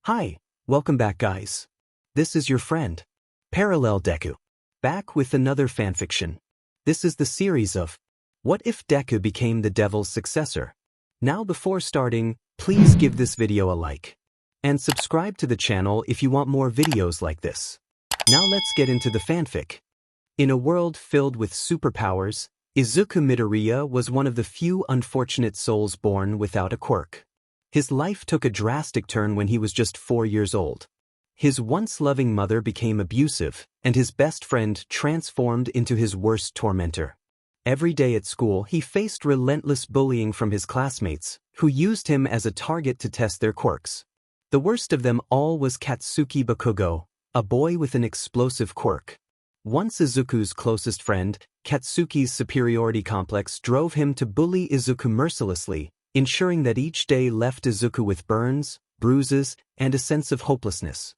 Hi, welcome back guys. This is your friend, Parallel Deku, back with another fanfiction. This is the series of What If Deku Became the Devil's Successor? Now before starting, please give this video a like. And subscribe to the channel if you want more videos like this. Now let's get into the fanfic. In a world filled with superpowers, Izuku Midoriya was one of the few unfortunate souls born without a quirk. His life took a drastic turn when he was just 4 years old. His once loving mother became abusive, and his best friend transformed into his worst tormentor. Every day at school he faced relentless bullying from his classmates, who used him as a target to test their quirks. The worst of them all was Katsuki Bakugo, a boy with an explosive quirk. Once Izuku's closest friend, Katsuki's superiority complex drove him to bully Izuku mercilessly, ensuring that each day left Izuku with burns, bruises, and a sense of hopelessness.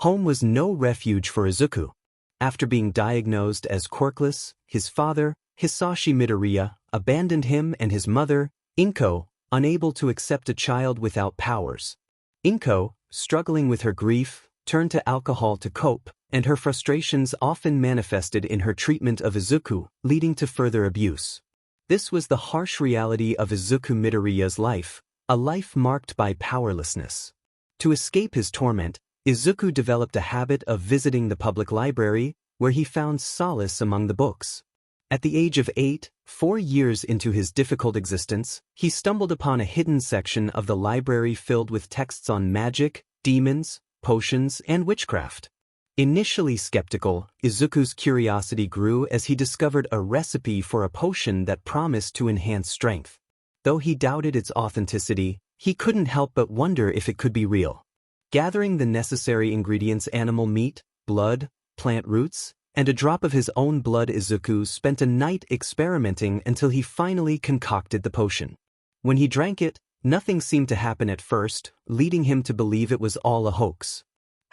Home was no refuge for Izuku. After being diagnosed as quirkless, his father, Hisashi Midoriya, abandoned him and his mother, Inko, unable to accept a child without powers. Inko, struggling with her grief, turned to alcohol to cope, and her frustrations often manifested in her treatment of Izuku, leading to further abuse. This was the harsh reality of Izuku Midoriya's life, a life marked by powerlessness. To escape his torment, Izuku developed a habit of visiting the public library, where he found solace among the books. At the age of 8, 4 years into his difficult existence, he stumbled upon a hidden section of the library filled with texts on magic, demons, potions, and witchcraft. Initially skeptical, Izuku's curiosity grew as he discovered a recipe for a potion that promised to enhance strength. Though he doubted its authenticity, he couldn't help but wonder if it could be real. Gathering the necessary ingredients: animal meat, blood, plant roots, and a drop of his own blood, Izuku spent a night experimenting until he finally concocted the potion. When he drank it, nothing seemed to happen at first, leading him to believe it was all a hoax.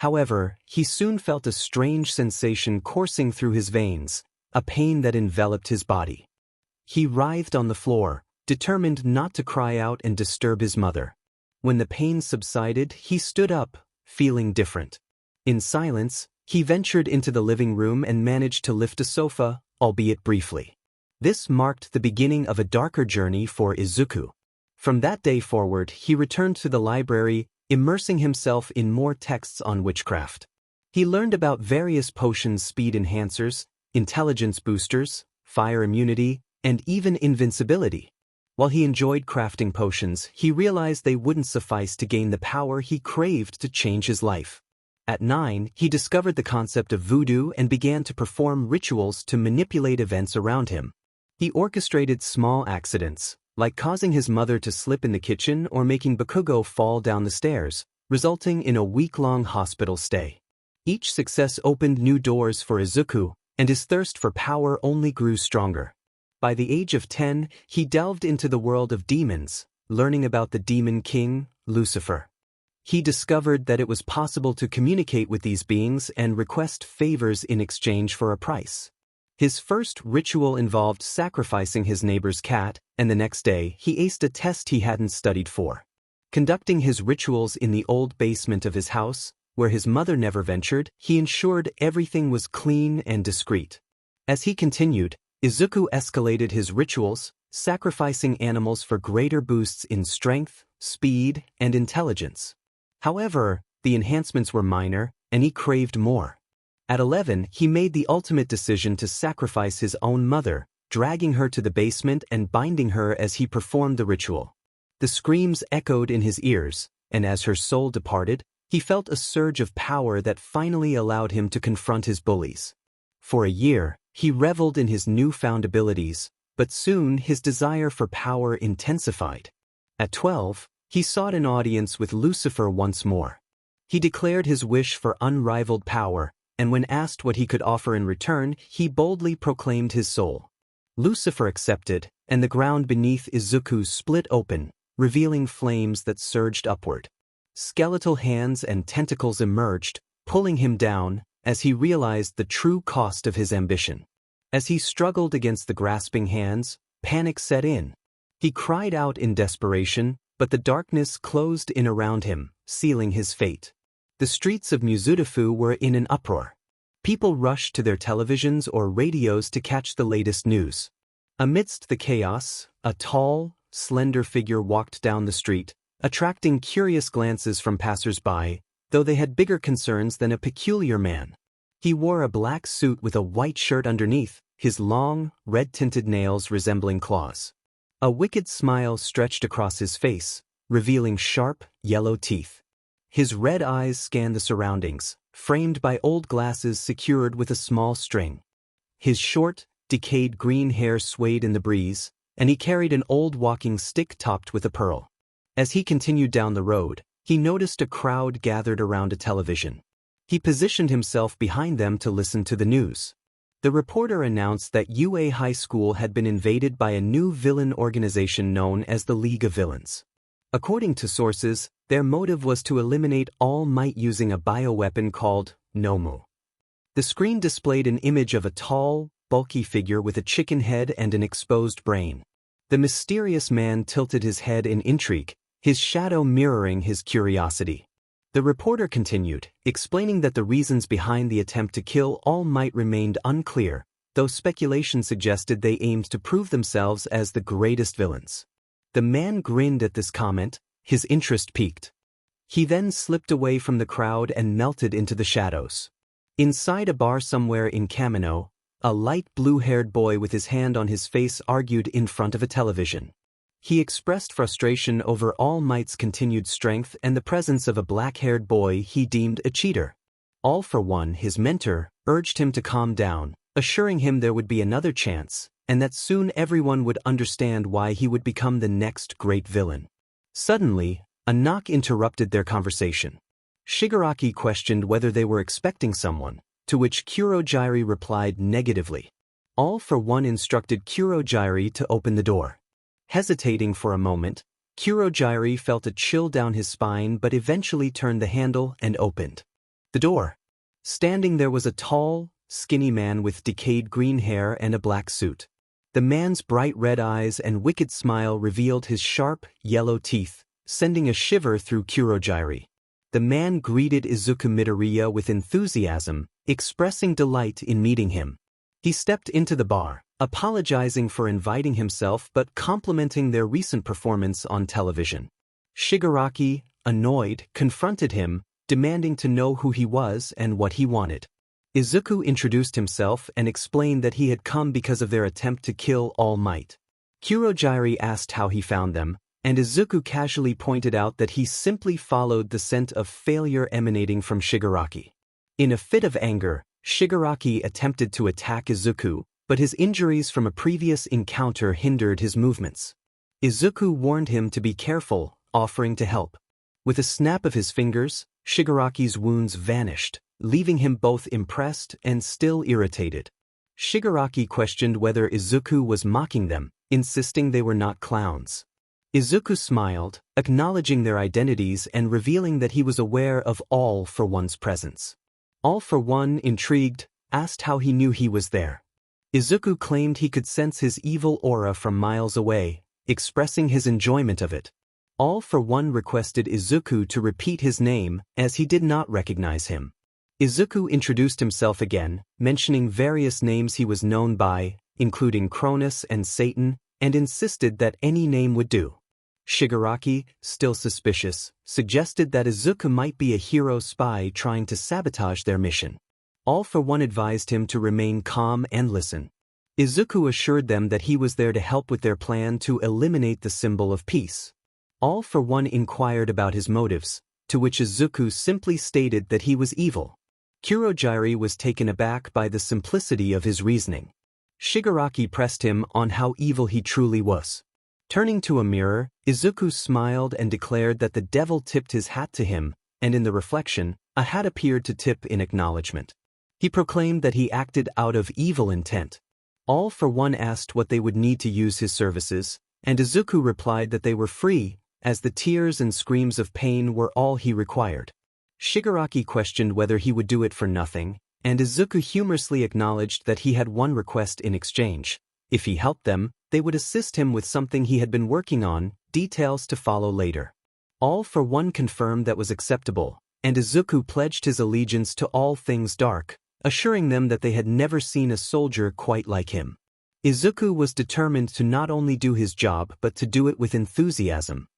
However, he soon felt a strange sensation coursing through his veins, a pain that enveloped his body. He writhed on the floor, determined not to cry out and disturb his mother. When the pain subsided, he stood up, feeling different. In silence, he ventured into the living room and managed to lift a sofa, albeit briefly. This marked the beginning of a darker journey for Izuku. From that day forward, he returned to the library, immersing himself in more texts on witchcraft. He learned about various potions: speed enhancers, intelligence boosters, fire immunity, and even invincibility. While he enjoyed crafting potions, he realized they wouldn't suffice to gain the power he craved to change his life. At 9, he discovered the concept of voodoo and began to perform rituals to manipulate events around him. He orchestrated small accidents, like causing his mother to slip in the kitchen or making Bakugo fall down the stairs, resulting in a week-long hospital stay. Each success opened new doors for Izuku, and his thirst for power only grew stronger. By the age of 10, he delved into the world of demons, learning about the demon king, Lucifer. He discovered that it was possible to communicate with these beings and request favors in exchange for a price. His first ritual involved sacrificing his neighbor's cat, and the next day he aced a test he hadn't studied for. Conducting his rituals in the old basement of his house, where his mother never ventured, he ensured everything was clean and discreet. As he continued, Izuku escalated his rituals, sacrificing animals for greater boosts in strength, speed, and intelligence. However, the enhancements were minor, and he craved more. At 11, he made the ultimate decision to sacrifice his own mother, dragging her to the basement and binding her as he performed the ritual. The screams echoed in his ears, and as her soul departed, he felt a surge of power that finally allowed him to confront his bullies. For a year, he reveled in his newfound abilities, but soon his desire for power intensified. At 12, he sought an audience with Lucifer once more. He declared his wish for unrivaled power, and when asked what he could offer in return, he boldly proclaimed his soul. Lucifer accepted, and the ground beneath Izuku split open, revealing flames that surged upward. Skeletal hands and tentacles emerged, pulling him down, as he realized the true cost of his ambition. As he struggled against the grasping hands, panic set in. He cried out in desperation, but the darkness closed in around him, sealing his fate. The streets of Musutafu were in an uproar. People rushed to their televisions or radios to catch the latest news. Amidst the chaos, a tall, slender figure walked down the street, attracting curious glances from passers-by, though they had bigger concerns than a peculiar man. He wore a black suit with a white shirt underneath, his long, red-tinted nails resembling claws. A wicked smile stretched across his face, revealing sharp, yellow teeth. His red eyes scanned the surroundings, framed by old glasses secured with a small string. His short, decayed green hair swayed in the breeze, and he carried an old walking stick topped with a pearl. As he continued down the road, he noticed a crowd gathered around a television. He positioned himself behind them to listen to the news. The reporter announced that UA High School had been invaded by a new villain organization known as the League of Villains. According to sources, their motive was to eliminate All Might using a bioweapon called Nomu. The screen displayed an image of a tall, bulky figure with a chicken head and an exposed brain. The mysterious man tilted his head in intrigue, his shadow mirroring his curiosity. The reporter continued, explaining that the reasons behind the attempt to kill All Might remained unclear, though speculation suggested they aimed to prove themselves as the greatest villains. The man grinned at this comment, his interest piqued. He then slipped away from the crowd and melted into the shadows. Inside a bar somewhere in Kamino, a light blue-haired boy with his hand on his face argued in front of a television. He expressed frustration over All Might's continued strength and the presence of a black-haired boy he deemed a cheater. All for One, his mentor, urged him to calm down, assuring him there would be another chance, and that soon everyone would understand why he would become the next great villain. Suddenly, a knock interrupted their conversation. Shigaraki questioned whether they were expecting someone, to which Kurojairi replied negatively. All for One instructed Kurojairi to open the door. Hesitating for a moment, Kurojairi felt a chill down his spine but eventually turned the handle and opened the door. Standing there was a tall, skinny man with decayed green hair and a black suit. The man's bright red eyes and wicked smile revealed his sharp, yellow teeth, sending a shiver through Kurojairi. The man greeted Izuku Midoriya with enthusiasm, expressing delight in meeting him. He stepped into the bar, apologizing for inviting himself but complimenting their recent performance on television. Shigaraki, annoyed, confronted him, demanding to know who he was and what he wanted. Izuku introduced himself and explained that he had come because of their attempt to kill All Might. Kurojairi asked how he found them, and Izuku casually pointed out that he simply followed the scent of failure emanating from Shigaraki. In a fit of anger, Shigaraki attempted to attack Izuku, but his injuries from a previous encounter hindered his movements. Izuku warned him to be careful, offering to help. With a snap of his fingers, Shigaraki's wounds vanished, leaving him both impressed and still irritated. Shigaraki questioned whether Izuku was mocking them, insisting they were not clowns. Izuku smiled, acknowledging their identities and revealing that he was aware of All for One's presence. All for One, intrigued, asked how he knew he was there. Izuku claimed he could sense his evil aura from miles away, expressing his enjoyment of it. All for One requested Izuku to repeat his name, as he did not recognize him. Izuku introduced himself again, mentioning various names he was known by, including Cronus and Satan, and insisted that any name would do. Shigaraki, still suspicious, suggested that Izuku might be a hero spy trying to sabotage their mission. All for One advised him to remain calm and listen. Izuku assured them that he was there to help with their plan to eliminate the symbol of peace. All for One inquired about his motives, to which Izuku simply stated that he was evil. Kurojairi was taken aback by the simplicity of his reasoning. Shigaraki pressed him on how evil he truly was. Turning to a mirror, Izuku smiled and declared that the devil tipped his hat to him, and in the reflection, a hat appeared to tip in acknowledgement. He proclaimed that he acted out of evil intent. All for One asked what they would need to use his services, and Izuku replied that they were free, as the tears and screams of pain were all he required. Shigaraki questioned whether he would do it for nothing, and Izuku humorously acknowledged that he had one request in exchange. If he helped them, they would assist him with something he had been working on, details to follow later. All for One confirmed that was acceptable, and Izuku pledged his allegiance to all things dark, assuring them that they had never seen a soldier quite like him. Izuku was determined to not only do his job but to do it with enthusiasm.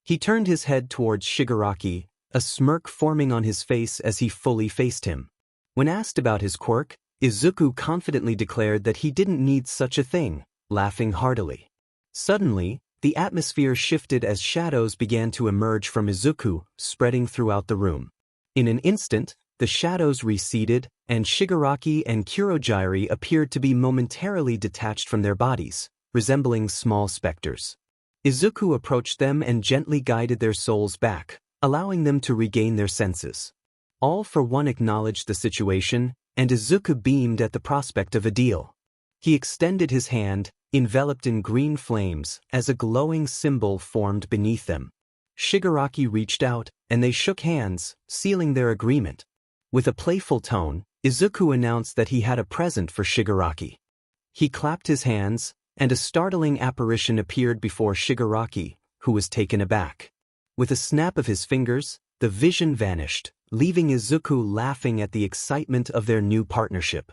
He turned his head towards Shigaraki, a smirk forming on his face as he fully faced him. When asked about his quirk, Izuku confidently declared that he didn't need such a thing, laughing heartily. Suddenly, the atmosphere shifted as shadows began to emerge from Izuku, spreading throughout the room. In an instant, the shadows receded, and Shigaraki and Kurogiri appeared to be momentarily detached from their bodies, resembling small specters. Izuku approached them and gently guided their souls back, allowing them to regain their senses. All for one acknowledged the situation, and Izuku beamed at the prospect of a deal. He extended his hand, enveloped in green flames, as a glowing symbol formed beneath them. Shigaraki reached out, and they shook hands, sealing their agreement. With a playful tone, Izuku announced that he had a present for Shigaraki. He clapped his hands, and a startling apparition appeared before Shigaraki, who was taken aback. With a snap of his fingers, the vision vanished, leaving Izuku laughing at the excitement of their new partnership.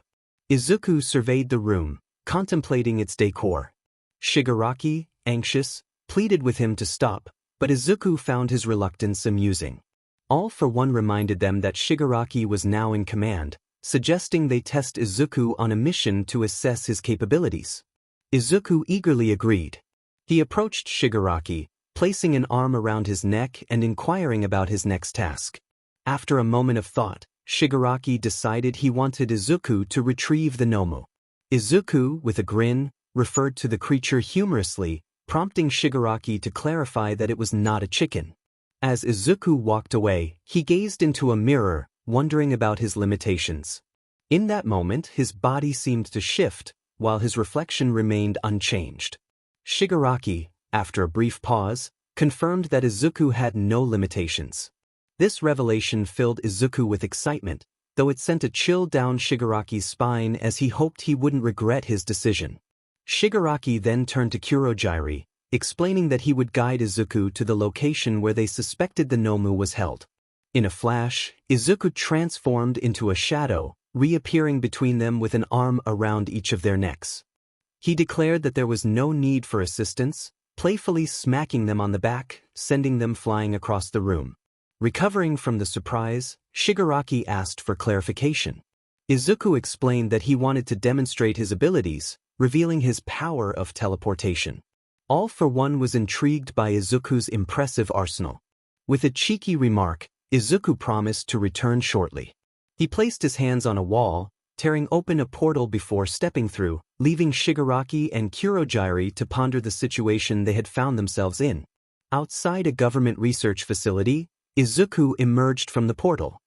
Izuku surveyed the room, contemplating its decor. Shigaraki, anxious, pleaded with him to stop, but Izuku found his reluctance amusing. All for one reminded them that Shigaraki was now in command, suggesting they test Izuku on a mission to assess his capabilities. Izuku eagerly agreed. He approached Shigaraki, placing an arm around his neck and inquiring about his next task. After a moment of thought, Shigaraki decided he wanted Izuku to retrieve the Nomu. Izuku, with a grin, referred to the creature humorously, prompting Shigaraki to clarify that it was not a chicken. As Izuku walked away, he gazed into a mirror, wondering about his limitations. In that moment, his body seemed to shift, while his reflection remained unchanged. Shigaraki, after a brief pause, confirmed that Izuku had no limitations. This revelation filled Izuku with excitement, though it sent a chill down Shigaraki's spine as he hoped he wouldn't regret his decision. Shigaraki then turned to Kurogiri, explaining that he would guide Izuku to the location where they suspected the Nomu was held. In a flash, Izuku transformed into a shadow, reappearing between them with an arm around each of their necks. He declared that there was no need for assistance, playfully smacking them on the back, sending them flying across the room. Recovering from the surprise, Shigaraki asked for clarification. Izuku explained that he wanted to demonstrate his abilities, revealing his power of teleportation. All for one was intrigued by Izuku's impressive arsenal. With a cheeky remark, Izuku promised to return shortly. He placed his hands on a wall, tearing open a portal before stepping through, leaving Shigaraki and Kurogiri to ponder the situation they had found themselves in. Outside a government research facility, Izuku emerged from the portal.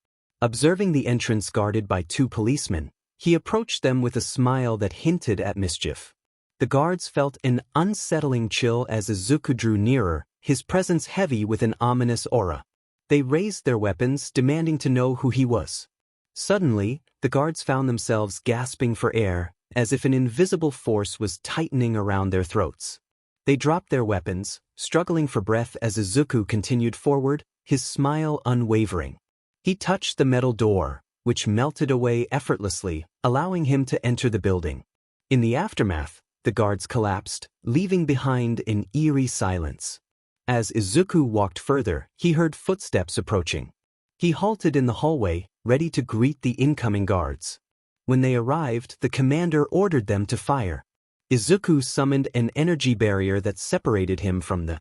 Observing the entrance guarded by 2 policemen, he approached them with a smile that hinted at mischief. The guards felt an unsettling chill as Izuku drew nearer, his presence heavy with an ominous aura. They raised their weapons, demanding to know who he was. Suddenly, the guards found themselves gasping for air, as if an invisible force was tightening around their throats. They dropped their weapons, struggling for breath as Izuku continued forward, his smile unwavering. He touched the metal door, which melted away effortlessly, allowing him to enter the building. In the aftermath, the guards collapsed, leaving behind an eerie silence. As Izuku walked further, he heard footsteps approaching. He halted in the hallway, ready to greet the incoming guards. When they arrived, the commander ordered them to fire. Izuku summoned an energy barrier that separated him from the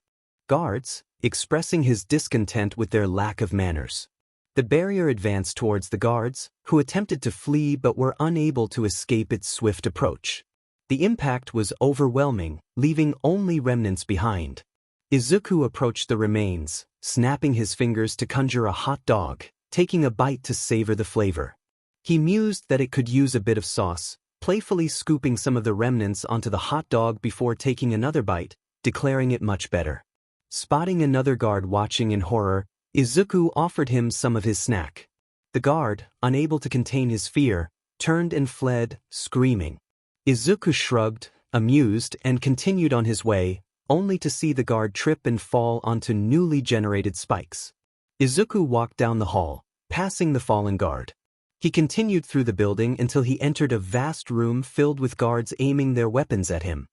guards, expressing his discontent with their lack of manners. The barrier advanced towards the guards, who attempted to flee but were unable to escape its swift approach. The impact was overwhelming, leaving only remnants behind. Izuku approached the remains, snapping his fingers to conjure a hot dog, taking a bite to savor the flavor. He mused that it could use a bit of sauce, playfully scooping some of the remnants onto the hot dog before taking another bite, declaring it much better. Spotting another guard watching in horror, Izuku offered him some of his snack. The guard, unable to contain his fear, turned and fled, screaming. Izuku shrugged, amused, and continued on his way, only to see the guard trip and fall onto newly generated spikes. Izuku walked down the hall, passing the fallen guard. He continued through the building until he entered a vast room filled with guards aiming their weapons at him.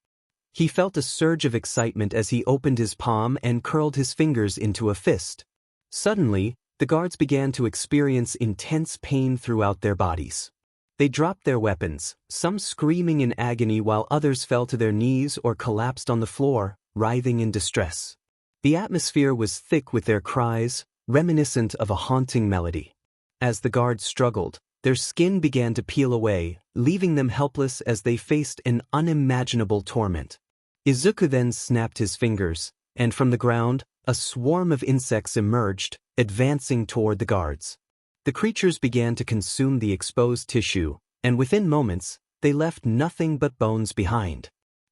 He felt a surge of excitement as he opened his palm and curled his fingers into a fist. Suddenly, the guards began to experience intense pain throughout their bodies. They dropped their weapons, some screaming in agony while others fell to their knees or collapsed on the floor, writhing in distress. The atmosphere was thick with their cries, reminiscent of a haunting melody. As the guards struggled, their skin began to peel away, leaving them helpless as they faced an unimaginable torment. Izuku then snapped his fingers, and from the ground, a swarm of insects emerged, advancing toward the guards. The creatures began to consume the exposed tissue, and within moments, they left nothing but bones behind.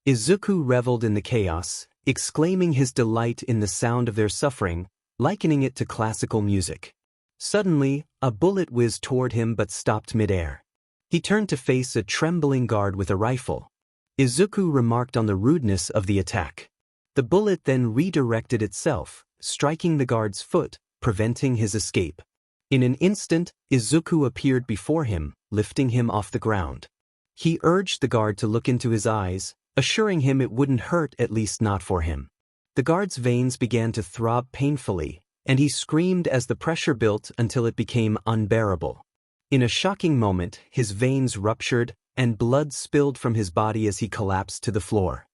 Izuku reveled in the chaos, exclaiming his delight in the sound of their suffering, likening it to classical music. Suddenly, a bullet whizzed toward him but stopped midair. He turned to face a trembling guard with a rifle. Izuku remarked on the rudeness of the attack. The bullet then redirected itself, striking the guard's foot, preventing his escape. In an instant, Izuku appeared before him, lifting him off the ground. He urged the guard to look into his eyes, assuring him it wouldn't hurt, at least not for him. The guard's veins began to throb painfully, and he screamed as the pressure built until it became unbearable. In a shocking moment, his veins ruptured, and blood spilled from his body as he collapsed to the floor.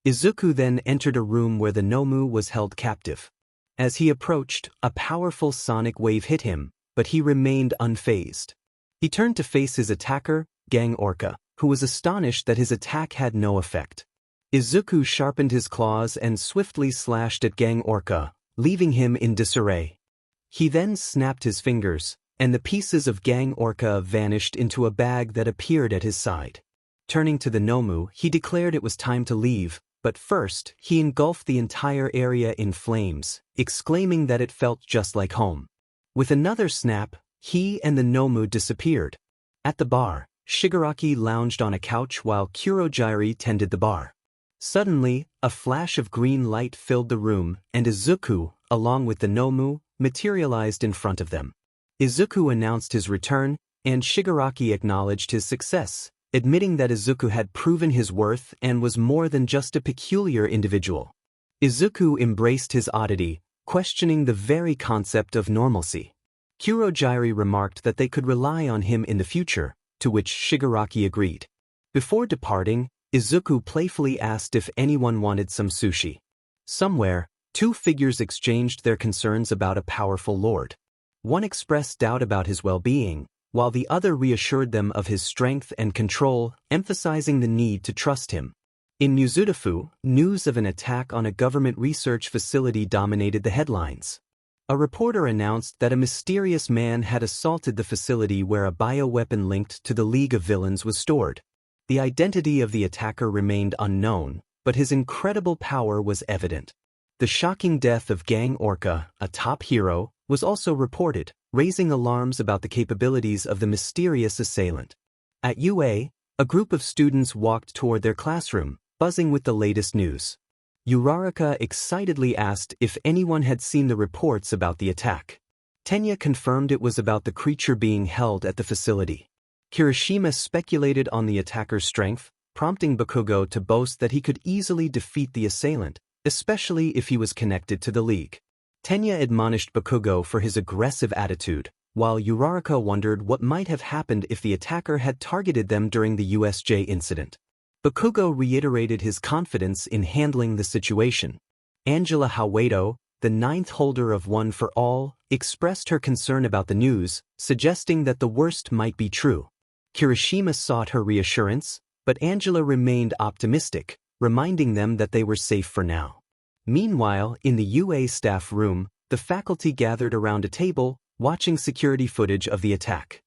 Izuku then entered a room where the Nomu was held captive. As he approached, a powerful sonic wave hit him, but he remained unfazed. He turned to face his attacker, Gang Orca, who was astonished that his attack had no effect. Izuku sharpened his claws and swiftly slashed at Gang Orca, leaving him in disarray. He then snapped his fingers, and the pieces of Gang Orca vanished into a bag that appeared at his side. Turning to the Nomu, he declared it was time to leave, but first, he engulfed the entire area in flames, exclaiming that it felt just like home. With another snap, he and the Nomu disappeared. At the bar, Shigaraki lounged on a couch while Kurojairi tended the bar. Suddenly, a flash of green light filled the room, and Izuku, along with the Nomu, materialized in front of them. Izuku announced his return, and Shigaraki acknowledged his success, admitting that Izuku had proven his worth and was more than just a peculiar individual. Izuku embraced his oddity, questioning the very concept of normalcy. Kurojairi remarked that they could rely on him in the future, to which Shigaraki agreed. Before departing, Izuku playfully asked if anyone wanted some sushi. Somewhere, two figures exchanged their concerns about a powerful lord. One expressed doubt about his well-being, while the other reassured them of his strength and control, emphasizing the need to trust him. In Musutafu, news of an attack on a government research facility dominated the headlines. A reporter announced that a mysterious man had assaulted the facility where a bioweapon linked to the League of Villains was stored. The identity of the attacker remained unknown, but his incredible power was evident. The shocking death of Gang Orca, a top hero, was also reported, raising alarms about the capabilities of the mysterious assailant. At UA, a group of students walked toward their classroom, buzzing with the latest news. Uraraka excitedly asked if anyone had seen the reports about the attack. Tenya confirmed it was about the creature being held at the facility. Kirishima speculated on the attacker's strength, prompting Bakugo to boast that he could easily defeat the assailant, especially if he was connected to the League. Tenya admonished Bakugo for his aggressive attitude, while Uraraka wondered what might have happened if the attacker had targeted them during the USJ incident. Bakugo reiterated his confidence in handling the situation. Angela Hawedo, the ninth holder of One for All, expressed her concern about the news, suggesting that the worst might be true. Kirishima sought her reassurance, but Angela remained optimistic, reminding them that they were safe for now. Meanwhile, in the UA staff room, the faculty gathered around a table, watching security footage of the attack.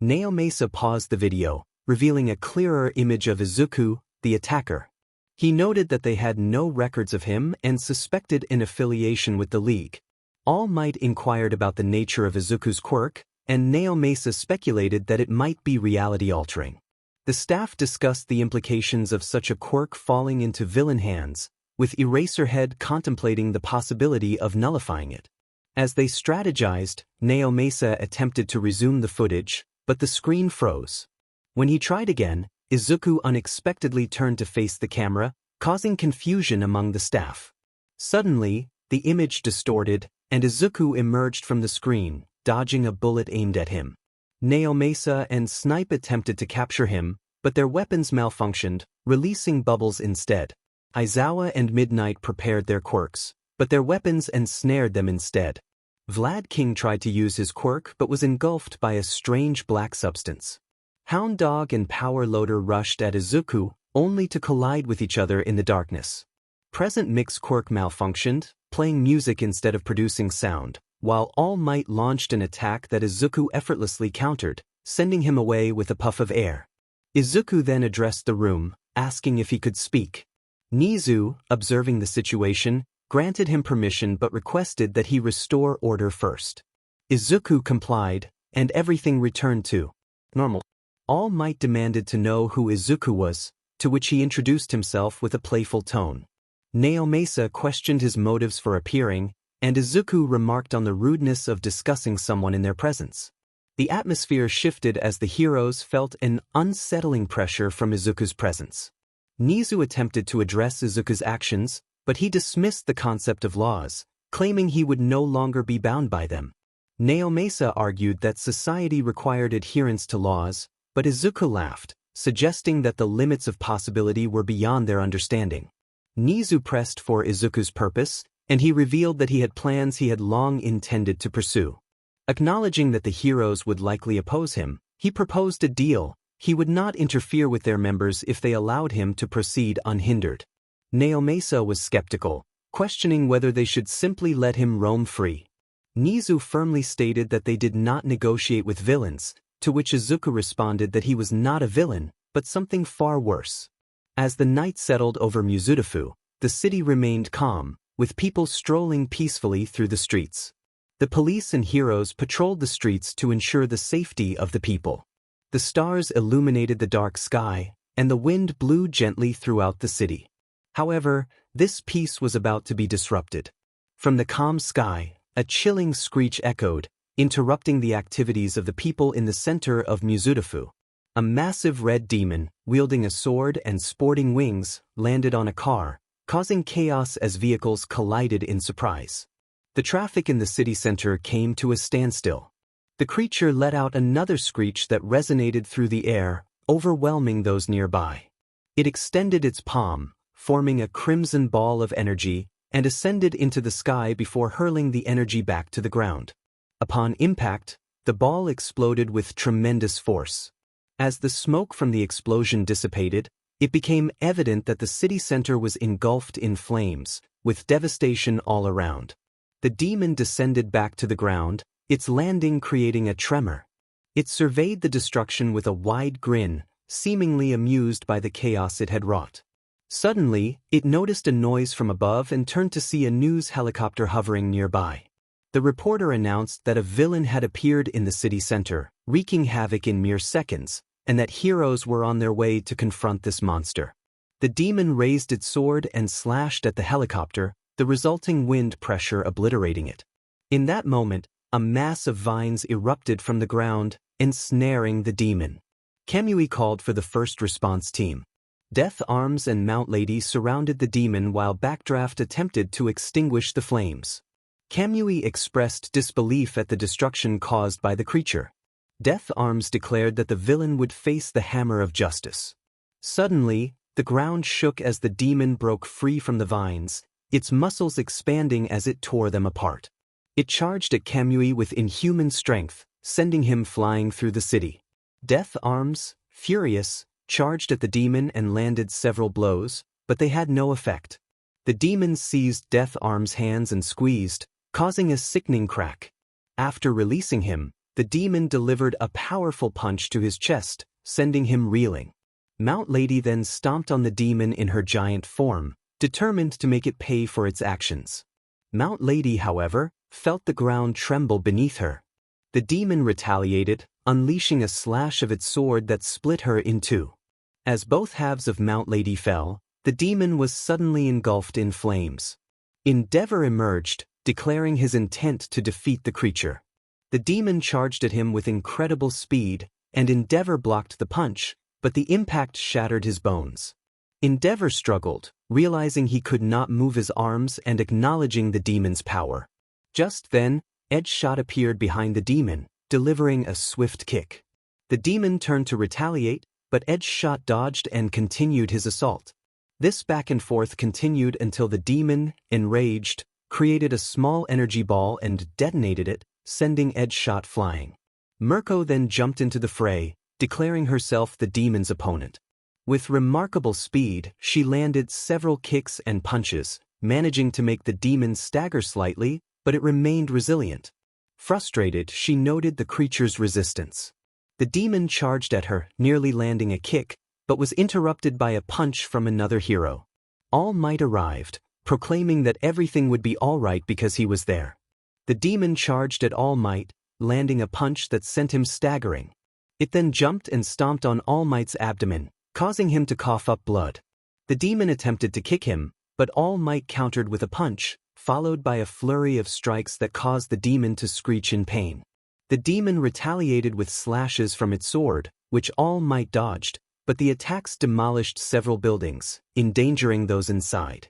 Naomasa paused the video, revealing a clearer image of Izuku, the attacker. He noted that they had no records of him and suspected an affiliation with the League. All Might inquired about the nature of Izuku's quirk, and Naomasa speculated that it might be reality-altering. The staff discussed the implications of such a quirk falling into villain hands, with Eraserhead contemplating the possibility of nullifying it. As they strategized, Naomasa attempted to resume the footage, but the screen froze. When he tried again, Izuku unexpectedly turned to face the camera, causing confusion among the staff. Suddenly, the image distorted, and Izuku emerged from the screen, dodging a bullet aimed at him. Naomasa and Snipe attempted to capture him, but their weapons malfunctioned, releasing bubbles instead. Aizawa and Midnight prepared their quirks, but their weapons ensnared them instead. Vlad King tried to use his quirk but was engulfed by a strange black substance. Hound Dog and Power Loader rushed at Izuku, only to collide with each other in the darkness. Present Mix quirk malfunctioned, playing music instead of producing sound, while All Might launched an attack that Izuku effortlessly countered, sending him away with a puff of air. Izuku then addressed the room, asking if he could speak. Nizu, observing the situation, granted him permission but requested that he restore order first. Izuku complied, and everything returned to normal. All Might demanded to know who Izuku was, to which he introduced himself with a playful tone. Naomasa questioned his motives for appearing, and Izuku remarked on the rudeness of discussing someone in their presence. The atmosphere shifted as the heroes felt an unsettling pressure from Izuku's presence. Nizu attempted to address Izuku's actions, but he dismissed the concept of laws, claiming he would no longer be bound by them. Naomasa argued that society required adherence to laws, but Izuku laughed, suggesting that the limits of possibility were beyond their understanding. Nizu pressed for Izuku's purpose, and he revealed that he had plans he had long intended to pursue. Acknowledging that the heroes would likely oppose him, he proposed a deal: he would not interfere with their members if they allowed him to proceed unhindered. Naomasa was skeptical, questioning whether they should simply let him roam free. Nizu firmly stated that they did not negotiate with villains, to which Izuku responded that he was not a villain, but something far worse. As the night settled over Musutafu, the city remained calm, with people strolling peacefully through the streets. The police and heroes patrolled the streets to ensure the safety of the people. The stars illuminated the dark sky, and the wind blew gently throughout the city. However, this peace was about to be disrupted. From the calm sky, a chilling screech echoed, interrupting the activities of the people in the center of Musutafu. A massive red demon, wielding a sword and sporting wings, landed on a car, causing chaos as vehicles collided in surprise. The traffic in the city center came to a standstill. The creature let out another screech that resonated through the air, overwhelming those nearby. It extended its palm, forming a crimson ball of energy, and ascended into the sky before hurling the energy back to the ground. Upon impact, the ball exploded with tremendous force. As the smoke from the explosion dissipated, it became evident that the city center was engulfed in flames, with devastation all around. The demon descended back to the ground, its landing creating a tremor. It surveyed the destruction with a wide grin, seemingly amused by the chaos it had wrought. Suddenly, it noticed a noise from above and turned to see a news helicopter hovering nearby. The reporter announced that a villain had appeared in the city center, wreaking havoc in mere seconds, and that heroes were on their way to confront this monster. The demon raised its sword and slashed at the helicopter, the resulting wind pressure obliterating it. In that moment, a mass of vines erupted from the ground, ensnaring the demon. Kamui called for the first response team. Death Arms and Mount Lady surrounded the demon while Backdraft attempted to extinguish the flames. Kamui expressed disbelief at the destruction caused by the creature. Death Arms declared that the villain would face the hammer of justice. Suddenly, the ground shook as the demon broke free from the vines, its muscles expanding as it tore them apart. It charged at Kamui with inhuman strength, sending him flying through the city. Death Arms, furious, charged at the demon and landed several blows, but they had no effect. The demon seized Death Arms' hands and squeezed, causing a sickening crack. After releasing him, the demon delivered a powerful punch to his chest, sending him reeling. Mount Lady then stomped on the demon in her giant form, determined to make it pay for its actions. Mount Lady, however, felt the ground tremble beneath her. The demon retaliated, unleashing a slash of its sword that split her in two. As both halves of Mount Lady fell, the demon was suddenly engulfed in flames. Endeavor emerged, declaring his intent to defeat the creature. The demon charged at him with incredible speed, and Endeavor blocked the punch, but the impact shattered his bones. Endeavor struggled, realizing he could not move his arms and acknowledging the demon's power. Just then, Edge Shot appeared behind the demon, delivering a swift kick. The demon turned to retaliate, but Edge Shot dodged and continued his assault. This back and forth continued until the demon, enraged, created a small energy ball and detonated it, sending Edge Shot flying. Mirko then jumped into the fray, declaring herself the demon's opponent. With remarkable speed, she landed several kicks and punches, managing to make the demon stagger slightly, but it remained resilient. Frustrated, she noted the creature's resistance. The demon charged at her, nearly landing a kick, but was interrupted by a punch from another hero. All Might arrived, proclaiming that everything would be all right because he was there. The demon charged at All Might, landing a punch that sent him staggering. It then jumped and stomped on All Might's abdomen, causing him to cough up blood. The demon attempted to kick him, but All Might countered with a punch, followed by a flurry of strikes that caused the demon to screech in pain. The demon retaliated with slashes from its sword, which All Might dodged, but the attacks demolished several buildings, endangering those inside.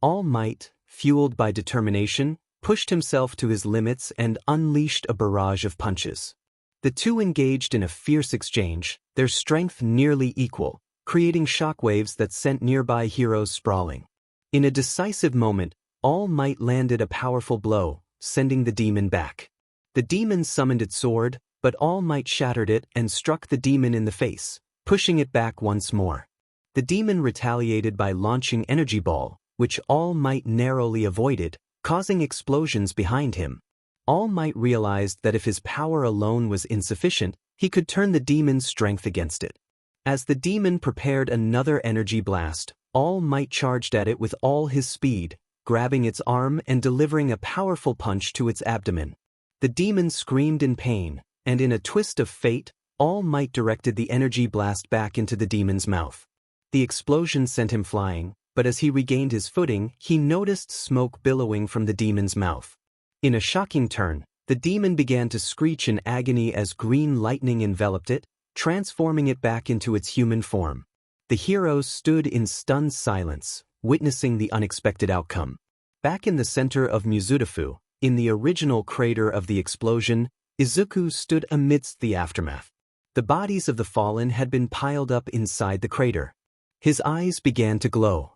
All Might, fueled by determination, pushed himself to his limits and unleashed a barrage of punches. The two engaged in a fierce exchange, their strength nearly equal, creating shockwaves that sent nearby heroes sprawling. In a decisive moment, All Might landed a powerful blow, sending the demon back. The demon summoned its sword, but All Might shattered it and struck the demon in the face, pushing it back once more. The demon retaliated by launching Energy Ball, which All Might narrowly avoided, causing explosions behind him. All Might realized that if his power alone was insufficient, he could turn the demon's strength against it. As the demon prepared another energy blast, All Might charged at it with all his speed, grabbing its arm and delivering a powerful punch to its abdomen. The demon screamed in pain, and in a twist of fate, All Might directed the energy blast back into the demon's mouth. The explosion sent him flying, but as he regained his footing, he noticed smoke billowing from the demon's mouth. In a shocking turn, the demon began to screech in agony as green lightning enveloped it, transforming it back into its human form. The heroes stood in stunned silence, witnessing the unexpected outcome. Back in the center of Musutafu, in the original crater of the explosion, Izuku stood amidst the aftermath. The bodies of the fallen had been piled up inside the crater. His eyes began to glow.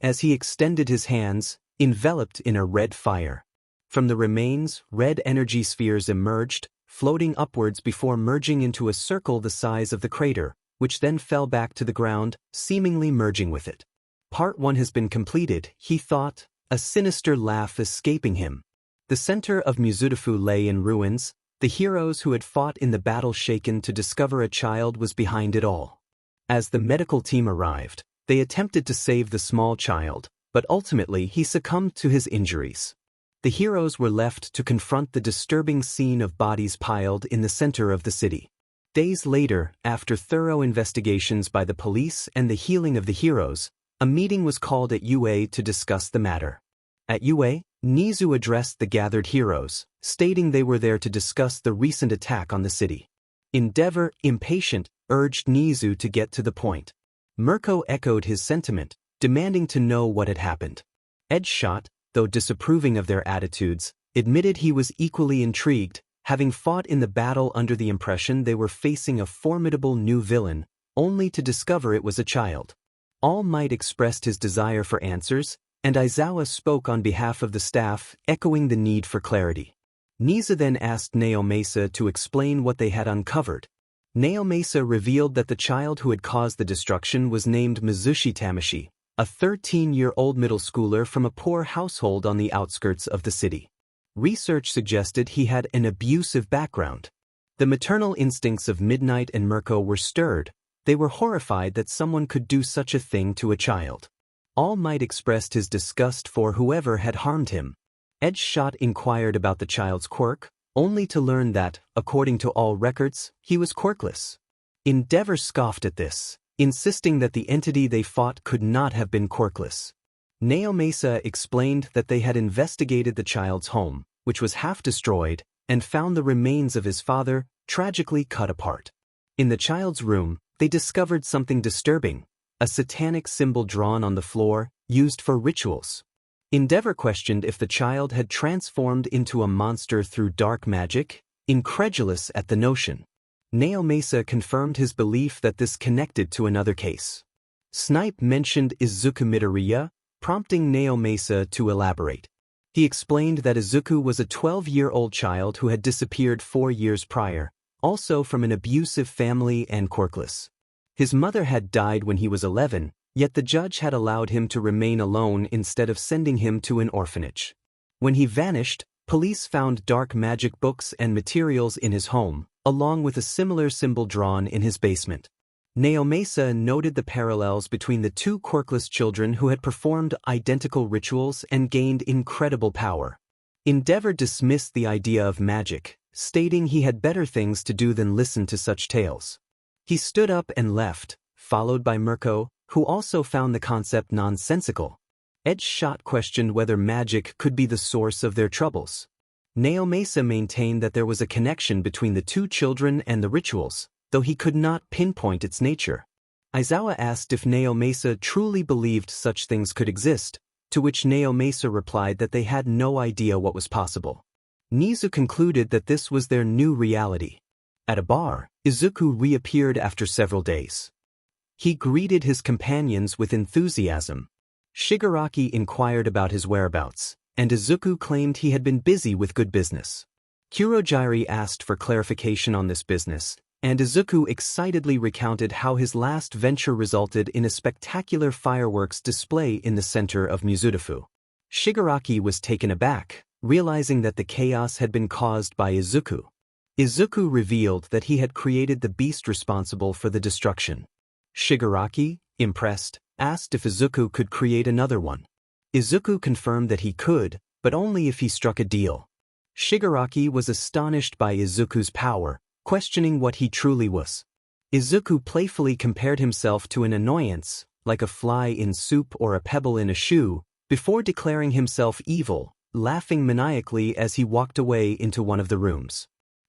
As he extended his hands, enveloped in a red fire. From the remains, red energy spheres emerged, floating upwards before merging into a circle the size of the crater, which then fell back to the ground, seemingly merging with it. Part 1 has been completed, he thought, a sinister laugh escaping him. The center of Musutafu lay in ruins, the heroes who had fought in the battle shaken to discover a child was behind it all. As the medical team arrived, they attempted to save the small child, but ultimately he succumbed to his injuries. The heroes were left to confront the disturbing scene of bodies piled in the center of the city. Days later, after thorough investigations by the police and the healing of the heroes, a meeting was called at UA to discuss the matter. At UA, Nizu addressed the gathered heroes, stating they were there to discuss the recent attack on the city. Endeavor, impatient, urged Nizu to get to the point. Mirko echoed his sentiment, demanding to know what had happened. Edge Shot, though disapproving of their attitudes, admitted he was equally intrigued, having fought in the battle under the impression they were facing a formidable new villain, only to discover it was a child. All Might expressed his desire for answers, and Aizawa spoke on behalf of the staff, echoing the need for clarity. Nizu then asked Naomasa to explain what they had uncovered. Naomasa revealed that the child who had caused the destruction was named Mizushi Tamashi, a 13-year-old middle schooler from a poor household on the outskirts of the city. Research suggested he had an abusive background. The maternal instincts of Midnight and Mirko were stirred. They were horrified that someone could do such a thing to a child. All Might expressed his disgust for whoever had harmed him. Edge Shot inquired about the child's quirk, only to learn that, according to all records, he was quirkless. Endeavor scoffed at this, insisting that the entity they fought could not have been quirkless. Naomasa explained that they had investigated the child's home, which was half destroyed, and found the remains of his father tragically cut apart. In the child's room, they discovered something disturbing, a satanic symbol drawn on the floor, used for rituals. Endeavor questioned if the child had transformed into a monster through dark magic, incredulous at the notion. Naomasa confirmed his belief that this connected to another case. Snipe mentioned Izuku Midoriya, prompting Naomasa to elaborate. He explained that Izuku was a 12-year-old child who had disappeared 4 years prior, also from an abusive family and quirkless. His mother had died when he was 11, yet the judge had allowed him to remain alone instead of sending him to an orphanage. When he vanished, police found dark magic books and materials in his home, along with a similar symbol drawn in his basement. Naomasa noted the parallels between the two quirkless children who had performed identical rituals and gained incredible power. Endeavor dismissed the idea of magic, stating he had better things to do than listen to such tales. He stood up and left, followed by Mirko, who also found the concept nonsensical. Edgeshot questioned whether magic could be the source of their troubles. Naomasa maintained that there was a connection between the two children and the rituals, though he could not pinpoint its nature. Aizawa asked if Naomasa truly believed such things could exist, to which Naomasa replied that they had no idea what was possible. Nizu concluded that this was their new reality. At a bar, Izuku reappeared after several days. He greeted his companions with enthusiasm. Shigaraki inquired about his whereabouts, and Izuku claimed he had been busy with good business. Kurogiri asked for clarification on this business, and Izuku excitedly recounted how his last venture resulted in a spectacular fireworks display in the center of Musutafu. Shigaraki was taken aback, realizing that the chaos had been caused by Izuku. Izuku revealed that he had created the beast responsible for the destruction. Shigaraki, impressed, asked if Izuku could create another one. Izuku confirmed that he could, but only if he struck a deal. Shigaraki was astonished by Izuku's power, questioning what he truly was. Izuku playfully compared himself to an annoyance, like a fly in soup or a pebble in a shoe, before declaring himself evil, laughing maniacally as he walked away into one of the rooms.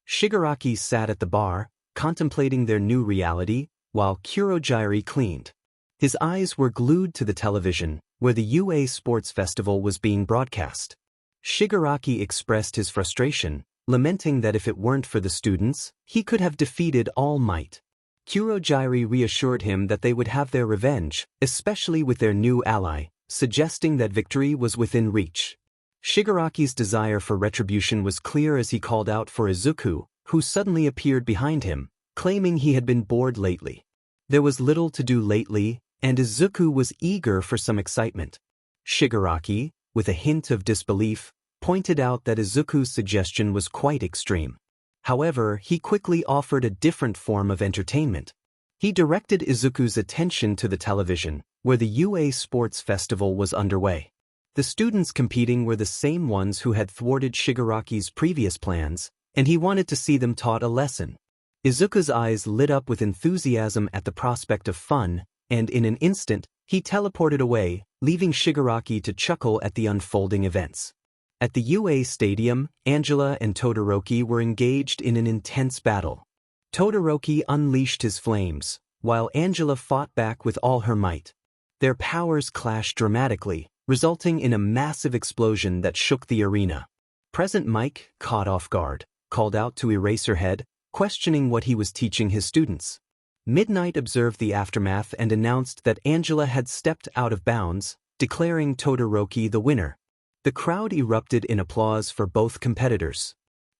Shigaraki sat at the bar, contemplating their new reality, while Kurogiri cleaned. His eyes were glued to the television, where the UA Sports Festival was being broadcast. Shigaraki expressed his frustration, lamenting that if it weren't for the students, he could have defeated All Might. Kurogiri reassured him that they would have their revenge, especially with their new ally, suggesting that victory was within reach. Shigaraki's desire for retribution was clear as he called out for Izuku, who suddenly appeared behind him, claiming he had been bored lately. There was little to do lately, and Izuku was eager for some excitement. Shigaraki, with a hint of disbelief, pointed out that Izuku's suggestion was quite extreme. However, he quickly offered a different form of entertainment. He directed Izuku's attention to the television, where the UA Sports Festival was underway. The students competing were the same ones who had thwarted Shigaraki's previous plans, and he wanted to see them taught a lesson. Izuku's eyes lit up with enthusiasm at the prospect of fun, and in an instant, he teleported away, leaving Shigaraki to chuckle at the unfolding events. At the UA Stadium, Angela and Todoroki were engaged in an intense battle. Todoroki unleashed his flames, while Angela fought back with all her might. Their powers clashed dramatically, resulting in a massive explosion that shook the arena. Present Mike, caught off guard, called out to Eraserhead, questioning what he was teaching his students. Midnight observed the aftermath and announced that Angela had stepped out of bounds, declaring Todoroki the winner. The crowd erupted in applause for both competitors.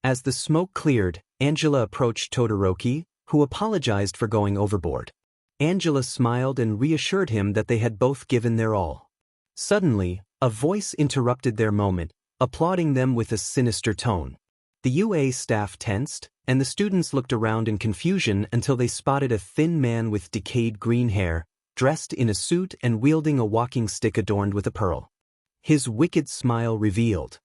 As the smoke cleared, Angela approached Todoroki, who apologized for going overboard. Angela smiled and reassured him that they had both given their all. Suddenly, a voice interrupted their moment, applauding them with a sinister tone. The UA staff tensed, and the students looked around in confusion until they spotted a thin man with decayed green hair, dressed in a suit and wielding a walking stick adorned with a pearl. His wicked smile revealed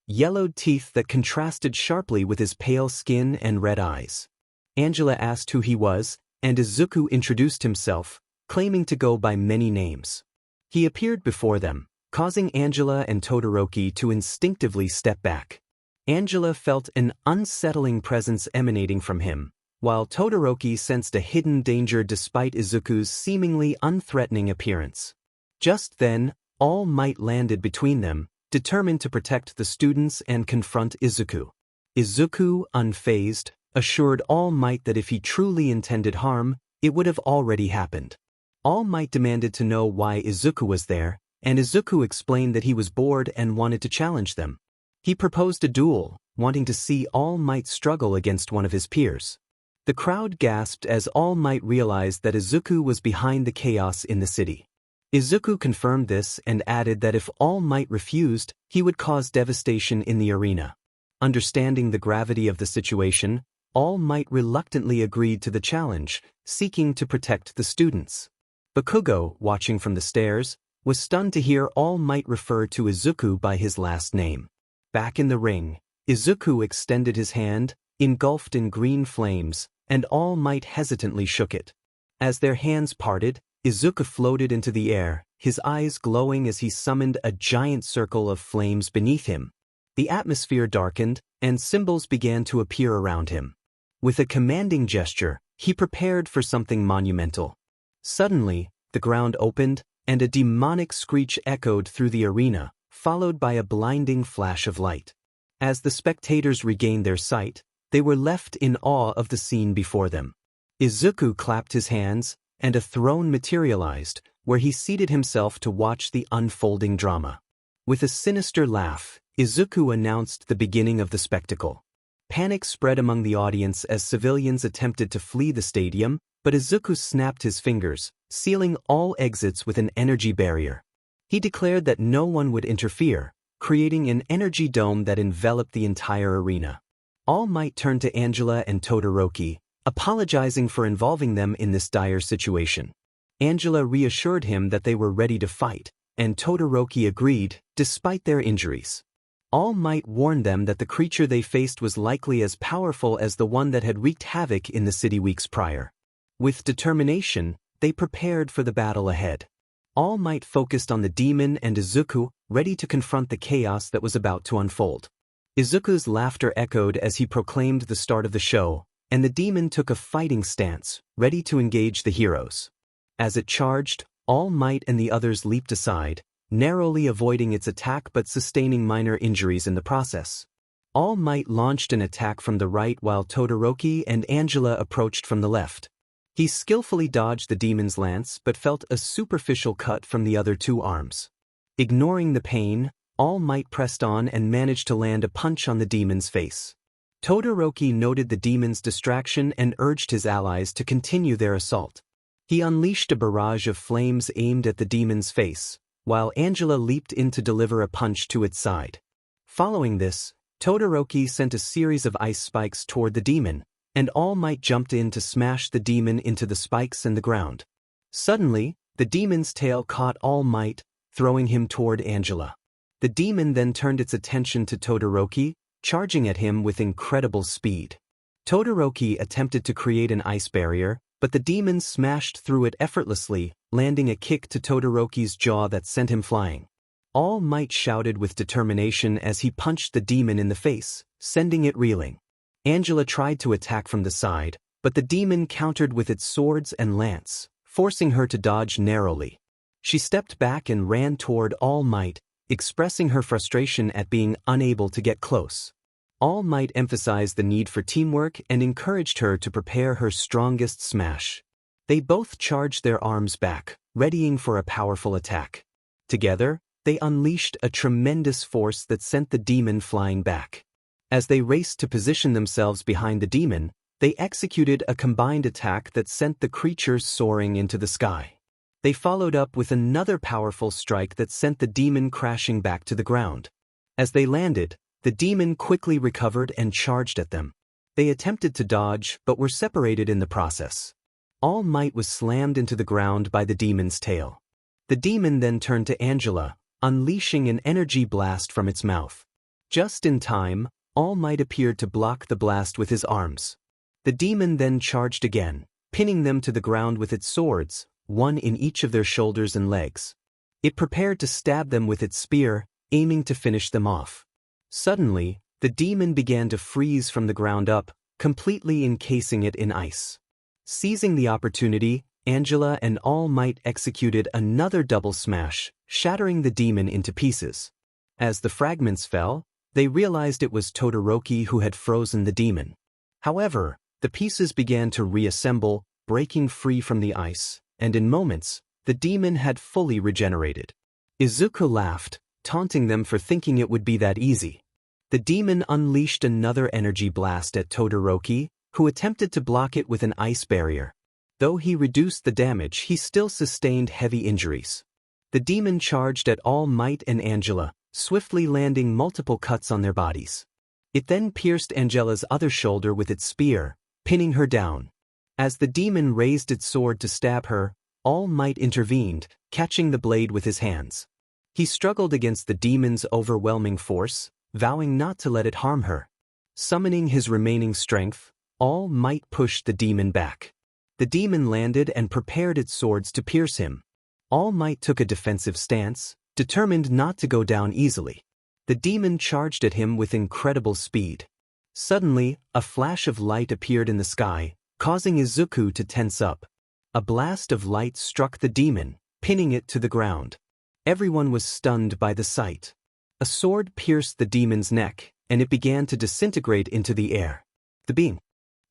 yellowed teeth that contrasted sharply with his pale skin and red eyes. Angela asked who he was, and Izuku introduced himself, claiming to go by many names. He appeared before them, causing Angela and Todoroki to instinctively step back. Angela felt an unsettling presence emanating from him, while Todoroki sensed a hidden danger despite Izuku's seemingly unthreatening appearance. Just then, All Might landed between them, determined to protect the students and confront Izuku. Izuku, unfazed, assured All Might that if he truly intended harm, it would have already happened. All Might demanded to know why Izuku was there, and Izuku explained that he was bored and wanted to challenge them. He proposed a duel, wanting to see All Might struggle against one of his peers. The crowd gasped as All Might realized that Izuku was behind the chaos in the city. Izuku confirmed this and added that if All Might refused, he would cause devastation in the arena. Understanding the gravity of the situation, All Might reluctantly agreed to the challenge, seeking to protect the students. Bakugo, watching from the stairs, was stunned to hear All Might refer to Izuku by his last name. Back in the ring, Izuku extended his hand, engulfed in green flames, and All Might hesitantly shook it. As their hands parted, Izuku floated into the air, his eyes glowing as he summoned a giant circle of flames beneath him. The atmosphere darkened, and symbols began to appear around him. With a commanding gesture, he prepared for something monumental. Suddenly, the ground opened, and a demonic screech echoed through the arena, followed by a blinding flash of light. As the spectators regained their sight, they were left in awe of the scene before them. Izuku clapped his hands, and a throne materialized, where he seated himself to watch the unfolding drama. With a sinister laugh, Izuku announced the beginning of the spectacle. Panic spread among the audience as civilians attempted to flee the stadium, but Izuku snapped his fingers, sealing all exits with an energy barrier. He declared that no one would interfere, creating an energy dome that enveloped the entire arena. All Might turned to Angela and Todoroki, apologizing for involving them in this dire situation. Angela reassured him that they were ready to fight, and Todoroki agreed, despite their injuries. All Might warned them that the creature they faced was likely as powerful as the one that had wreaked havoc in the city weeks prior. With determination, they prepared for the battle ahead. All Might focused on the demon and Izuku, ready to confront the chaos that was about to unfold. Izuku's laughter echoed as he proclaimed the start of the show, and the demon took a fighting stance, ready to engage the heroes. As it charged, All Might and the others leaped aside, narrowly avoiding its attack but sustaining minor injuries in the process. All Might launched an attack from the right while Todoroki and Angela approached from the left. He skillfully dodged the demon's lance but felt a superficial cut from the other two arms. Ignoring the pain, All Might pressed on and managed to land a punch on the demon's face. Todoroki noted the demon's distraction and urged his allies to continue their assault. He unleashed a barrage of flames aimed at the demon's face, while Angela leaped in to deliver a punch to its side. Following this, Todoroki sent a series of ice spikes toward the demon, and All Might jumped in to smash the demon into the spikes and the ground. Suddenly, the demon's tail caught All Might, throwing him toward Angela. The demon then turned its attention to Todoroki, charging at him with incredible speed. Todoroki attempted to create an ice barrier, but the demon smashed through it effortlessly, landing a kick to Todoroki's jaw that sent him flying. All Might shouted with determination as he punched the demon in the face, sending it reeling. Angela tried to attack from the side, but the demon countered with its swords and lance, forcing her to dodge narrowly. She stepped back and ran toward All Might, expressing her frustration at being unable to get close. All Might emphasized the need for teamwork and encouraged her to prepare her strongest smash. They both charged their arms back, readying for a powerful attack. Together, they unleashed a tremendous force that sent the demon flying back. As they raced to position themselves behind the demon, they executed a combined attack that sent the creature soaring into the sky. They followed up with another powerful strike that sent the demon crashing back to the ground. As they landed, the demon quickly recovered and charged at them. They attempted to dodge but were separated in the process. All Might was slammed into the ground by the demon's tail. The demon then turned to Angela, unleashing an energy blast from its mouth. Just in time, All Might appeared to block the blast with his arms. The demon then charged again, pinning them to the ground with its swords, one in each of their shoulders and legs. It prepared to stab them with its spear, aiming to finish them off. Suddenly, the demon began to freeze from the ground up, completely encasing it in ice. Seizing the opportunity, Angela and All Might executed another double smash, shattering the demon into pieces. As the fragments fell, they realized it was Todoroki who had frozen the demon. However, the pieces began to reassemble, breaking free from the ice, and in moments, the demon had fully regenerated. Izuku laughed, taunting them for thinking it would be that easy. The demon unleashed another energy blast at Todoroki, who attempted to block it with an ice barrier. Though he reduced the damage, he still sustained heavy injuries. The demon charged at All Might and Angela, swiftly landing multiple cuts on their bodies. It then pierced Angela's other shoulder with its spear, pinning her down. As the demon raised its sword to stab her, All Might intervened, catching the blade with his hands. He struggled against the demon's overwhelming force, vowing not to let it harm her. Summoning his remaining strength, All Might pushed the demon back. The demon landed and prepared its swords to pierce him. All Might took a defensive stance, determined not to go down easily. The demon charged at him with incredible speed. Suddenly, a flash of light appeared in the sky, causing Izuku to tense up. A blast of light struck the demon, pinning it to the ground. Everyone was stunned by the sight. A sword pierced the demon's neck, and it began to disintegrate into the air. The being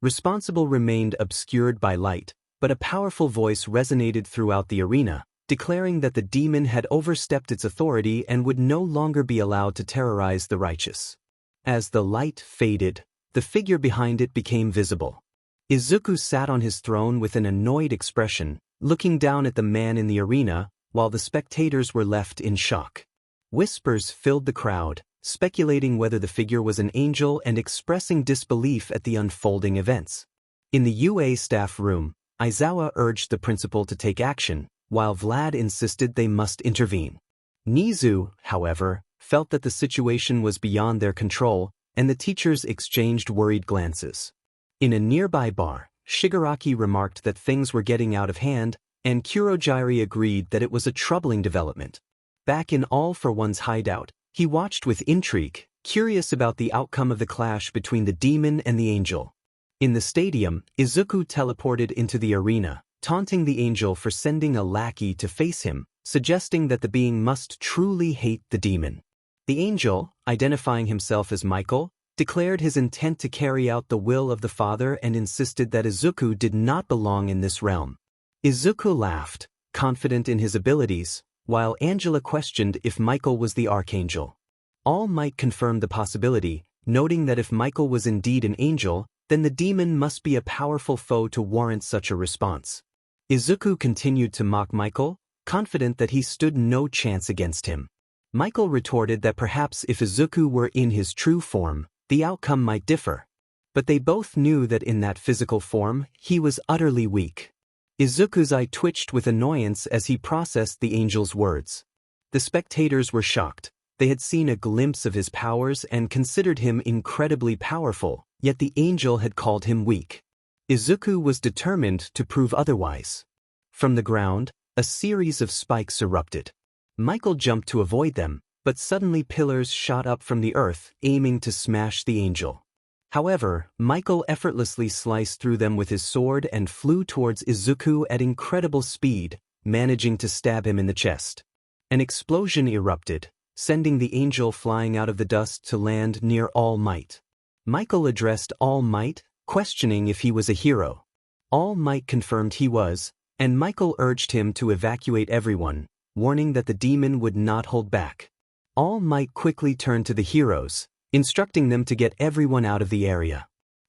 responsible remained obscured by light, but a powerful voice resonated throughout the arena, declaring that the demon had overstepped its authority and would no longer be allowed to terrorize the righteous. As the light faded, the figure behind it became visible. Izuku sat on his throne with an annoyed expression, looking down at the man in the arena, while the spectators were left in shock. Whispers filled the crowd, speculating whether the figure was an angel and expressing disbelief at the unfolding events. In the UA staff room, Aizawa urged the principal to take action, while Vlad insisted they must intervene. Nizu, however, felt that the situation was beyond their control, and the teachers exchanged worried glances. In a nearby bar, Shigaraki remarked that things were getting out of hand, and Kurogiri agreed that it was a troubling development. Back in All for One's hideout, he watched with intrigue, curious about the outcome of the clash between the demon and the angel. In the stadium, Izuku teleported into the arena, taunting the angel for sending a lackey to face him, suggesting that the being must truly hate the demon. The angel, identifying himself as Michael, declared his intent to carry out the will of the father and insisted that Izuku did not belong in this realm. Izuku laughed, confident in his abilities, while Angela questioned if Michael was the archangel. All Might confirmed the possibility, noting that if Michael was indeed an angel, then the demon must be a powerful foe to warrant such a response. Izuku continued to mock Michael, confident that he stood no chance against him. Michael retorted that perhaps if Izuku were in his true form, the outcome might differ. But they both knew that in that physical form, he was utterly weak. Izuku's eye twitched with annoyance as he processed the angel's words. The spectators were shocked. They had seen a glimpse of his powers and considered him incredibly powerful, yet the angel had called him weak. Izuku was determined to prove otherwise. From the ground, a series of spikes erupted. Michael jumped to avoid them, but suddenly pillars shot up from the earth, aiming to smash the angel. However, Michael effortlessly sliced through them with his sword and flew towards Izuku at incredible speed, managing to stab him in the chest. An explosion erupted, sending the angel flying out of the dust to land near All Might. Michael addressed All Might, questioning if he was a hero. All Might confirmed he was, and Michael urged him to evacuate everyone, warning that the demon would not hold back. All Might quickly turned to the heroes, instructing them to get everyone out of the area.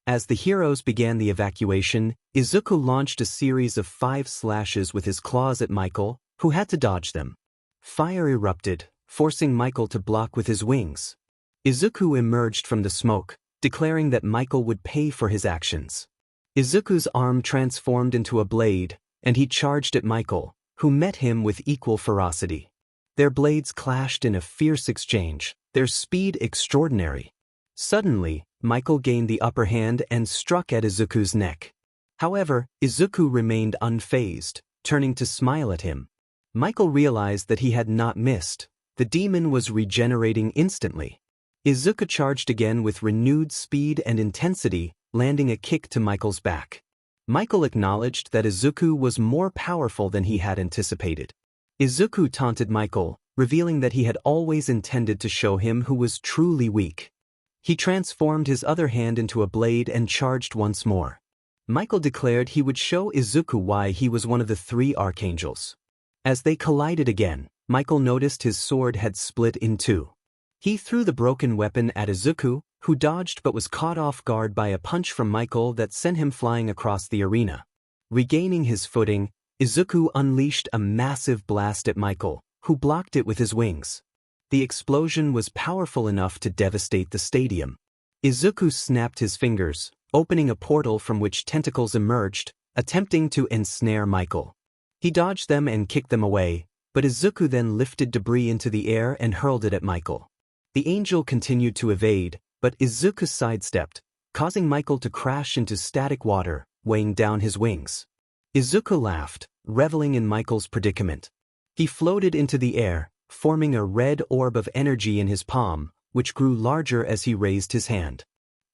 As the heroes began the evacuation, Izuku launched a series of 5 slashes with his claws at Michael, who had to dodge them. Fire erupted, forcing Michael to block with his wings. Izuku emerged from the smoke, declaring that Michael would pay for his actions. Izuku's arm transformed into a blade, and he charged at Michael, who met him with equal ferocity. Their blades clashed in a fierce exchange, their speed extraordinary. Suddenly, Michael gained the upper hand and struck at Izuku's neck. However, Izuku remained unfazed, turning to smile at him. Michael realized that he had not missed. The demon was regenerating instantly. Izuku charged again with renewed speed and intensity, landing a kick to Michael's back. Michael acknowledged that Izuku was more powerful than he had anticipated. Izuku taunted Michael, revealing that he had always intended to show him who was truly weak. He transformed his other hand into a blade and charged once more. Michael declared he would show Izuku why he was one of the 3 archangels. As they collided again, Michael noticed his sword had split in 2. He threw the broken weapon at Izuku, who dodged but was caught off guard by a punch from Michael that sent him flying across the arena. Regaining his footing, Izuku unleashed a massive blast at Michael, who blocked it with his wings. The explosion was powerful enough to devastate the stadium. Izuku snapped his fingers, opening a portal from which tentacles emerged, attempting to ensnare Michael. He dodged them and kicked them away, but Izuku then lifted debris into the air and hurled it at Michael. The angel continued to evade, but Izuku sidestepped, causing Michael to crash into static water, weighing down his wings. Izuku laughed, reveling in Michael's predicament. He floated into the air, forming a red orb of energy in his palm, which grew larger as he raised his hand.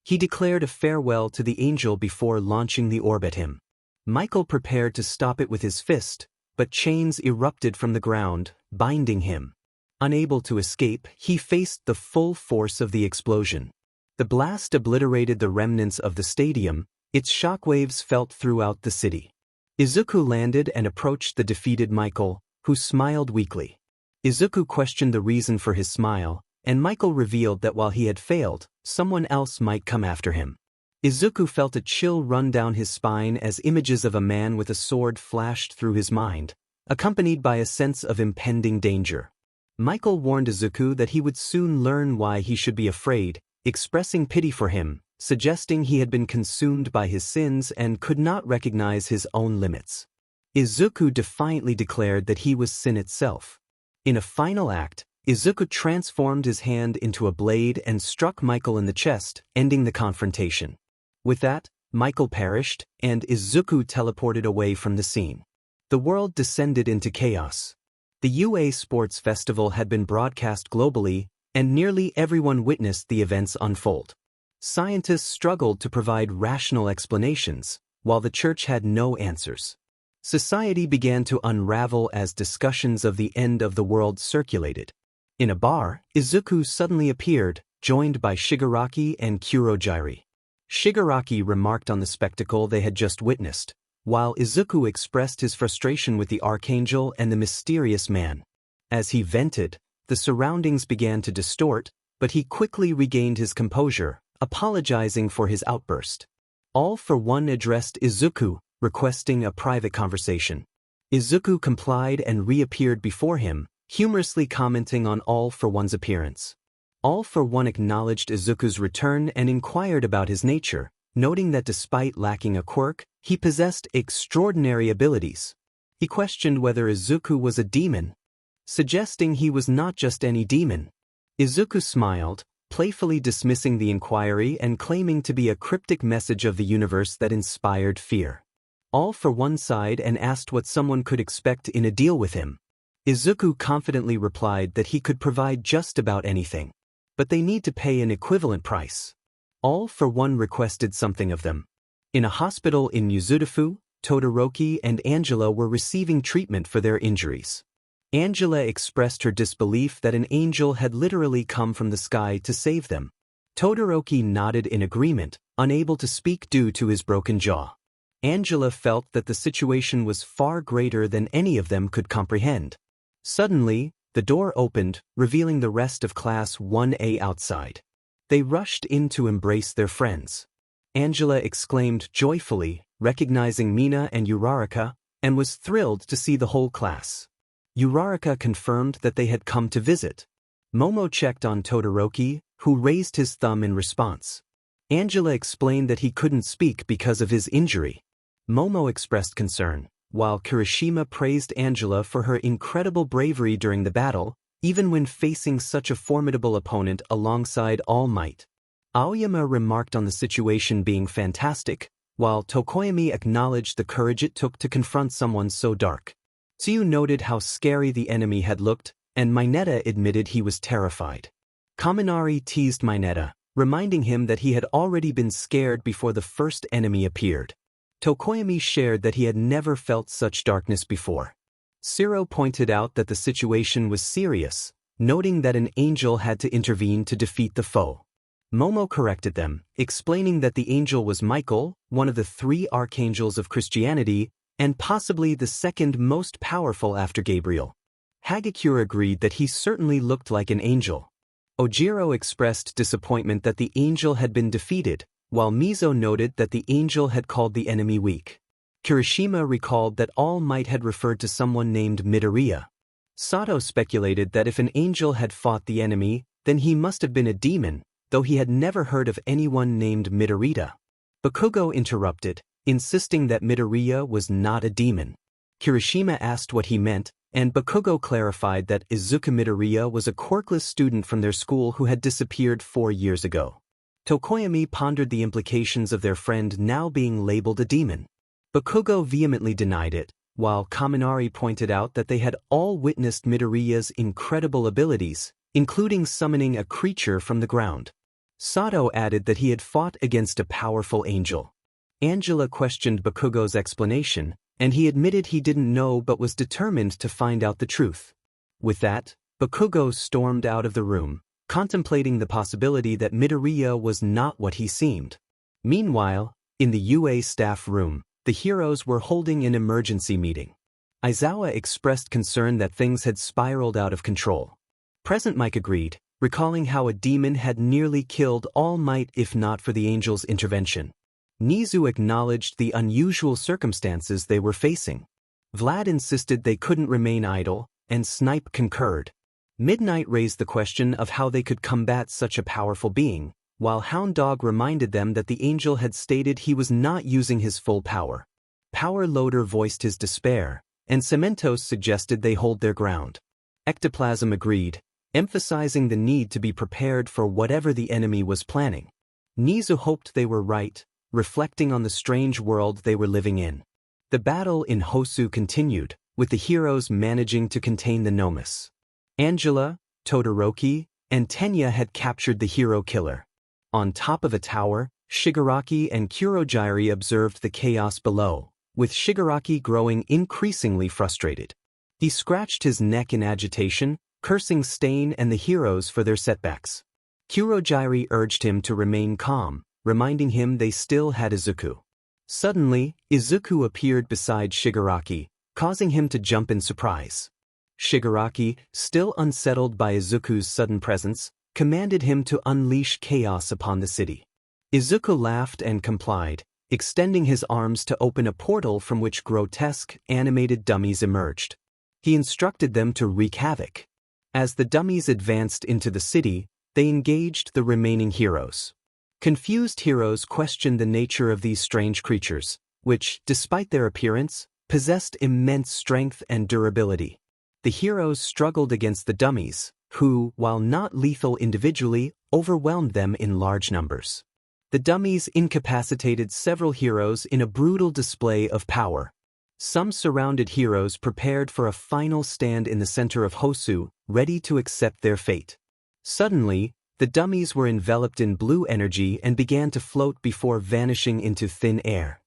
He declared a farewell to the angel before launching the orb at him. Michael prepared to stop it with his fist, but chains erupted from the ground, binding him. Unable to escape, he faced the full force of the explosion. The blast obliterated the remnants of the stadium, its shockwaves felt throughout the city. Izuku landed and approached the defeated Michael, who smiled weakly. Izuku questioned the reason for his smile, and Michael revealed that while he had failed, someone else might come after him. Izuku felt a chill run down his spine as images of a man with a sword flashed through his mind, accompanied by a sense of impending danger. Michael warned Izuku that he would soon learn why he should be afraid, expressing pity for him, suggesting he had been consumed by his sins and could not recognize his own limits. Izuku defiantly declared that he was sin itself. In a final act, Izuku transformed his hand into a blade and struck Michael in the chest, ending the confrontation. With that, Michael perished, and Izuku teleported away from the scene. The world descended into chaos. The UA Sports Festival had been broadcast globally, and nearly everyone witnessed the events unfold. Scientists struggled to provide rational explanations, while the church had no answers. Society began to unravel as discussions of the end of the world circulated. In a bar, Izuku suddenly appeared, joined by Shigaraki and Kurojiri. Shigaraki remarked on the spectacle they had just witnessed, while Izuku expressed his frustration with the archangel and the mysterious man. As he vented, the surroundings began to distort, but he quickly regained his composure, apologizing for his outburst. All for One addressed Izuku, requesting a private conversation. Izuku complied and reappeared before him, humorously commenting on All for One's appearance. All for One acknowledged Izuku's return and inquired about his nature, noting that despite lacking a quirk, he possessed extraordinary abilities. He questioned whether Izuku was a demon, suggesting he was not just any demon. Izuku smiled, playfully dismissing the inquiry and claiming to be a cryptic message of the universe that inspired fear. All for One sighed and asked what someone could expect in a deal with him. Izuku confidently replied that he could provide just about anything, but they need to pay an equivalent price. All for One requested something of them. In a hospital in Musutafu, Todoroki and Angela were receiving treatment for their injuries. Angela expressed her disbelief that an angel had literally come from the sky to save them. Todoroki nodded in agreement, unable to speak due to his broken jaw. Angela felt that the situation was far greater than any of them could comprehend. Suddenly, the door opened, revealing the rest of Class 1A outside. They rushed in to embrace their friends. Angela exclaimed joyfully, recognizing Mina and Uraraka, and was thrilled to see the whole class. Uraraka confirmed that they had come to visit. Momo checked on Todoroki, who raised his thumb in response. Angela explained that he couldn't speak because of his injury. Momo expressed concern, while Kirishima praised Angela for her incredible bravery during the battle, even when facing such a formidable opponent alongside All Might. Aoyama remarked on the situation being fantastic, while Tokoyami acknowledged the courage it took to confront someone so dark. Tsuyu noted how scary the enemy had looked, and Mineta admitted he was terrified. Kaminari teased Mineta, reminding him that he had already been scared before the first enemy appeared. Tokoyami shared that he had never felt such darkness before. Shiro pointed out that the situation was serious, noting that an angel had to intervene to defeat the foe. Momo corrected them, explaining that the angel was Michael, one of the 3 archangels of Christianity, and possibly the second most powerful after Gabriel. Hagakure agreed that he certainly looked like an angel. Ojiro expressed disappointment that the angel had been defeated, while Mizo noted that the angel had called the enemy weak. Kirishima recalled that All Might had referred to someone named Midoriya. Sato speculated that if an angel had fought the enemy, then he must have been a demon, though he had never heard of anyone named Midoriya. Bakugo interrupted, insisting that Midoriya was not a demon. Kirishima asked what he meant, and Bakugo clarified that Izuku Midoriya was a quirkless student from their school who had disappeared 4 years ago. Tokoyami pondered the implications of their friend now being labeled a demon. Bakugo vehemently denied it, while Kaminari pointed out that they had all witnessed Midoriya's incredible abilities, including summoning a creature from the ground. Sato added that he had fought against a powerful angel. Angela questioned Bakugo's explanation, and he admitted he didn't know but was determined to find out the truth. With that, Bakugo stormed out of the room, contemplating the possibility that Midoriya was not what he seemed. Meanwhile, in the UA staff room, the heroes were holding an emergency meeting. Aizawa expressed concern that things had spiraled out of control. Present Mike agreed, recalling how a demon had nearly killed All Might if not for the angel's intervention. Nizu acknowledged the unusual circumstances they were facing. Vlad insisted they couldn't remain idle, and Snipe concurred. Midnight raised the question of how they could combat such a powerful being, while Hound Dog reminded them that the angel had stated he was not using his full power. Power Loader voiced his despair, and Cementos suggested they hold their ground. Ectoplasm agreed, emphasizing the need to be prepared for whatever the enemy was planning. Nizu hoped they were right, reflecting on the strange world they were living in. The battle in Hosu continued, with the heroes managing to contain the Nomus. Angela, Todoroki, and Tenya had captured the hero killer. On top of a tower, Shigaraki and Kurogiri observed the chaos below, with Shigaraki growing increasingly frustrated. He scratched his neck in agitation, cursing Stain and the heroes for their setbacks. Kurogiri urged him to remain calm, reminding him they still had Izuku. Suddenly, Izuku appeared beside Shigaraki, causing him to jump in surprise. Shigaraki, still unsettled by Izuku's sudden presence, commanded him to unleash chaos upon the city. Izuku laughed and complied, extending his arms to open a portal from which grotesque, animated dummies emerged. He instructed them to wreak havoc. As the dummies advanced into the city, they engaged the remaining heroes. Confused heroes questioned the nature of these strange creatures, which, despite their appearance, possessed immense strength and durability. The heroes struggled against the dummies, who, while not lethal individually, overwhelmed them in large numbers. The dummies incapacitated several heroes in a brutal display of power. Some surrounded heroes prepared for a final stand in the center of Hosu, ready to accept their fate. Suddenly, the dummies were enveloped in blue energy and began to float before vanishing into thin air.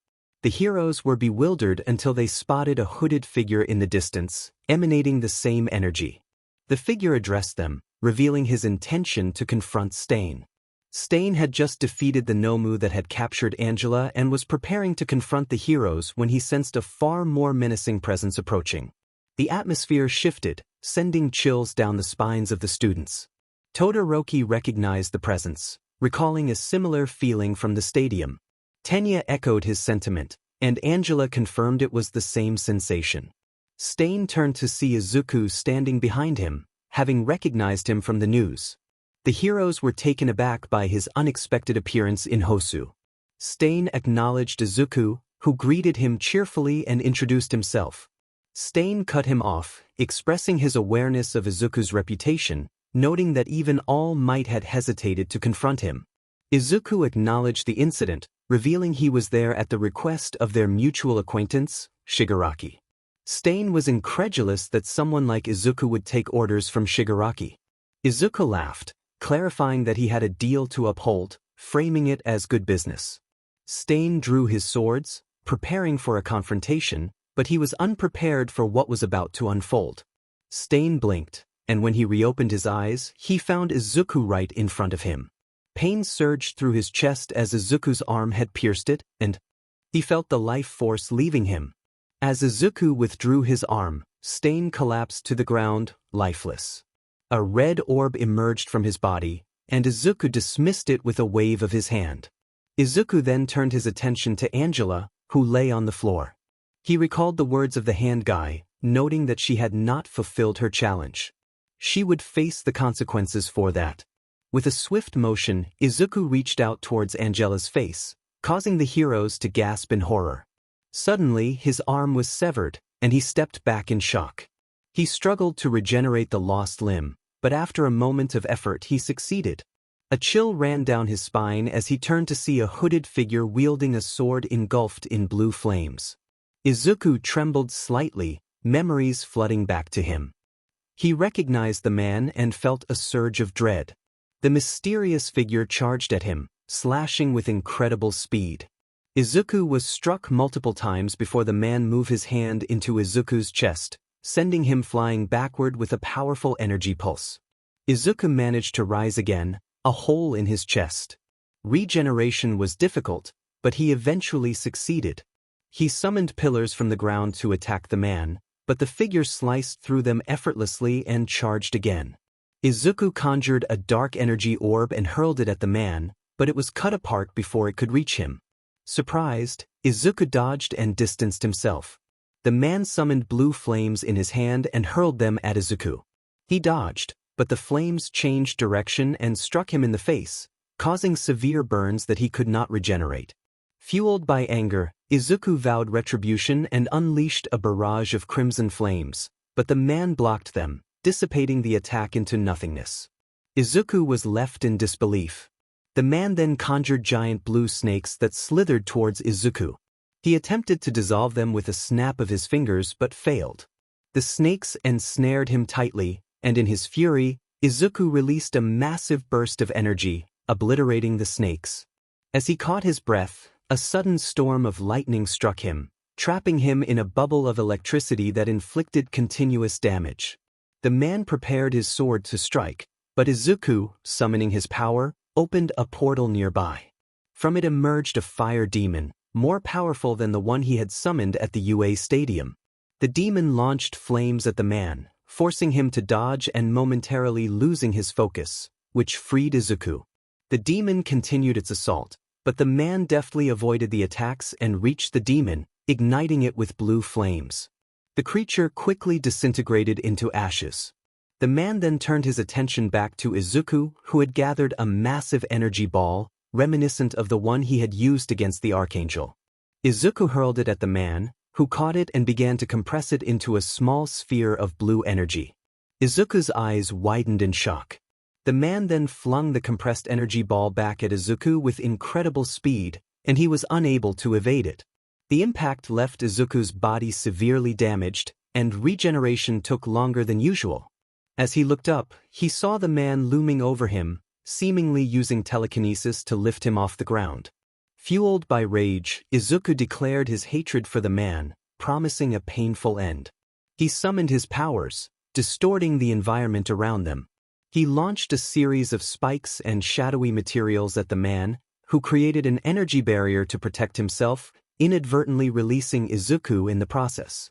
The heroes were bewildered until they spotted a hooded figure in the distance, emanating the same energy. The figure addressed them, revealing his intention to confront Stain. Stain had just defeated the Nomu that had captured Angela and was preparing to confront the heroes when he sensed a far more menacing presence approaching. The atmosphere shifted, sending chills down the spines of the students. Todoroki recognized the presence, recalling a similar feeling from the stadium. Tenya echoed his sentiment, and Angela confirmed it was the same sensation. Stain turned to see Izuku standing behind him, having recognized him from the news. The heroes were taken aback by his unexpected appearance in Hosu. Stain acknowledged Izuku, who greeted him cheerfully and introduced himself. Stain cut him off, expressing his awareness of Izuku's reputation, noting that even All Might had hesitated to confront him. Izuku acknowledged the incident, revealing he was there at the request of their mutual acquaintance, Shigaraki. Stain was incredulous that someone like Izuku would take orders from Shigaraki. Izuku laughed, clarifying that he had a deal to uphold, framing it as good business. Stain drew his swords, preparing for a confrontation, but he was unprepared for what was about to unfold. Stain blinked, and when he reopened his eyes, he found Izuku right in front of him. Pain surged through his chest as Izuku's arm had pierced it, and he felt the life force leaving him. As Izuku withdrew his arm, Stain collapsed to the ground, lifeless. A red orb emerged from his body, and Izuku dismissed it with a wave of his hand. Izuku then turned his attention to Angela, who lay on the floor. He recalled the words of the hand guy, noting that she had not fulfilled her challenge. She would face the consequences for that. With a swift motion, Izuku reached out towards Angela's face, causing the heroes to gasp in horror. Suddenly, his arm was severed, and he stepped back in shock. He struggled to regenerate the lost limb, but after a moment of effort he succeeded. A chill ran down his spine as he turned to see a hooded figure wielding a sword engulfed in blue flames. Izuku trembled slightly, memories flooding back to him. He recognized the man and felt a surge of dread. The mysterious figure charged at him, slashing with incredible speed. Izuku was struck multiple times before the man moved his hand into Izuku's chest, sending him flying backward with a powerful energy pulse. Izuku managed to rise again, a hole in his chest. Regeneration was difficult, but he eventually succeeded. He summoned pillars from the ground to attack the man, but the figure sliced through them effortlessly and charged again. Izuku conjured a dark energy orb and hurled it at the man, but it was cut apart before it could reach him. Surprised, Izuku dodged and distanced himself. The man summoned blue flames in his hand and hurled them at Izuku. He dodged, but the flames changed direction and struck him in the face, causing severe burns that he could not regenerate. Fueled by anger, Izuku vowed retribution and unleashed a barrage of crimson flames, but the man blocked them, dissipating the attack into nothingness. Izuku was left in disbelief. The man then conjured giant blue snakes that slithered towards Izuku. He attempted to dissolve them with a snap of his fingers but failed. The snakes ensnared him tightly, and in his fury, Izuku released a massive burst of energy, obliterating the snakes. As he caught his breath, a sudden storm of lightning struck him, trapping him in a bubble of electricity that inflicted continuous damage. The man prepared his sword to strike, but Izuku, summoning his power, opened a portal nearby. From it emerged a fire demon, more powerful than the one he had summoned at the UA Stadium. The demon launched flames at the man, forcing him to dodge and momentarily losing his focus, which freed Izuku. The demon continued its assault, but the man deftly avoided the attacks and reached the demon, igniting it with blue flames. The creature quickly disintegrated into ashes. The man then turned his attention back to Izuku, who had gathered a massive energy ball, reminiscent of the one he had used against the archangel. Izuku hurled it at the man, who caught it and began to compress it into a small sphere of blue energy. Izuku's eyes widened in shock. The man then flung the compressed energy ball back at Izuku with incredible speed, and he was unable to evade it. The impact left Izuku's body severely damaged, and regeneration took longer than usual. As he looked up, he saw the man looming over him, seemingly using telekinesis to lift him off the ground. Fueled by rage, Izuku declared his hatred for the man, promising a painful end. He summoned his powers, distorting the environment around them. He launched a series of spikes and shadowy materials at the man, who created an energy barrier to protect himself, inadvertently releasing Izuku in the process.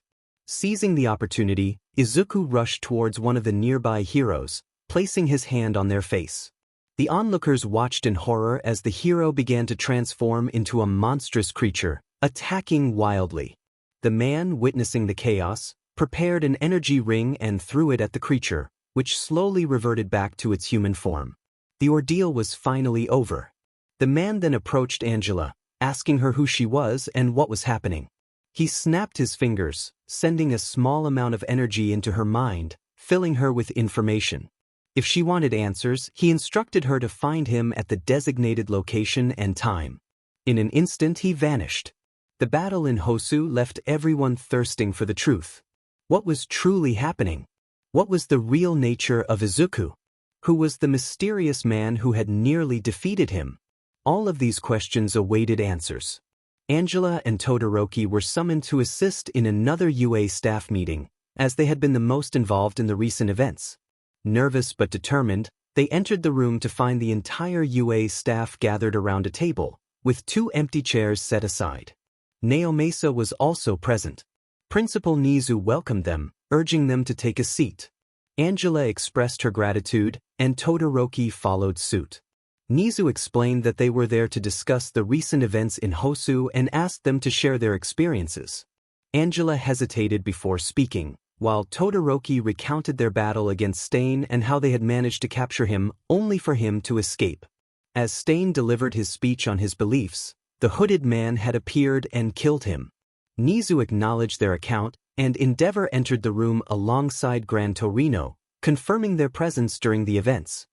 Seizing the opportunity, Izuku rushed towards one of the nearby heroes, placing his hand on their face. The onlookers watched in horror as the hero began to transform into a monstrous creature, attacking wildly. The man, witnessing the chaos, prepared an energy ring and threw it at the creature, which slowly reverted back to its human form. The ordeal was finally over. The man then approached Angela, asking her who she was and what was happening. He snapped his fingers, sending a small amount of energy into her mind, filling her with information. If she wanted answers, he instructed her to find him at the designated location and time. In an instant he vanished. The battle in Hosu left everyone thirsting for the truth. What was truly happening? What was the real nature of Izuku? Who was the mysterious man who had nearly defeated him? All of these questions awaited answers. Angela and Todoroki were summoned to assist in another UA staff meeting, as they had been the most involved in the recent events. Nervous but determined, they entered the room to find the entire UA staff gathered around a table, with 2 empty chairs set aside. Naomasa was also present. Principal Nizu welcomed them, urging them to take a seat. Angela expressed her gratitude, and Todoroki followed suit. Nizu explained that they were there to discuss the recent events in Hosu and asked them to share their experiences. Angela hesitated before speaking, while Todoroki recounted their battle against Stain and how they had managed to capture him only for him to escape. As Stain delivered his speech on his beliefs, the hooded man had appeared and killed him. Nizu acknowledged their account, and Endeavor entered the room alongside Gran Torino, confirming their presence during the events.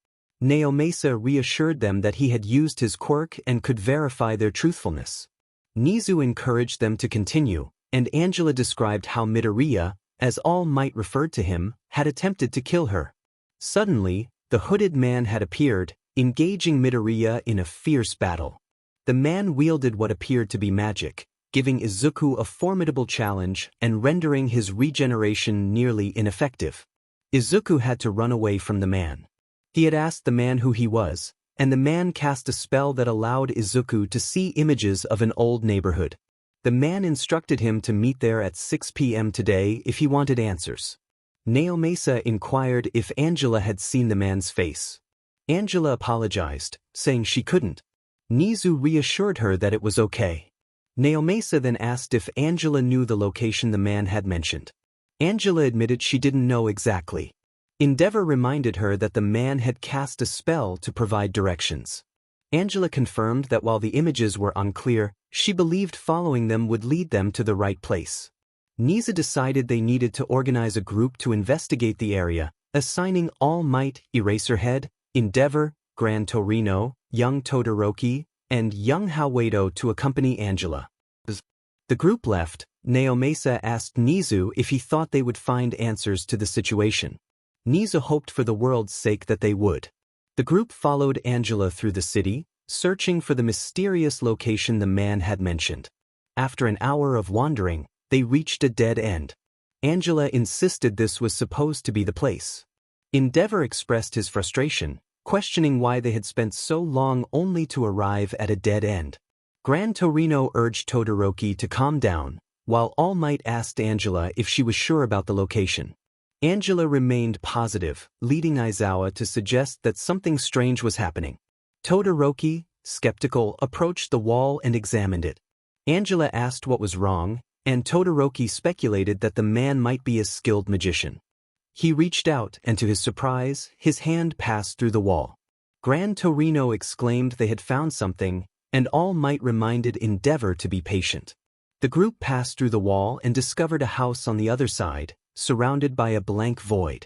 Naomasa reassured them that he had used his quirk and could verify their truthfulness. Nizu encouraged them to continue, and Angela described how Midoriya, as All Might referred to him, had attempted to kill her. Suddenly, the hooded man had appeared, engaging Midoriya in a fierce battle. The man wielded what appeared to be magic, giving Izuku a formidable challenge and rendering his regeneration nearly ineffective. Izuku had to run away from the man. He had asked the man who he was, and the man cast a spell that allowed Izuku to see images of an old neighborhood. The man instructed him to meet there at 6 p.m. today if he wanted answers. Naomasa inquired if Angela had seen the man's face. Angela apologized, saying she couldn't. Nizu reassured her that it was okay. Naomasa then asked if Angela knew the location the man had mentioned. Angela admitted she didn't know exactly. Endeavor reminded her that the man had cast a spell to provide directions. Angela confirmed that while the images were unclear, she believed following them would lead them to the right place. Nizu decided they needed to organize a group to investigate the area, assigning All Might, Eraserhead, Endeavor, Gran Torino, young Todoroki, and young Hawedo to accompany Angela. The group left. Naomasa asked Nizu if he thought they would find answers to the situation. Nizu hoped for the world's sake that they would. The group followed Angela through the city, searching for the mysterious location the man had mentioned. After an hour of wandering, they reached a dead end. Angela insisted this was supposed to be the place. Endeavor expressed his frustration, questioning why they had spent so long only to arrive at a dead end. Gran Torino urged Todoroki to calm down, while All Might asked Angela if she was sure about the location. Angela remained positive, leading Aizawa to suggest that something strange was happening. Todoroki, skeptical, approached the wall and examined it. Angela asked what was wrong, and Todoroki speculated that the man might be a skilled magician. He reached out, and to his surprise, his hand passed through the wall. Gran Torino exclaimed they had found something, and All Might reminded Endeavor to be patient. The group passed through the wall and discovered a house on the other side, surrounded by a blank void.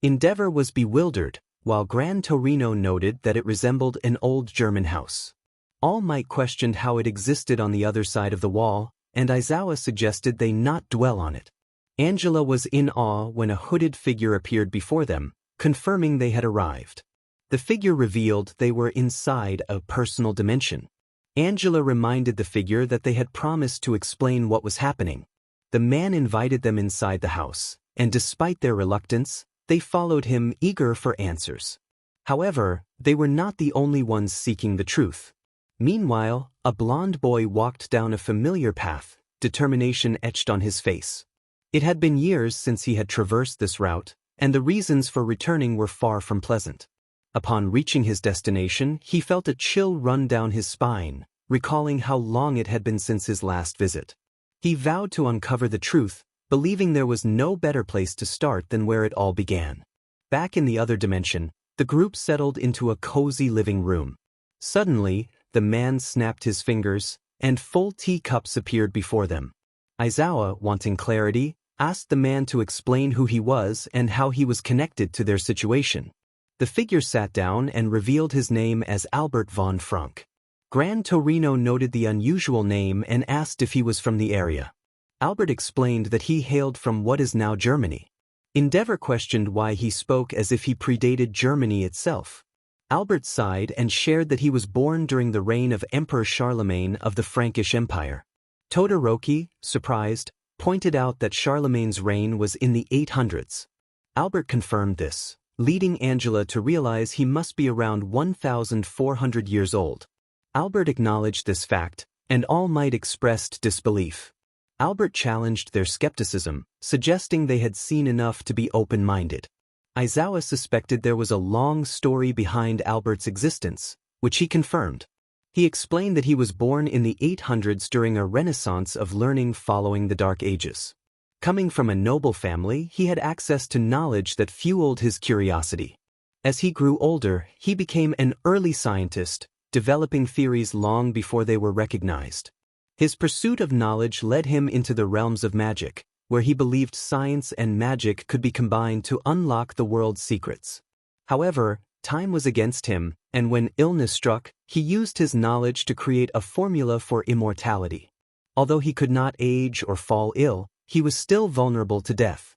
Endeavor was bewildered, while Gran Torino noted that it resembled an old German house. All Might questioned how it existed on the other side of the wall, and Aizawa suggested they not dwell on it. Angela was in awe when a hooded figure appeared before them, confirming they had arrived. The figure revealed they were inside a personal dimension. Angela reminded the figure that they had promised to explain what was happening. The man invited them inside the house, and despite their reluctance, they followed him, eager for answers. However, they were not the only ones seeking the truth. Meanwhile, a blond boy walked down a familiar path, determination etched on his face. It had been years since he had traversed this route, and the reasons for returning were far from pleasant. Upon reaching his destination, he felt a chill run down his spine, recalling how long it had been since his last visit. He vowed to uncover the truth, believing there was no better place to start than where it all began. Back in the other dimension, the group settled into a cozy living room. Suddenly, the man snapped his fingers, and full teacups appeared before them. Aizawa, wanting clarity, asked the man to explain who he was and how he was connected to their situation. The figure sat down and revealed his name as Albert von Frank. Gran Torino noted the unusual name and asked if he was from the area. Albert explained that he hailed from what is now Germany. Endeavor questioned why he spoke as if he predated Germany itself. Albert sighed and shared that he was born during the reign of Emperor Charlemagne of the Frankish Empire. Todoroki, surprised, pointed out that Charlemagne's reign was in the 800s. Albert confirmed this, leading Angela to realize he must be around 1,400 years old. Albert acknowledged this fact, and All Might expressed disbelief. Albert challenged their skepticism, suggesting they had seen enough to be open-minded. Aizawa suspected there was a long story behind Albert's existence, which he confirmed. He explained that he was born in the 800s during a renaissance of learning following the Dark Ages. Coming from a noble family, he had access to knowledge that fueled his curiosity. As he grew older, he became an early scientist, developing theories long before they were recognized. His pursuit of knowledge led him into the realms of magic, where he believed science and magic could be combined to unlock the world's secrets. However, time was against him, and when illness struck, he used his knowledge to create a formula for immortality. Although he could not age or fall ill, he was still vulnerable to death.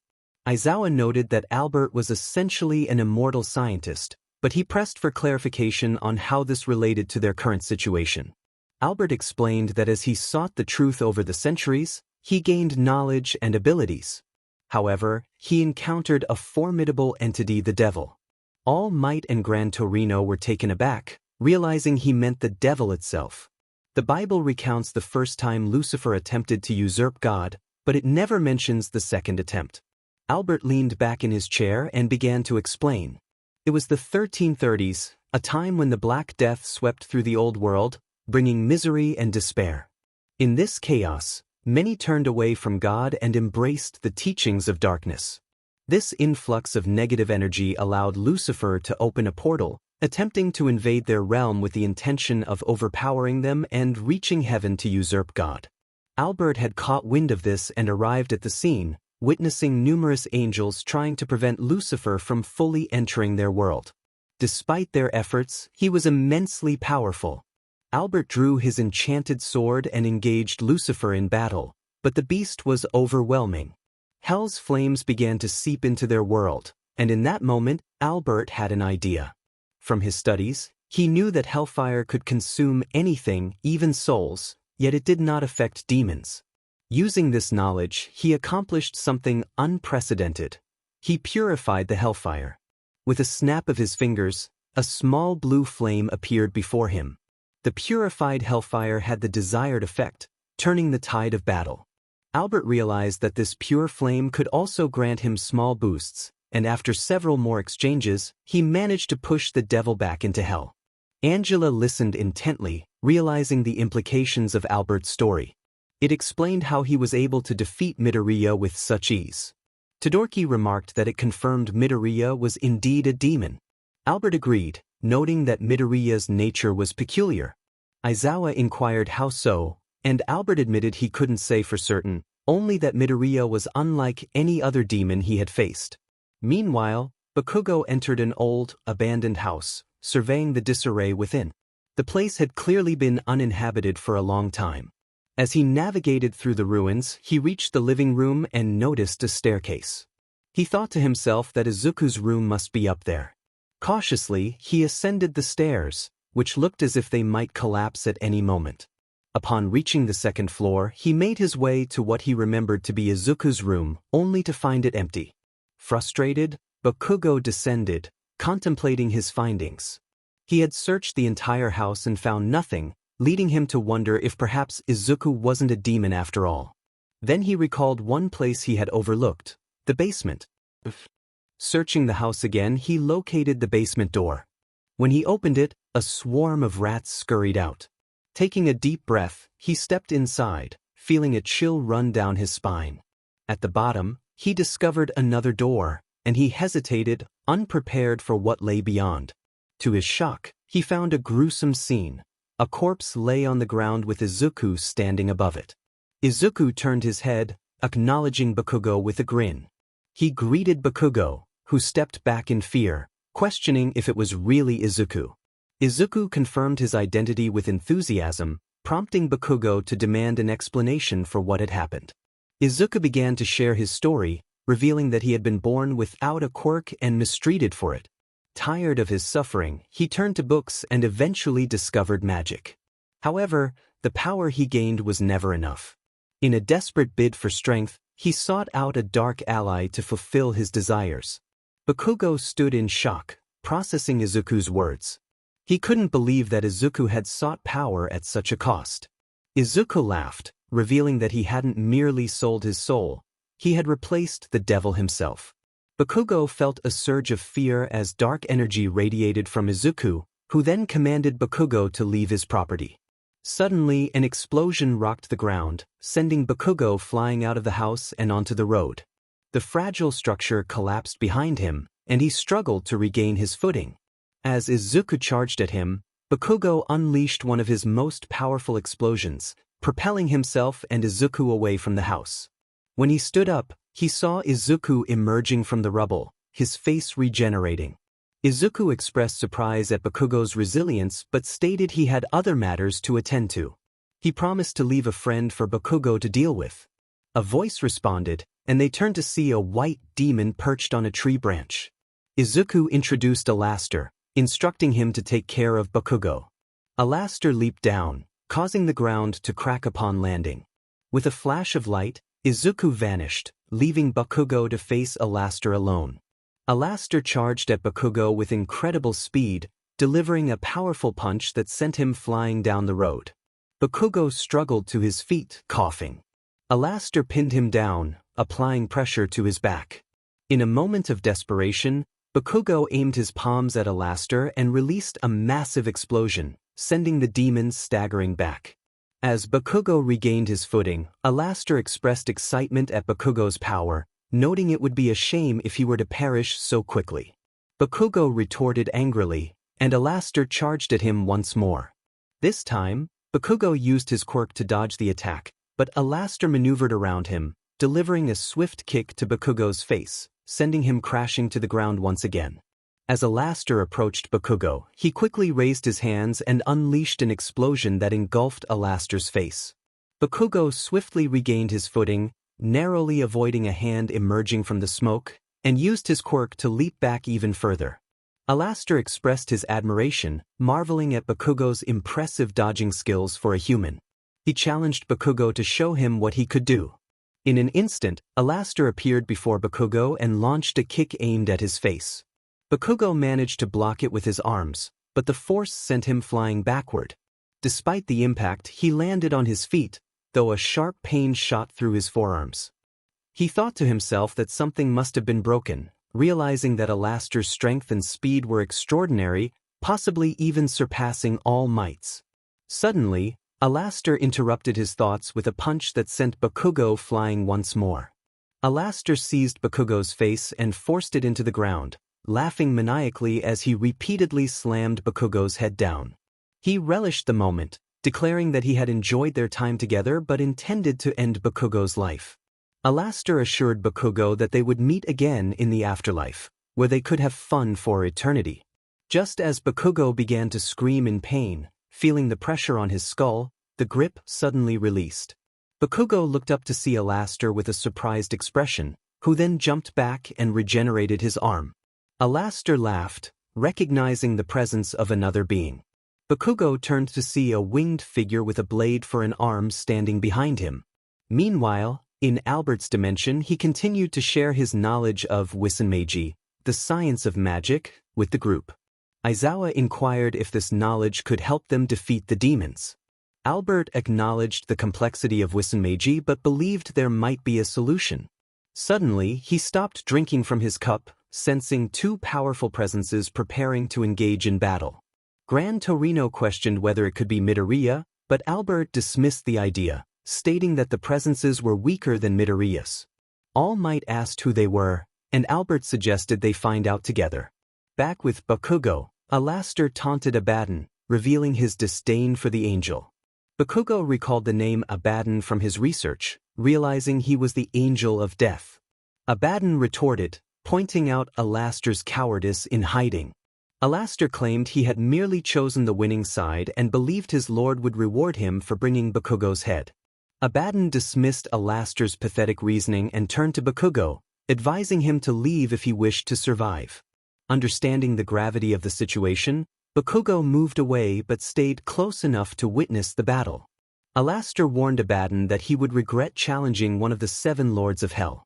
Aizawa noted that Albert was essentially an immortal scientist, but he pressed for clarification on how this related to their current situation. Albert explained that as he sought the truth over the centuries, he gained knowledge and abilities. However, he encountered a formidable entity, the devil. All Might and Gran Torino were taken aback, realizing he meant the devil itself. The Bible recounts the first time Lucifer attempted to usurp God, but it never mentions the second attempt. Albert leaned back in his chair and began to explain. It was the 1330s, a time when the Black Death swept through the old world, bringing misery and despair. In this chaos, many turned away from God and embraced the teachings of darkness. This influx of negative energy allowed Lucifer to open a portal, attempting to invade their realm with the intention of overpowering them and reaching heaven to usurp God. Albert had caught wind of this and arrived at the scene, witnessing numerous angels trying to prevent Lucifer from fully entering their world. Despite their efforts, he was immensely powerful. Albert drew his enchanted sword and engaged Lucifer in battle, but the beast was overwhelming. Hell's flames began to seep into their world, and in that moment, Albert had an idea. From his studies, he knew that hellfire could consume anything, even souls, yet it did not affect demons. Using this knowledge, he accomplished something unprecedented. He purified the hellfire. With a snap of his fingers, a small blue flame appeared before him. The purified hellfire had the desired effect, turning the tide of battle. Albert realized that this pure flame could also grant him small boosts, and after several more exchanges, he managed to push the devil back into hell. Angela listened intently, realizing the implications of Albert's story. It explained how he was able to defeat Midoriya with such ease. Todoroki remarked that it confirmed Midoriya was indeed a demon. Albert agreed, noting that Midoriya's nature was peculiar. Aizawa inquired how so, and Albert admitted he couldn't say for certain, only that Midoriya was unlike any other demon he had faced. Meanwhile, Bakugo entered an old, abandoned house, surveying the disarray within. The place had clearly been uninhabited for a long time. As he navigated through the ruins, he reached the living room and noticed a staircase. He thought to himself that Izuku's room must be up there. Cautiously, he ascended the stairs, which looked as if they might collapse at any moment. Upon reaching the second floor, he made his way to what he remembered to be Izuku's room, only to find it empty. Frustrated, Bakugo descended, contemplating his findings. He had searched the entire house and found nothing, leading him to wonder if perhaps Izuku wasn't a demon after all. Then he recalled one place he had overlooked, the basement. Searching the house again, he located the basement door. When he opened it, a swarm of rats scurried out. Taking a deep breath, he stepped inside, feeling a chill run down his spine. At the bottom, he discovered another door, and he hesitated, unprepared for what lay beyond. To his shock, he found a gruesome scene. A corpse lay on the ground with Izuku standing above it. Izuku turned his head, acknowledging Bakugo with a grin. He greeted Bakugo, who stepped back in fear, questioning if it was really Izuku. Izuku confirmed his identity with enthusiasm, prompting Bakugo to demand an explanation for what had happened. Izuku began to share his story, revealing that he had been born without a quirk and mistreated for it. Tired of his suffering, he turned to books and eventually discovered magic. However, the power he gained was never enough. In a desperate bid for strength, he sought out a dark ally to fulfill his desires. Bakugo stood in shock, processing Izuku's words. He couldn't believe that Izuku had sought power at such a cost. Izuku laughed, revealing that he hadn't merely sold his soul, he had replaced the devil himself. Bakugo felt a surge of fear as dark energy radiated from Izuku, who then commanded Bakugo to leave his property. Suddenly, an explosion rocked the ground, sending Bakugo flying out of the house and onto the road. The fragile structure collapsed behind him, and he struggled to regain his footing. As Izuku charged at him, Bakugo unleashed one of his most powerful explosions, propelling himself and Izuku away from the house. When he stood up, he saw Izuku emerging from the rubble, his face regenerating. Izuku expressed surprise at Bakugo's resilience but stated he had other matters to attend to. He promised to leave a friend for Bakugo to deal with. A voice responded, and they turned to see a white demon perched on a tree branch. Izuku introduced Alastor, instructing him to take care of Bakugo. Alastor leaped down, causing the ground to crack upon landing. With a flash of light, Izuku vanished, leaving Bakugo to face Alastor alone. Alastor charged at Bakugo with incredible speed, delivering a powerful punch that sent him flying down the road. Bakugo struggled to his feet, coughing. Alastor pinned him down, applying pressure to his back. In a moment of desperation, Bakugo aimed his palms at Alastor and released a massive explosion, sending the demon staggering back. As Bakugo regained his footing, Alastor expressed excitement at Bakugo's power, noting it would be a shame if he were to perish so quickly. Bakugo retorted angrily, and Alastor charged at him once more. This time, Bakugo used his quirk to dodge the attack, but Alastor maneuvered around him, delivering a swift kick to Bakugo's face, sending him crashing to the ground once again. As Alastor approached Bakugo, he quickly raised his hands and unleashed an explosion that engulfed Alastor's face. Bakugo swiftly regained his footing, narrowly avoiding a hand emerging from the smoke, and used his quirk to leap back even further. Alastor expressed his admiration, marveling at Bakugo's impressive dodging skills for a human. He challenged Bakugo to show him what he could do. In an instant, Alastor appeared before Bakugo and launched a kick aimed at his face. Bakugo managed to block it with his arms, but the force sent him flying backward. Despite the impact, he landed on his feet, though a sharp pain shot through his forearms. He thought to himself that something must have been broken, realizing that Alastor's strength and speed were extraordinary, possibly even surpassing All Might's. Suddenly, Alastor interrupted his thoughts with a punch that sent Bakugo flying once more. Alastor seized Bakugo's face and forced it into the ground, laughing maniacally as he repeatedly slammed Bakugo's head down. He relished the moment, declaring that he had enjoyed their time together but intended to end Bakugo's life. Alastor assured Bakugo that they would meet again in the afterlife, where they could have fun for eternity. Just as Bakugo began to scream in pain, feeling the pressure on his skull, the grip suddenly released. Bakugo looked up to see Alastor with a surprised expression, who then jumped back and regenerated his arm. Alastor laughed, recognizing the presence of another being. Bakugo turned to see a winged figure with a blade for an arm standing behind him. Meanwhile, in Albert's dimension, he continued to share his knowledge of Wisenmeiji, the science of magic, with the group. Aizawa inquired if this knowledge could help them defeat the demons. Albert acknowledged the complexity of Wisenmeiji but believed there might be a solution. Suddenly, he stopped drinking from his cup, sensing two powerful presences preparing to engage in battle. Gran Torino questioned whether it could be Midoriya, but Albert dismissed the idea, stating that the presences were weaker than Midoriya's. All Might asked who they were, and Albert suggested they find out together. Back with Bakugo, Alastor taunted Abaddon, revealing his disdain for the angel. Bakugo recalled the name Abaddon from his research, realizing he was the angel of death. Abaddon retorted, pointing out Alastor's cowardice in hiding. Alastor claimed he had merely chosen the winning side and believed his lord would reward him for bringing Bakugo's head. Abaddon dismissed Alastor's pathetic reasoning and turned to Bakugo, advising him to leave if he wished to survive. Understanding the gravity of the situation, Bakugo moved away but stayed close enough to witness the battle. Alastor warned Abaddon that he would regret challenging one of the 7 Lords of Hell.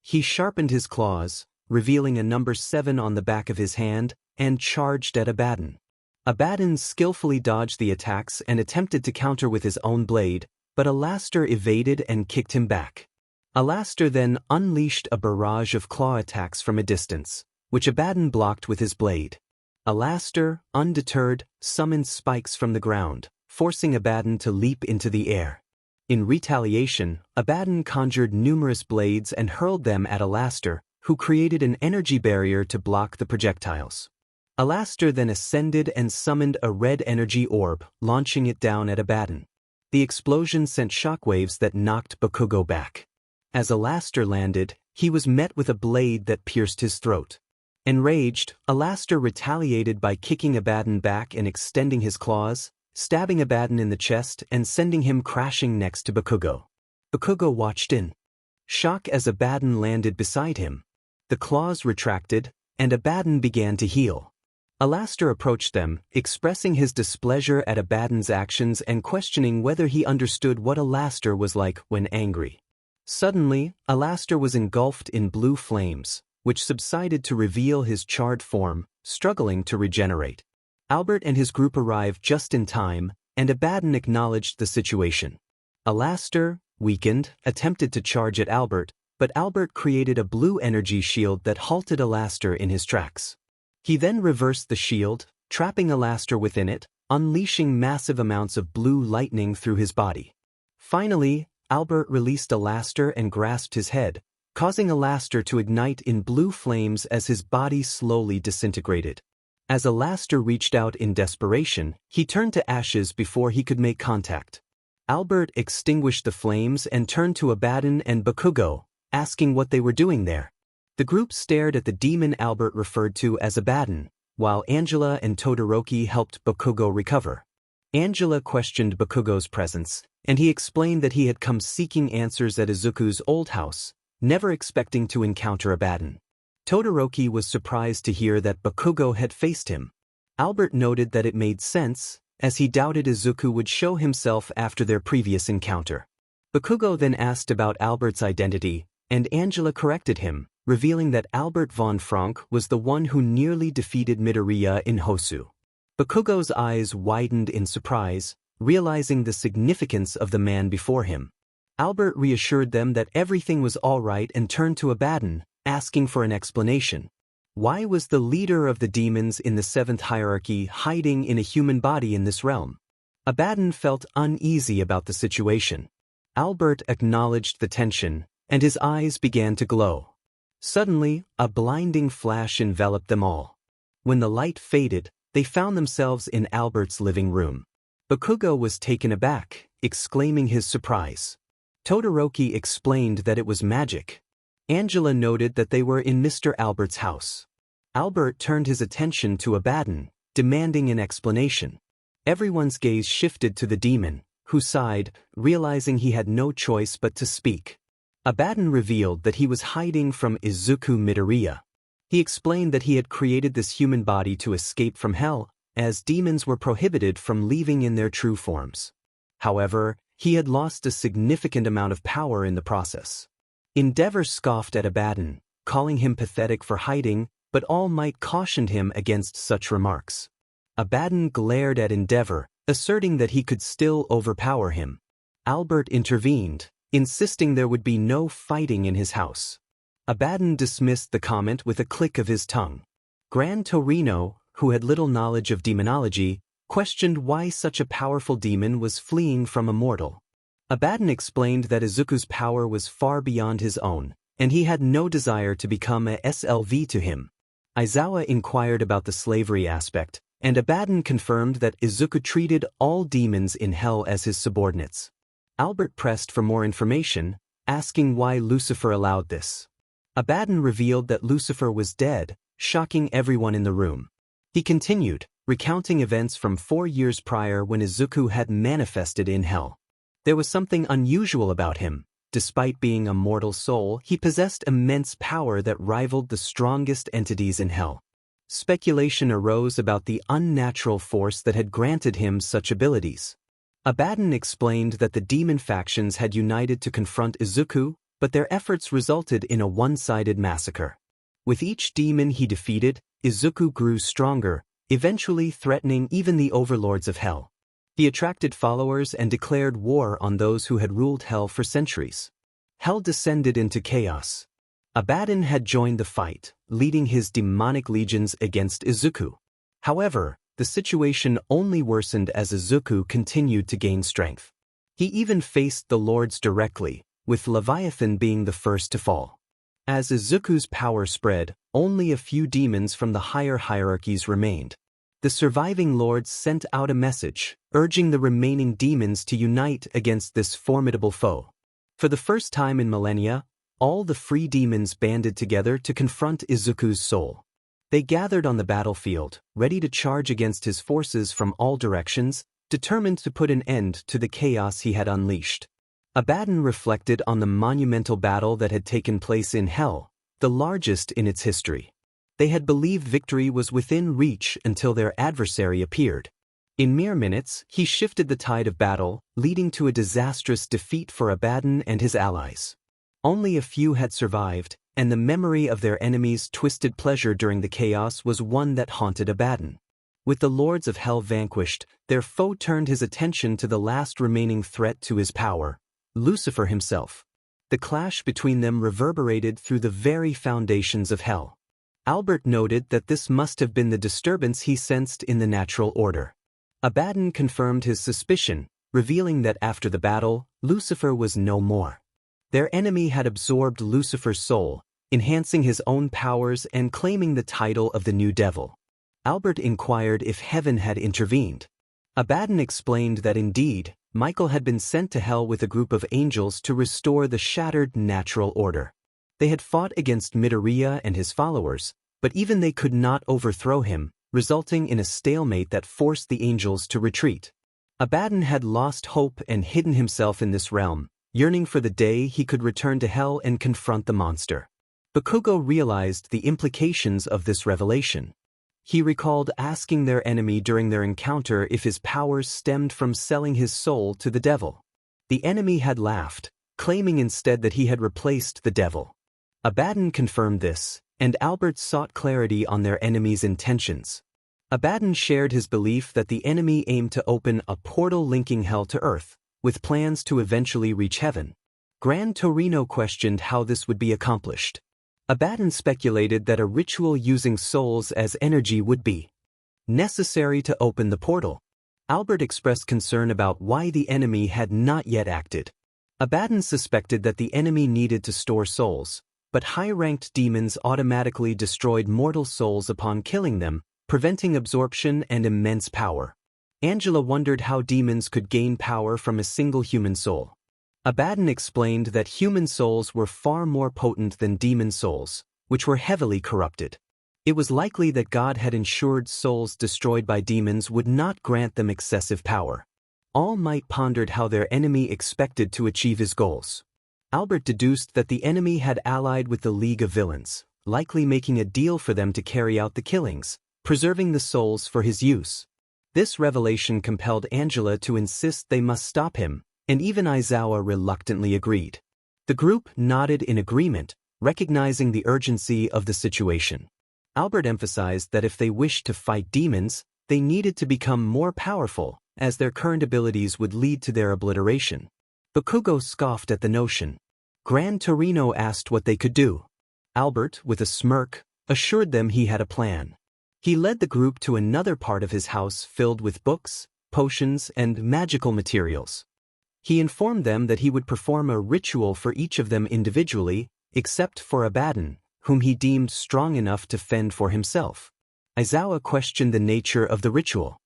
He sharpened his claws, revealing a number 7 on the back of his hand, and charged at Abaddon. Abaddon skillfully dodged the attacks and attempted to counter with his own blade, but Alastor evaded and kicked him back. Alastor then unleashed a barrage of claw attacks from a distance, which Abaddon blocked with his blade. Alastor, undeterred, summoned spikes from the ground, forcing Abaddon to leap into the air. In retaliation, Abaddon conjured numerous blades and hurled them at Alastor, who created an energy barrier to block the projectiles. Alastor then ascended and summoned a red energy orb, launching it down at Abaddon. The explosion sent shockwaves that knocked Bakugo back. As Alastor landed, he was met with a blade that pierced his throat. Enraged, Alastor retaliated by kicking Abaddon back and extending his claws, stabbing Abaddon in the chest and sending him crashing next to Bakugo. Bakugo watched in shock as Abaddon landed beside him. The claws retracted, and Abaddon began to heal. Alastor approached them, expressing his displeasure at Abaddon's actions and questioning whether he understood what Alastor was like when angry. Suddenly, Alastor was engulfed in blue flames, which subsided to reveal his charred form, struggling to regenerate. Albert and his group arrived just in time, and Abaddon acknowledged the situation. Alastor, weakened, attempted to charge at Albert, but Albert created a blue energy shield that halted Alastor in his tracks. He then reversed the shield, trapping Alastor within it, unleashing massive amounts of blue lightning through his body. Finally, Albert released Alastor and grasped his head, causing Alastor to ignite in blue flames as his body slowly disintegrated. As Alastor reached out in desperation, he turned to ashes before he could make contact. Albert extinguished the flames and turned to Abaddon and Bakugo, asking what they were doing there. The group stared at the demon Albert referred to as Abaddon, while Angela and Todoroki helped Bakugo recover. Angela questioned Bakugo's presence, and he explained that he had come seeking answers at Izuku's old house, never expecting to encounter Abaddon. Todoroki was surprised to hear that Bakugo had faced him. Albert noted that it made sense, as he doubted Izuku would show himself after their previous encounter. Bakugo then asked about Albert's identity, and Angela corrected him, revealing that Albert von Frank was the one who nearly defeated Midoriya in Hosu. Bakugo's eyes widened in surprise, realizing the significance of the man before him. Albert reassured them that everything was all right and turned to Abaddon, asking for an explanation. Why was the leader of the demons in the 7th hierarchy hiding in a human body in this realm? Abaddon felt uneasy about the situation. Albert acknowledged the tension, and his eyes began to glow. Suddenly, a blinding flash enveloped them all. When the light faded, they found themselves in Albert's living room. Bakugo was taken aback, exclaiming his surprise. Todoroki explained that it was magic. Angela noted that they were in Mr. Albert's house. Albert turned his attention to Abaddon, demanding an explanation. Everyone's gaze shifted to the demon, who sighed, realizing he had no choice but to speak. Abaddon revealed that he was hiding from Izuku Midoriya. He explained that he had created this human body to escape from hell, as demons were prohibited from leaving in their true forms. However, he had lost a significant amount of power in the process. Endeavor scoffed at Abaddon, calling him pathetic for hiding, but All Might cautioned him against such remarks. Abaddon glared at Endeavor, asserting that he could still overpower him. Albert intervened, insisting there would be no fighting in his house. Abaddon dismissed the comment with a click of his tongue. Gran Torino, who had little knowledge of demonology, questioned why such a powerful demon was fleeing from a mortal. Abaddon explained that Izuku's power was far beyond his own, and he had no desire to become a SLV to him. Aizawa inquired about the slavery aspect, and Abaddon confirmed that Izuku treated all demons in hell as his subordinates. Albert pressed for more information, asking why Lucifer allowed this. Abaddon revealed that Lucifer was dead, shocking everyone in the room. He continued, recounting events from 4 years prior when Izuku had manifested in hell. There was something unusual about him. Despite being a mortal soul, he possessed immense power that rivaled the strongest entities in hell. Speculation arose about the unnatural force that had granted him such abilities. Abaddon explained that the demon factions had united to confront Izuku, but their efforts resulted in a one-sided massacre. With each demon he defeated, Izuku grew stronger, eventually threatening even the overlords of hell. He attracted followers and declared war on those who had ruled hell for centuries. Hell descended into chaos. Abaddon had joined the fight, leading his demonic legions against Izuku. However, the situation only worsened as Izuku continued to gain strength. He even faced the lords directly, with Leviathan being the first to fall. As Izuku's power spread, only a few demons from the higher hierarchies remained. The surviving lords sent out a message, urging the remaining demons to unite against this formidable foe. For the first time in millennia, all the free demons banded together to confront Izuku's soul. They gathered on the battlefield, ready to charge against his forces from all directions, determined to put an end to the chaos he had unleashed. Abaddon reflected on the monumental battle that had taken place in Hell, the largest in its history. They had believed victory was within reach until their adversary appeared. In mere minutes, he shifted the tide of battle, leading to a disastrous defeat for Abaddon and his allies. Only a few had survived, and the memory of their enemies' twisted pleasure during the chaos was one that haunted Abaddon. With the lords of Hell vanquished, their foe turned his attention to the last remaining threat to his power, Lucifer himself. The clash between them reverberated through the very foundations of Hell. Albert noted that this must have been the disturbance he sensed in the natural order. Abaddon confirmed his suspicion, revealing that after the battle, Lucifer was no more. Their enemy had absorbed Lucifer's soul, enhancing his own powers and claiming the title of the new devil. Albert inquired if heaven had intervened. Abaddon explained that indeed, Michael had been sent to hell with a group of angels to restore the shattered natural order. They had fought against Midoriya and his followers, but even they could not overthrow him, resulting in a stalemate that forced the angels to retreat. Abaddon had lost hope and hidden himself in this realm, yearning for the day he could return to hell and confront the monster. Bakugo realized the implications of this revelation. He recalled asking their enemy during their encounter if his powers stemmed from selling his soul to the devil. The enemy had laughed, claiming instead that he had replaced the devil. Abaddon confirmed this, and Albert sought clarity on their enemy's intentions. Abaddon shared his belief that the enemy aimed to open a portal linking hell to earth, with plans to eventually reach heaven. Gran Torino questioned how this would be accomplished. Abaddon speculated that a ritual using souls as energy would be necessary to open the portal. Albert expressed concern about why the enemy had not yet acted. Abaddon suspected that the enemy needed to store souls, but high-ranked demons automatically destroyed mortal souls upon killing them, preventing absorption and immense power. Angela wondered how demons could gain power from a single human soul. Abaddon explained that human souls were far more potent than demon souls, which were heavily corrupted. It was likely that God had ensured souls destroyed by demons would not grant them excessive power. All Might pondered how their enemy expected to achieve his goals. Albert deduced that the enemy had allied with the League of Villains, likely making a deal for them to carry out the killings, preserving the souls for his use. This revelation compelled Angela to insist they must stop him, and even Aizawa reluctantly agreed. The group nodded in agreement, recognizing the urgency of the situation. Albert emphasized that if they wished to fight demons, they needed to become more powerful, as their current abilities would lead to their obliteration. Bakugo scoffed at the notion. Gran Torino asked what they could do. Albert, with a smirk, assured them he had a plan. He led the group to another part of his house filled with books, potions, and magical materials. He informed them that he would perform a ritual for each of them individually, except for Abaddon, whom he deemed strong enough to fend for himself. Aizawa questioned the nature of the ritual.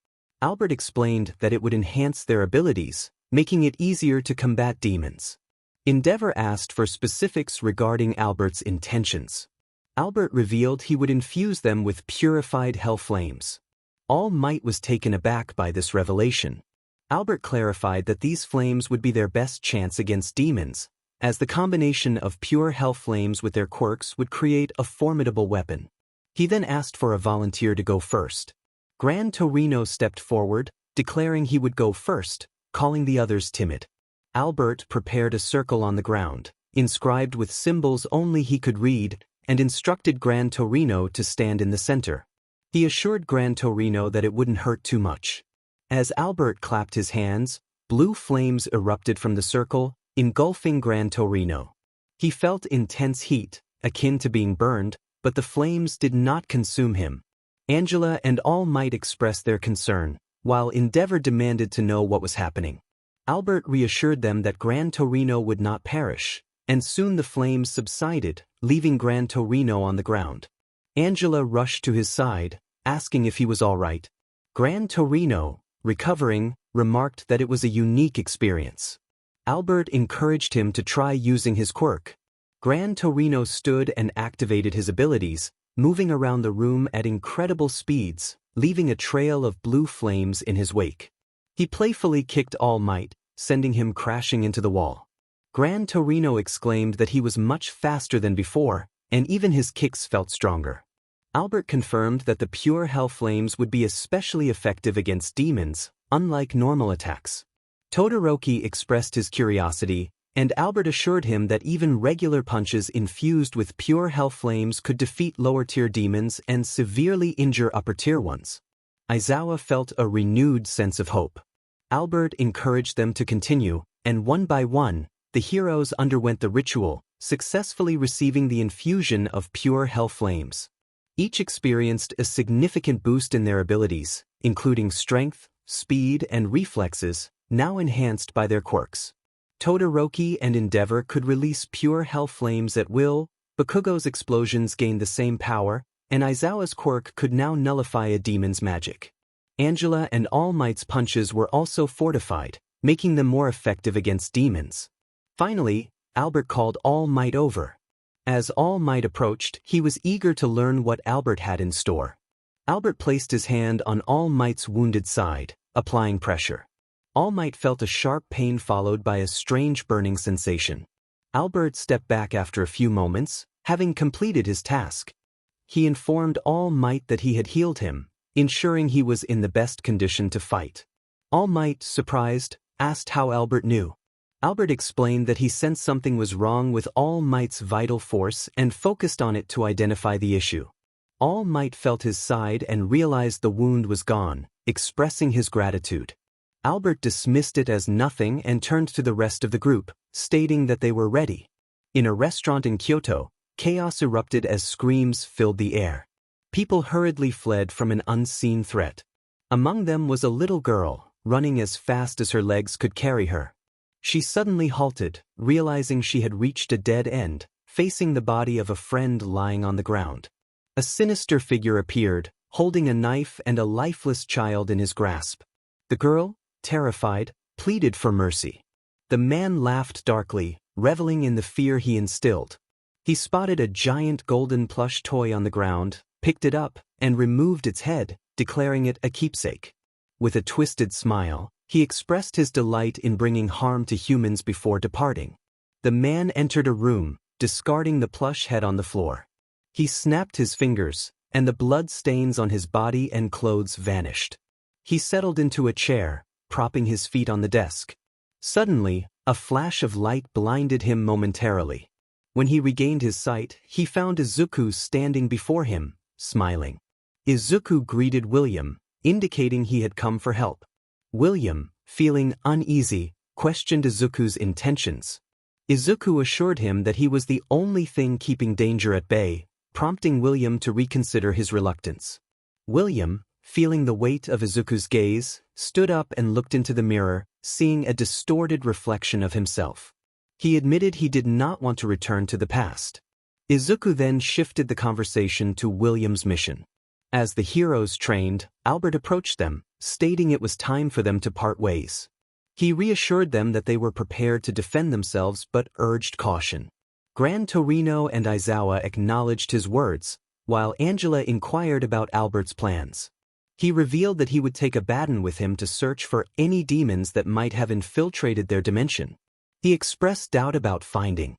Albert explained that it would enhance their abilities, making it easier to combat demons. Endeavor asked for specifics regarding Albert's intentions. Albert revealed he would infuse them with purified hell flames. All Might was taken aback by this revelation. Albert clarified that these flames would be their best chance against demons, as the combination of pure hell flames with their quirks would create a formidable weapon. He then asked for a volunteer to go first. Gran Torino stepped forward, declaring he would go first, calling the others timid. Albert prepared a circle on the ground, inscribed with symbols only he could read, and instructed Gran Torino to stand in the center. He assured Gran Torino that it wouldn't hurt too much. As Albert clapped his hands, blue flames erupted from the circle, engulfing Gran Torino. He felt intense heat, akin to being burned, but the flames did not consume him. Angela and All Might expressed their concern, while Endeavor demanded to know what was happening. Albert reassured them that Gran Torino would not perish, and soon the flames subsided, leaving Gran Torino on the ground. Angela rushed to his side, asking if he was all right. Gran Torino, recovering, remarked that it was a unique experience. Albert encouraged him to try using his quirk. Gran Torino stood and activated his abilities, moving around the room at incredible speeds, leaving a trail of blue flames in his wake. He playfully kicked All Might, sending him crashing into the wall. Gran Torino exclaimed that he was much faster than before, and even his kicks felt stronger. Albert confirmed that the pure hell flames would be especially effective against demons, unlike normal attacks. Todoroki expressed his curiosity, and Albert assured him that even regular punches infused with pure hell flames could defeat lower-tier demons and severely injure upper-tier ones. Aizawa felt a renewed sense of hope. Albert encouraged them to continue, and one by one, the heroes underwent the ritual, successfully receiving the infusion of pure hell flames. Each experienced a significant boost in their abilities, including strength, speed, and reflexes, now enhanced by their quirks. Todoroki and Endeavor could release pure hell flames at will, Bakugo's explosions gained the same power, and Aizawa's quirk could now nullify a demon's magic. Angela and All Might's punches were also fortified, making them more effective against demons. Finally, Albert called All Might over. As All Might approached, he was eager to learn what Albert had in store. Albert placed his hand on All Might's wounded side, applying pressure. All Might felt a sharp pain followed by a strange burning sensation. Albert stepped back after a few moments, having completed his task. He informed All Might that he had healed him, ensuring he was in the best condition to fight. All Might, surprised, asked how Albert knew. Albert explained that he sensed something was wrong with All Might's vital force and focused on it to identify the issue. All Might felt his side and realized the wound was gone, expressing his gratitude. Albert dismissed it as nothing and turned to the rest of the group, stating that they were ready. In a restaurant in Kyoto, chaos erupted as screams filled the air. People hurriedly fled from an unseen threat. Among them was a little girl, running as fast as her legs could carry her. She suddenly halted, realizing she had reached a dead end, facing the body of a friend lying on the ground. A sinister figure appeared, holding a knife and a lifeless child in his grasp. The girl, terrified, pleaded for mercy. The man laughed darkly, reveling in the fear he instilled. He spotted a giant golden plush toy on the ground, picked it up, and removed its head, declaring it a keepsake. With a twisted smile, he expressed his delight in bringing harm to humans before departing. The man entered a room, discarding the plush head on the floor. He snapped his fingers, and the blood stains on his body and clothes vanished. He settled into a chair, propping his feet on the desk. Suddenly, a flash of light blinded him momentarily. When he regained his sight, he found Izuku standing before him, smiling. Izuku greeted William, indicating he had come for help. William, feeling uneasy, questioned Izuku's intentions. Izuku assured him that he was the only thing keeping danger at bay, prompting William to reconsider his reluctance. William, feeling the weight of Izuku's gaze, stood up and looked into the mirror, seeing a distorted reflection of himself. He admitted he did not want to return to the past. Izuku then shifted the conversation to William's mission. As the heroes trained, Albert approached them, stating it was time for them to part ways. He reassured them that they were prepared to defend themselves but urged caution. Gran Torino and Aizawa acknowledged his words, while Angela inquired about Albert's plans. He revealed that he would take Abaddon with him to search for any demons that might have infiltrated their dimension. He expressed doubt about finding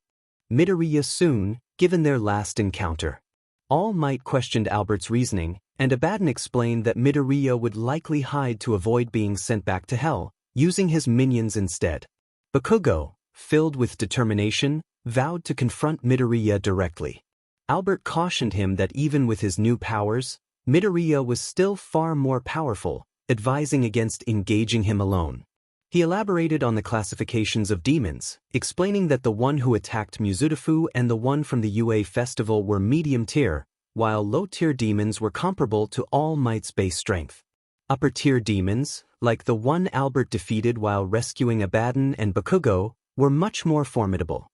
Midoriya soon, given their last encounter. All Might questioned Albert's reasoning, and Abaddon explained that Midoriya would likely hide to avoid being sent back to hell, using his minions instead. Bakugo, filled with determination, vowed to confront Midoriya directly. Albert cautioned him that even with his new powers, Midoriya was still far more powerful, advising against engaging him alone. He elaborated on the classifications of demons, explaining that the one who attacked Musutafu and the one from the UA festival were medium tier, while low-tier demons were comparable to All Might's base strength. Upper-tier demons, like the one Albert defeated while rescuing Abaddon and Bakugo, were much more formidable.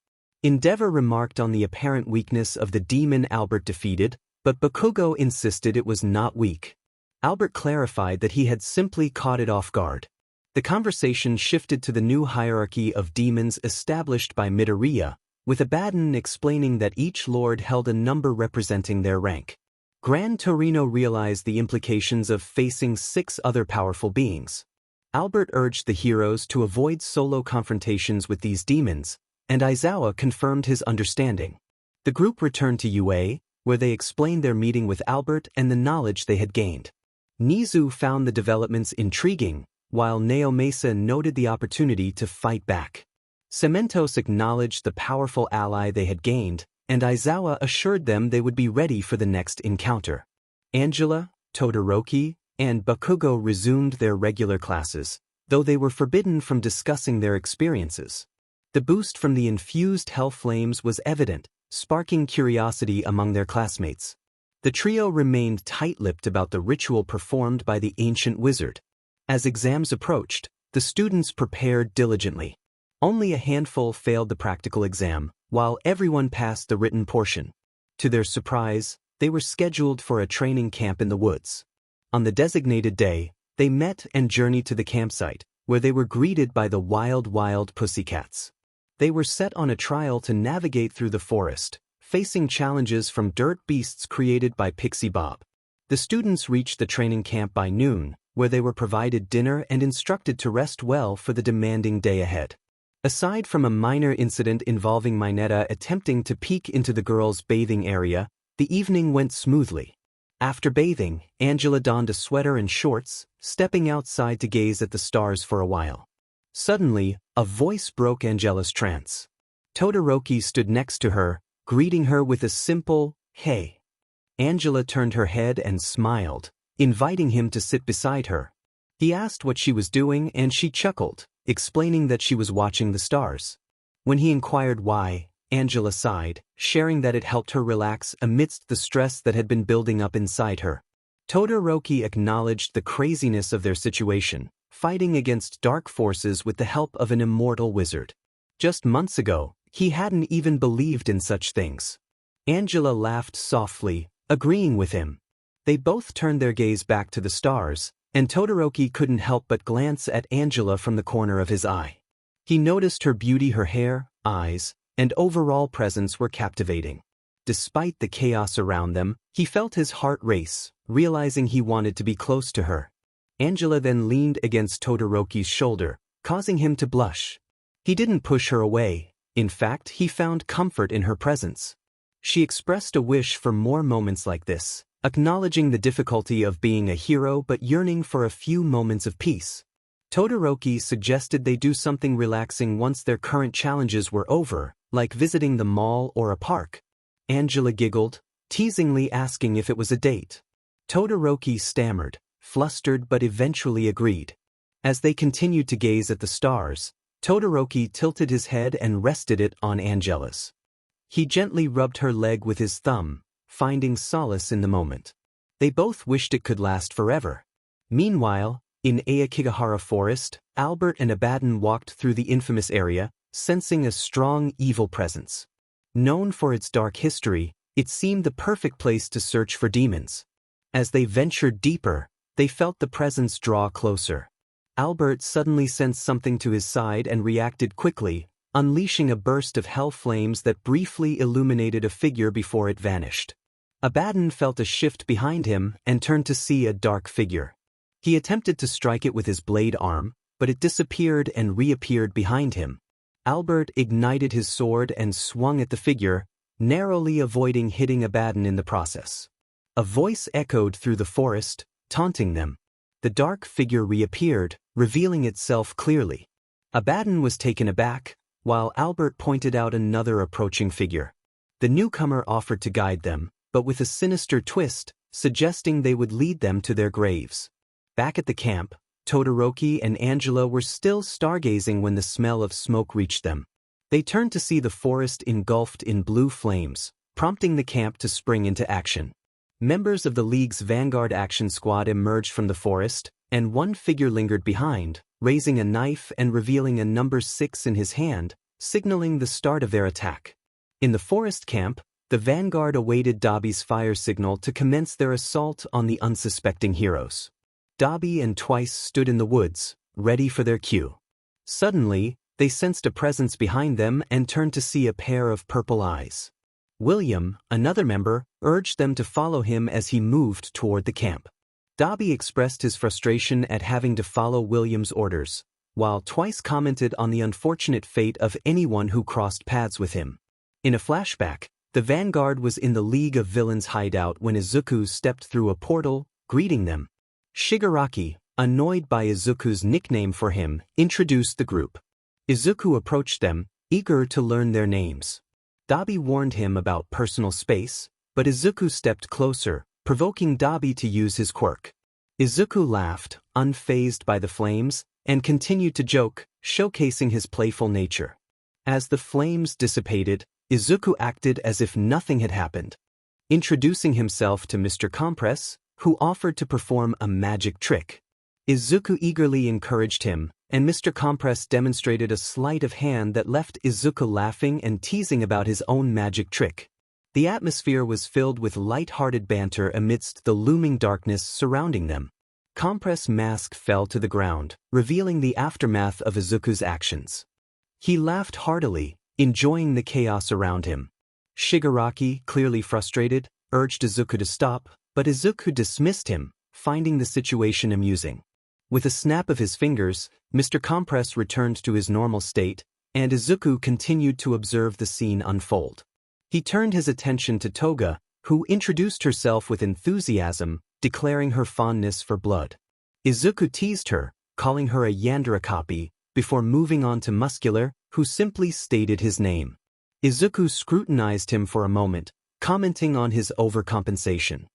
Endeavor remarked on the apparent weakness of the demon Albert defeated, but Bakugo insisted it was not weak. Albert clarified that he had simply caught it off guard. The conversation shifted to the new hierarchy of demons established by Midoriya, with Abaddon explaining that each lord held a number representing their rank. Gran Torino realized the implications of facing 6 other powerful beings. Albert urged the heroes to avoid solo confrontations with these demons, and Aizawa confirmed his understanding. The group returned to UA, where they explained their meeting with Albert and the knowledge they had gained. Nizu found the developments intriguing, while Naomasa noted the opportunity to fight back. Cementos acknowledged the powerful ally they had gained, and Aizawa assured them they would be ready for the next encounter. Angela, Todoroki, and Bakugo resumed their regular classes, though they were forbidden from discussing their experiences. The boost from the infused hell flames was evident, sparking curiosity among their classmates. The trio remained tight-lipped about the ritual performed by the ancient wizard. As exams approached, the students prepared diligently. Only a handful failed the practical exam, while everyone passed the written portion. To their surprise, they were scheduled for a training camp in the woods. On the designated day, they met and journeyed to the campsite, where they were greeted by the wild pussycats. They were set on a trial to navigate through the forest, facing challenges from dirt beasts created by Pixie Bob. The students reached the training camp by noon, where they were provided dinner and instructed to rest well for the demanding day ahead. Aside from a minor incident involving Mineta attempting to peek into the girls' bathing area, the evening went smoothly. After bathing, Angela donned a sweater and shorts, stepping outside to gaze at the stars for a while. Suddenly, a voice broke Angela's trance. Todoroki stood next to her, greeting her with a simple, "Hey." Angela turned her head and smiled, inviting him to sit beside her. He asked what she was doing and she chuckled, explaining that she was watching the stars. When he inquired why, Angela sighed, sharing that it helped her relax amidst the stress that had been building up inside her. Todoroki acknowledged the craziness of their situation, fighting against dark forces with the help of an immortal wizard. Just months ago, he hadn't even believed in such things. Angela laughed softly, agreeing with him. They both turned their gaze back to the stars, and Todoroki couldn't help but glance at Angela from the corner of his eye. He noticed her beauty, her hair, eyes, and overall presence were captivating. Despite the chaos around them, he felt his heart race, realizing he wanted to be close to her. Angela then leaned against Todoroki's shoulder, causing him to blush. He didn't push her away. In fact, he found comfort in her presence. She expressed a wish for more moments like this, acknowledging the difficulty of being a hero but yearning for a few moments of peace. Todoroki suggested they do something relaxing once their current challenges were over, like visiting the mall or a park. Angela giggled, teasingly asking if it was a date. Todoroki stammered, flustered but eventually agreed. As they continued to gaze at the stars, Todoroki tilted his head and rested it on Angela's. He gently rubbed her leg with his thumb, finding solace in the moment. They both wished it could last forever. Meanwhile, in Aokigahara Forest, Albert and Abaddon walked through the infamous area, sensing a strong evil presence. Known for its dark history, it seemed the perfect place to search for demons. As they ventured deeper, they felt the presence draw closer. Albert suddenly sensed something to his side and reacted quickly, unleashing a burst of hell flames that briefly illuminated a figure before it vanished. Abaddon felt a shift behind him and turned to see a dark figure. He attempted to strike it with his blade arm, but it disappeared and reappeared behind him. Albert ignited his sword and swung at the figure, narrowly avoiding hitting Abaddon in the process. A voice echoed through the forest, taunting them. The dark figure reappeared, revealing itself clearly. Abaddon was taken aback, while Albert pointed out another approaching figure. The newcomer offered to guide them, but with a sinister twist, suggesting they would lead them to their graves. Back at the camp, Todoroki and Angela were still stargazing when the smell of smoke reached them. They turned to see the forest engulfed in blue flames, prompting the camp to spring into action. Members of the League's Vanguard Action Squad emerged from the forest, and one figure lingered behind, raising a knife and revealing a number 6 in his hand, signaling the start of their attack. In the forest camp, the Vanguard awaited Dabi's fire signal to commence their assault on the unsuspecting heroes. Dabi and Twice stood in the woods, ready for their cue. Suddenly, they sensed a presence behind them and turned to see a pair of purple eyes. William, another member, urged them to follow him as he moved toward the camp. Dabi expressed his frustration at having to follow William's orders, while Twice commented on the unfortunate fate of anyone who crossed paths with him. In a flashback, the Vanguard was in the League of Villains hideout when Izuku stepped through a portal, greeting them. Shigaraki, annoyed by Izuku's nickname for him, introduced the group. Izuku approached them, eager to learn their names. Dabi warned him about personal space, but Izuku stepped closer, provoking Dabi to use his quirk. Izuku laughed, unfazed by the flames, and continued to joke, showcasing his playful nature. As the flames dissipated, Izuku acted as if nothing had happened. Introducing himself to Mr. Compress, who offered to perform a magic trick. Izuku eagerly encouraged him, and Mr. Compress demonstrated a sleight of hand that left Izuku laughing and teasing about his own magic trick. The atmosphere was filled with light-hearted banter amidst the looming darkness surrounding them. Compress' mask fell to the ground, revealing the aftermath of Izuku's actions. He laughed heartily, enjoying the chaos around him. Shigaraki, clearly frustrated, urged Izuku to stop, but Izuku dismissed him, finding the situation amusing. With a snap of his fingers, Mr. Compress returned to his normal state, and Izuku continued to observe the scene unfold. He turned his attention to Toga, who introduced herself with enthusiasm, declaring her fondness for blood. Izuku teased her, calling her a Yandere copy, before moving on to Muscular, who simply stated his name. Izuku scrutinized him for a moment, commenting on his overcompensation.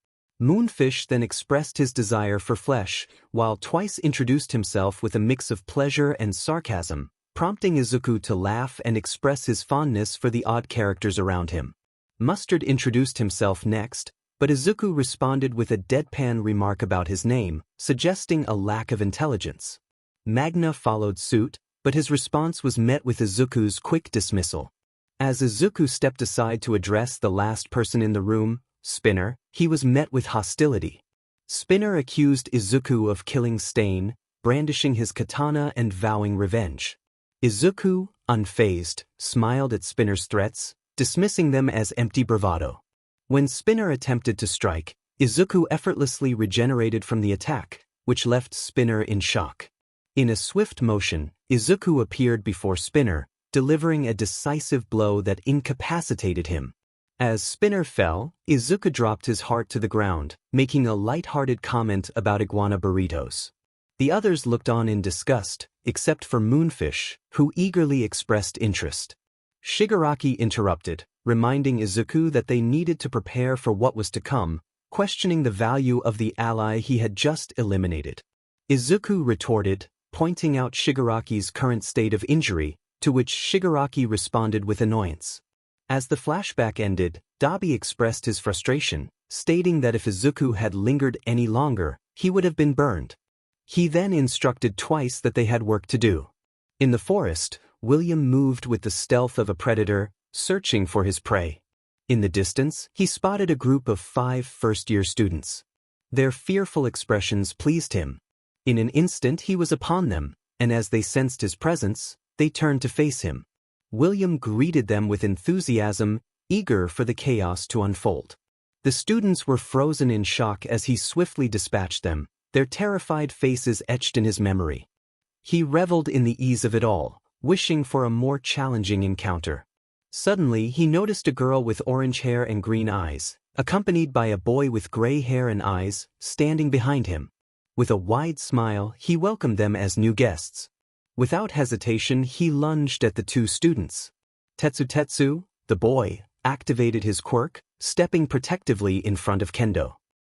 Moonfish then expressed his desire for flesh, while Twice introduced himself with a mix of pleasure and sarcasm, prompting Izuku to laugh and express his fondness for the odd characters around him. Mustard introduced himself next, but Izuku responded with a deadpan remark about his name, suggesting a lack of intelligence. Magna followed suit, but his response was met with Izuku's quick dismissal. As Izuku stepped aside to address the last person in the room, Spinner, he was met with hostility. Spinner accused Izuku of killing Stain, brandishing his katana and vowing revenge. Izuku, unfazed, smiled at Spinner's threats, dismissing them as empty bravado. When Spinner attempted to strike, Izuku effortlessly regenerated from the attack, which left Spinner in shock. In a swift motion, Izuku appeared before Spinner, delivering a decisive blow that incapacitated him. As Spinner fell, Izuku dropped his heart to the ground, making a light-hearted comment about iguana burritos. The others looked on in disgust, except for Moonfish, who eagerly expressed interest. Shigaraki interrupted, reminding Izuku that they needed to prepare for what was to come, questioning the value of the ally he had just eliminated. Izuku retorted, pointing out Shigaraki's current state of injury, to which Shigaraki responded with annoyance. As the flashback ended, Dabi expressed his frustration, stating that if Izuku had lingered any longer, he would have been burned. He then instructed Twice that they had work to do. In the forest, William moved with the stealth of a predator, searching for his prey. In the distance, he spotted a group of 5 first-year students. Their fearful expressions pleased him. In an instant he was upon them, and as they sensed his presence, they turned to face him. William greeted them with enthusiasm, eager for the chaos to unfold. The students were frozen in shock as he swiftly dispatched them, their terrified faces etched in his memory. He reveled in the ease of it all, wishing for a more challenging encounter. Suddenly he noticed a girl with orange hair and green eyes, accompanied by a boy with gray hair and eyes, standing behind him. With a wide smile, he welcomed them as new guests. Without hesitation, he lunged at the two students. Tetsu, the boy, activated his quirk, stepping protectively in front of Kendo.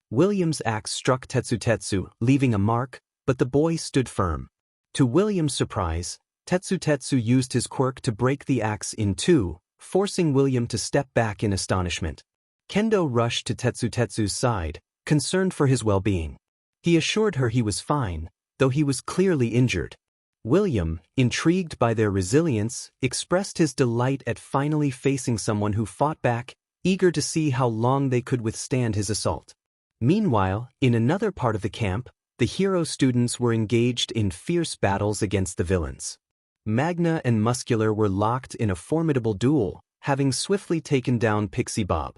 William's axe struck Tetsu, leaving a mark, but the boy stood firm. To William's surprise, Tetsu used his quirk to break the axe in two, forcing William to step back in astonishment. Kendo rushed to Tetsu's side, concerned for his well-being. He assured her he was fine, though he was clearly injured. William, intrigued by their resilience, expressed his delight at finally facing someone who fought back, eager to see how long they could withstand his assault. Meanwhile, in another part of the camp, the hero students were engaged in fierce battles against the villains. Magna and Muscular were locked in a formidable duel, having swiftly taken down Pixie Bob.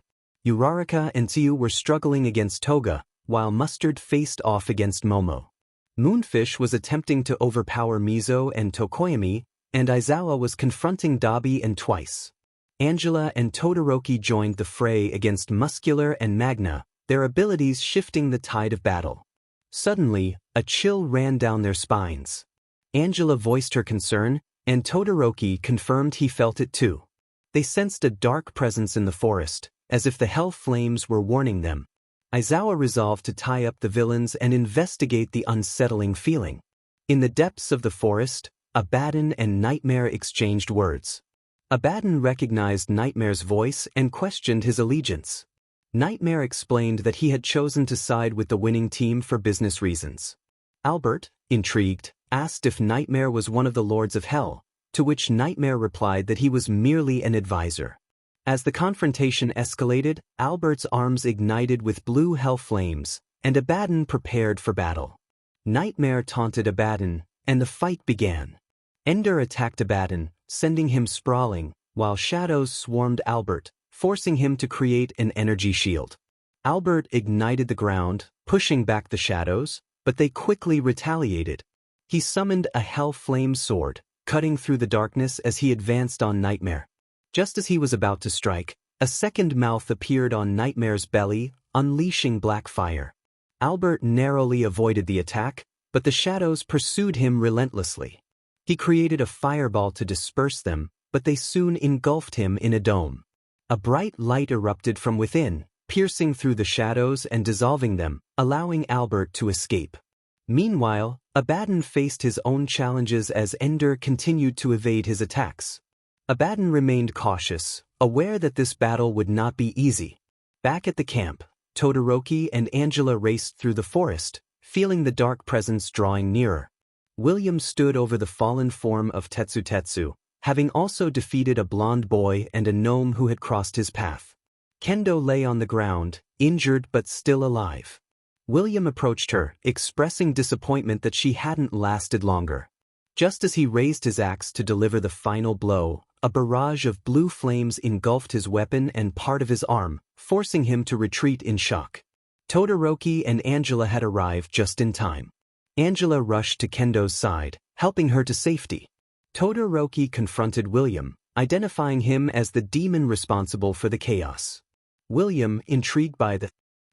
Uraraka and Tsu were struggling against Toga, while Mustard faced off against Momo. Moonfish was attempting to overpower Mizo and Tokoyami, and Aizawa was confronting Dabi and Twice. Angela and Todoroki joined the fray against Muscular and Magna, their abilities shifting the tide of battle. Suddenly, a chill ran down their spines. Angela voiced her concern, and Todoroki confirmed he felt it too. They sensed a dark presence in the forest, as if the hell flames were warning them. Aizawa resolved to tie up the villains and investigate the unsettling feeling. In the depths of the forest, Abaddon and Nightmare exchanged words. Abaddon recognized Nightmare's voice and questioned his allegiance. Nightmare explained that he had chosen to side with the winning team for business reasons. Albert, intrigued, asked if Nightmare was one of the Lords of Hell, to which Nightmare replied that he was merely an advisor. As the confrontation escalated, Albert's arms ignited with blue hell flames, and Abaddon prepared for battle. Nightmare taunted Abaddon, and the fight began. Ender attacked Abaddon, sending him sprawling, while shadows swarmed Albert, forcing him to create an energy shield. Albert ignited the ground, pushing back the shadows, but they quickly retaliated. He summoned a hell flame sword, cutting through the darkness as he advanced on Nightmare. Just as he was about to strike, a second mouth appeared on Nightmare's belly, unleashing black fire. Albert narrowly avoided the attack, but the shadows pursued him relentlessly. He created a fireball to disperse them, but they soon engulfed him in a dome. A bright light erupted from within, piercing through the shadows and dissolving them, allowing Albert to escape. Meanwhile, Abaddon faced his own challenges as Ender continued to evade his attacks. Abaddon remained cautious, aware that this battle would not be easy. Back at the camp, Todoroki and Angela raced through the forest, feeling the dark presence drawing nearer. William stood over the fallen form of Tetsu, having also defeated a blonde boy and a gnome who had crossed his path. Kendo lay on the ground, injured but still alive. William approached her, expressing disappointment that she hadn't lasted longer. Just as he raised his axe to deliver the final blow, a barrage of blue flames engulfed his weapon and part of his arm, forcing him to retreat in shock. Todoroki and Angela had arrived just in time. Angela rushed to Kendo's side, helping her to safety. Todoroki confronted William, identifying him as the demon responsible for the chaos. William, intrigued by the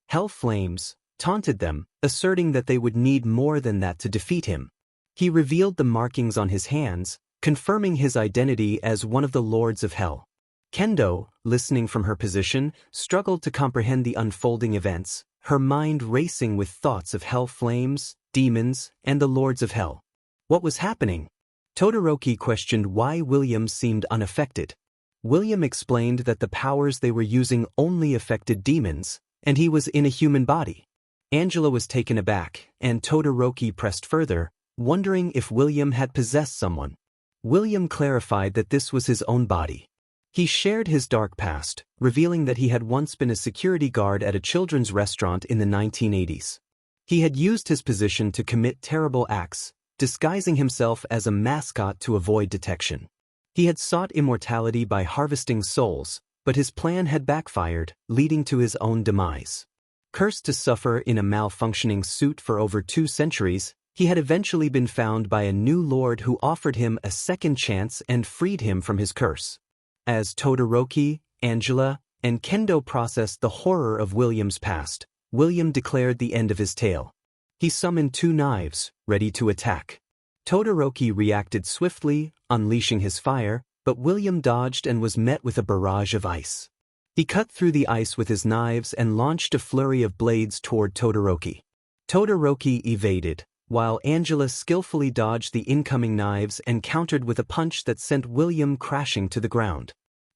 hell flames, taunted them, asserting that they would need more than that to defeat him. He revealed the markings on his hands, confirming his identity as one of the Lords of Hell. Kendo, listening from her position, struggled to comprehend the unfolding events, her mind racing with thoughts of hell flames, demons, and the Lords of Hell. What was happening? Todoroki questioned why William seemed unaffected. William explained that the powers they were using only affected demons, and he was in a human body. Angela was taken aback, and Todoroki pressed further, wondering if William had possessed someone. William clarified that this was his own body. He shared his dark past, revealing that he had once been a security guard at a children's restaurant in the 1980s. He had used his position to commit terrible acts, disguising himself as a mascot to avoid detection. He had sought immortality by harvesting souls, But his plan had backfired, leading to his own demise. Cursed to suffer in a malfunctioning suit for over 2 centuries, he had eventually been found by a new lord who offered him a second chance and freed him from his curse. As Todoroki, Angela, and Kendo processed the horror of William's past, William declared the end of his tale. He summoned 2 knives, ready to attack. Todoroki reacted swiftly, unleashing his fire, but William dodged and was met with a barrage of ice. He cut through the ice with his knives and launched a flurry of blades toward Todoroki. Todoroki evaded, while Angela skillfully dodged the incoming knives and countered with a punch that sent William crashing to the ground.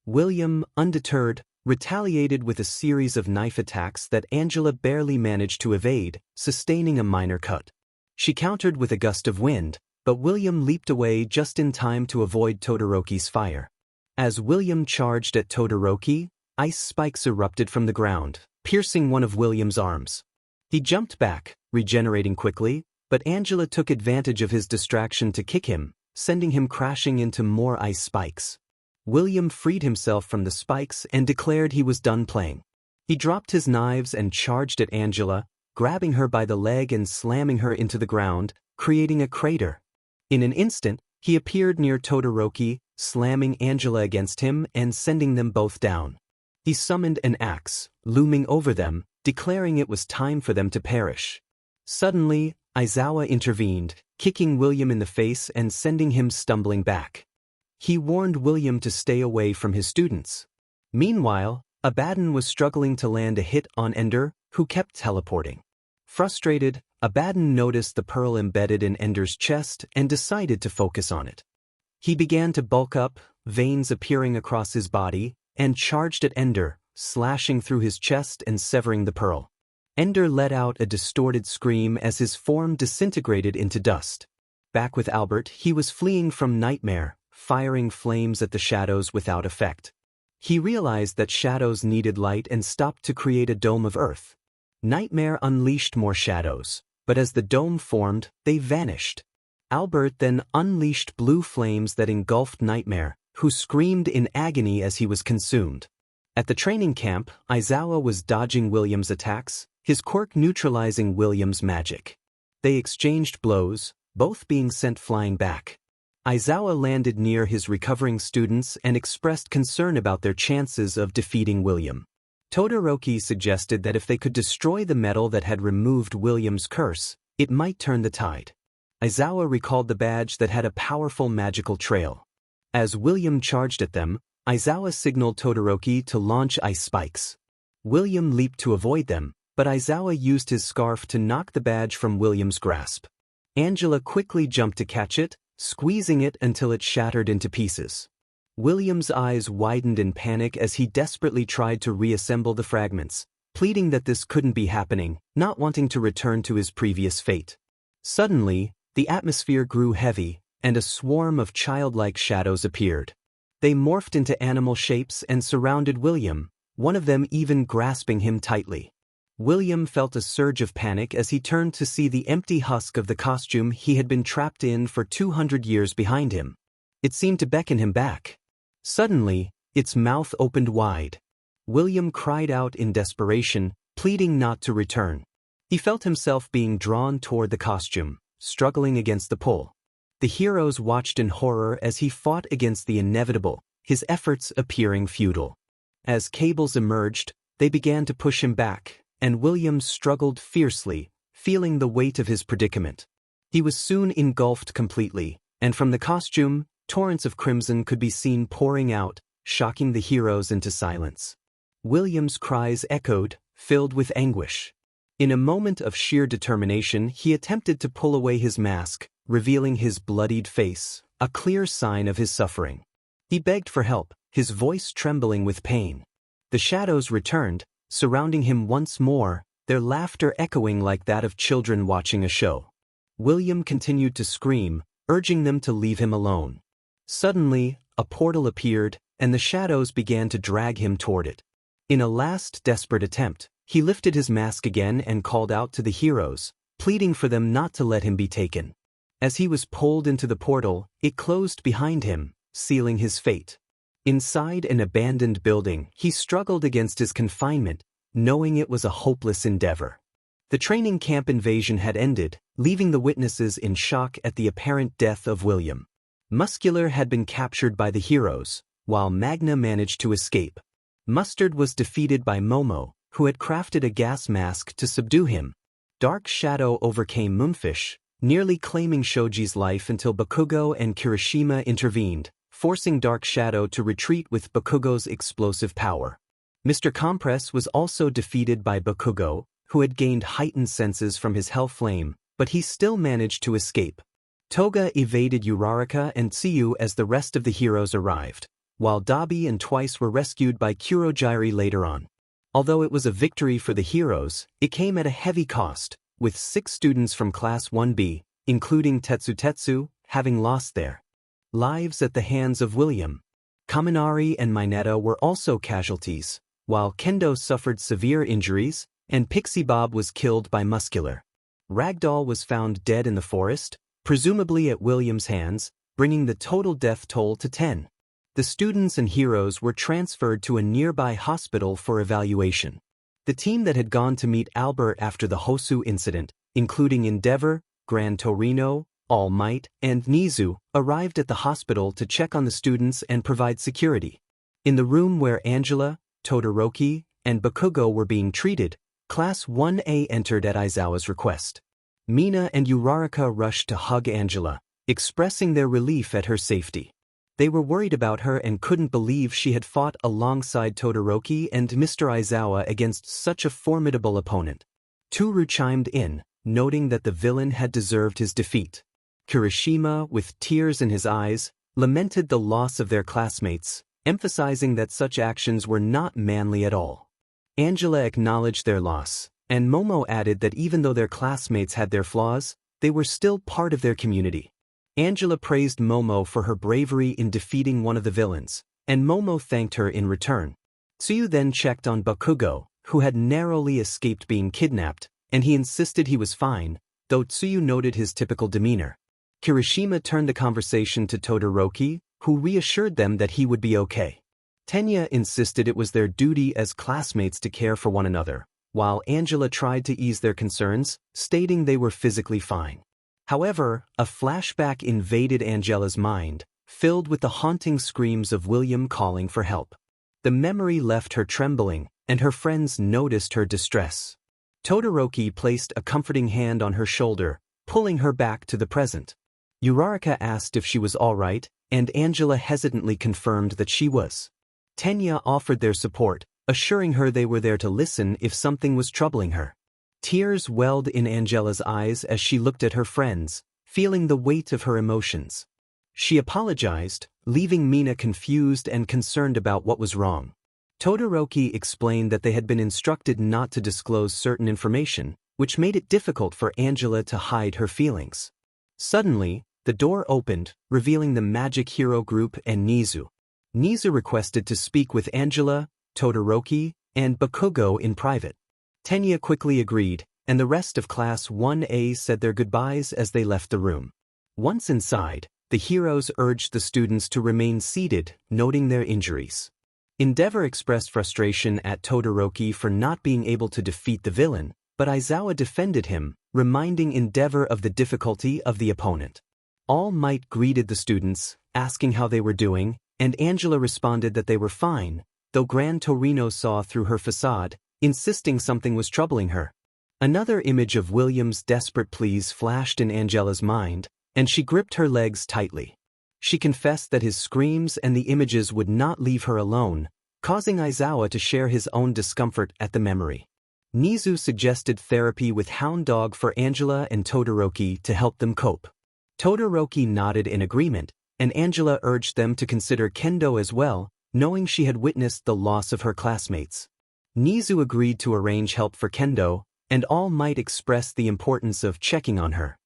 William, undeterred, retaliated with a series of knife attacks that Angela barely managed to evade, sustaining a minor cut. She countered with a gust of wind, but William leaped away just in time to avoid Todoroki's fire. As William charged at Todoroki, ice spikes erupted from the ground, piercing one of William's arms. He jumped back, regenerating quickly, but Angela took advantage of his distraction to kick him, sending him crashing into more ice spikes. William freed himself from the spikes and declared he was done playing. He dropped his knives and charged at Angela, grabbing her by the leg and slamming her into the ground, creating a crater. In an instant, he appeared near Todoroki, slamming Angela against him and sending them both down. He summoned an axe, looming over them, declaring it was time for them to perish. Suddenly, Aizawa intervened, kicking William in the face and sending him stumbling back. He warned William to stay away from his students. Meanwhile, Abaddon was struggling to land a hit on Ender, who kept teleporting. Frustrated, Abaddon noticed the pearl embedded in Ender's chest and decided to focus on it. He began to bulk up, veins appearing across his body, and charged at Ender, slashing through his chest and severing the pearl. Ender let out a distorted scream as his form disintegrated into dust. Back with Albert, he was fleeing from Nightmare, firing flames at the shadows without effect. He realized that shadows needed light and stopped to create a dome of earth. Nightmare unleashed more shadows, but as the dome formed, they vanished. Albert then unleashed blue flames that engulfed Nightmare, who screamed in agony as he was consumed. At the training camp, Aizawa was dodging William's attacks, his quirk neutralizing William's magic. They exchanged blows, both being sent flying back. Aizawa landed near his recovering students and expressed concern about their chances of defeating William. Todoroki suggested that if they could destroy the metal that had removed William's curse, it might turn the tide. Aizawa recalled the badge that had a powerful magical trail. As William charged at them, Aizawa signaled Todoroki to launch ice spikes. William leaped to avoid them, but Aizawa used his scarf to knock the badge from William's grasp. Angela quickly jumped to catch it, squeezing it until it shattered into pieces. William's eyes widened in panic as he desperately tried to reassemble the fragments, pleading that this couldn't be happening, not wanting to return to his previous fate. Suddenly, the atmosphere grew heavy, and a swarm of childlike shadows appeared. They morphed into animal shapes and surrounded William, one of them even grasping him tightly. William felt a surge of panic as he turned to see the empty husk of the costume he had been trapped in for 200 years behind him. It seemed to beckon him back. Suddenly, its mouth opened wide. William cried out in desperation, pleading not to return. He felt himself being drawn toward the costume, struggling against the pull. The heroes watched in horror as he fought against the inevitable, his efforts appearing futile. As cables emerged, they began to push him back, and William struggled fiercely, feeling the weight of his predicament. He was soon engulfed completely, and from the costume, torrents of crimson could be seen pouring out, shocking the heroes into silence. William's cries echoed, filled with anguish. In a moment of sheer determination, he attempted to pull away his mask, revealing his bloodied face, a clear sign of his suffering. He begged for help, his voice trembling with pain. The shadows returned, surrounding him once more, their laughter echoing like that of children watching a show. William continued to scream, urging them to leave him alone. Suddenly, a portal appeared, and the shadows began to drag him toward it. In a last desperate attempt, he lifted his mask again and called out to the heroes, pleading for them not to let him be taken. As he was pulled into the portal, it closed behind him, sealing his fate. Inside an abandoned building, he struggled against his confinement, knowing it was a hopeless endeavor. The training camp invasion had ended, leaving the witnesses in shock at the apparent death of William. Muscular had been captured by the heroes, while Magna managed to escape. Mustard was defeated by Momo, who had crafted a gas mask to subdue him. Dark Shadow overcame Moonfish, nearly claiming Shoji's life until Bakugo and Kirishima intervened, forcing Dark Shadow to retreat with Bakugo's explosive power. Mr. Compress was also defeated by Bakugo, who had gained heightened senses from his hell flame, but he still managed to escape. Toga evaded Uraraka and Tsuyu as the rest of the heroes arrived, while Dabi and Twice were rescued by Kurogiri later on. Although it was a victory for the heroes, it came at a heavy cost, with 6 students from Class 1B, including Tetsu, having lost their lives at the hands of William. Kaminari and Mineta were also casualties, while Kendo suffered severe injuries, and Pixie Bob was killed by Muscular. Ragdoll was found dead in the forest, presumably at William's hands, bringing the total death toll to 10. The students and heroes were transferred to a nearby hospital for evaluation. The team that had gone to meet Albert after the Hosu incident, including Endeavor, Gran Torino, All Might, and Nizu, arrived at the hospital to check on the students and provide security. In the room where Angela, Todoroki, and Bakugo were being treated, Class 1A entered at Aizawa's request. Mina and Uraraka rushed to hug Angela, expressing their relief at her safety. They were worried about her and couldn't believe she had fought alongside Todoroki and Mr. Aizawa against such a formidable opponent. Toru chimed in, noting that the villain had deserved his defeat. Kirishima, with tears in his eyes, lamented the loss of their classmates, emphasizing that such actions were not manly at all. Angela acknowledged their loss, and Momo added that even though their classmates had their flaws, they were still part of their community. Angela praised Momo for her bravery in defeating one of the villains, and Momo thanked her in return. Tsuyu then checked on Bakugo, who had narrowly escaped being kidnapped, and he insisted he was fine, though Tsuyu noted his typical demeanor. Kirishima turned the conversation to Todoroki, who reassured them that he would be okay. Tenya insisted it was their duty as classmates to care for one another, while Angela tried to ease their concerns, stating they were physically fine. However, a flashback invaded Angela's mind, filled with the haunting screams of William calling for help. The memory left her trembling, and her friends noticed her distress. Todoroki placed a comforting hand on her shoulder, pulling her back to the present. Uraraka asked if she was all right, and Angela hesitantly confirmed that she was. Tenya offered their support, assuring her they were there to listen if something was troubling her. Tears welled in Angela's eyes as she looked at her friends, feeling the weight of her emotions. She apologized, leaving Mina confused and concerned about what was wrong. Todoroki explained that they had been instructed not to disclose certain information, which made it difficult for Angela to hide her feelings. Suddenly, the door opened, revealing the Magic Hero Group and Nizu. Nizu requested to speak with Angela, Todoroki, and Bakugo in private. Tenya quickly agreed, and the rest of Class 1A said their goodbyes as they left the room. Once inside, the heroes urged the students to remain seated, noting their injuries. Endeavor expressed frustration at Todoroki for not being able to defeat the villain, but Aizawa defended him, reminding Endeavor of the difficulty of the opponent. All Might greeted the students, asking how they were doing, and Angela responded that they were fine, though Gran Torino saw through her facade, insisting something was troubling her. Another image of William's desperate pleas flashed in Angela's mind, and she gripped her legs tightly. She confessed that his screams and the images would not leave her alone, causing Aizawa to share his own discomfort at the memory. Nizu suggested therapy with Hound Dog for Angela and Todoroki to help them cope. Todoroki nodded in agreement, and Angela urged them to consider Kendo as well, knowing she had witnessed the loss of her classmates. Nizu agreed to arrange help for Kendo, and All Might express the importance of checking on her.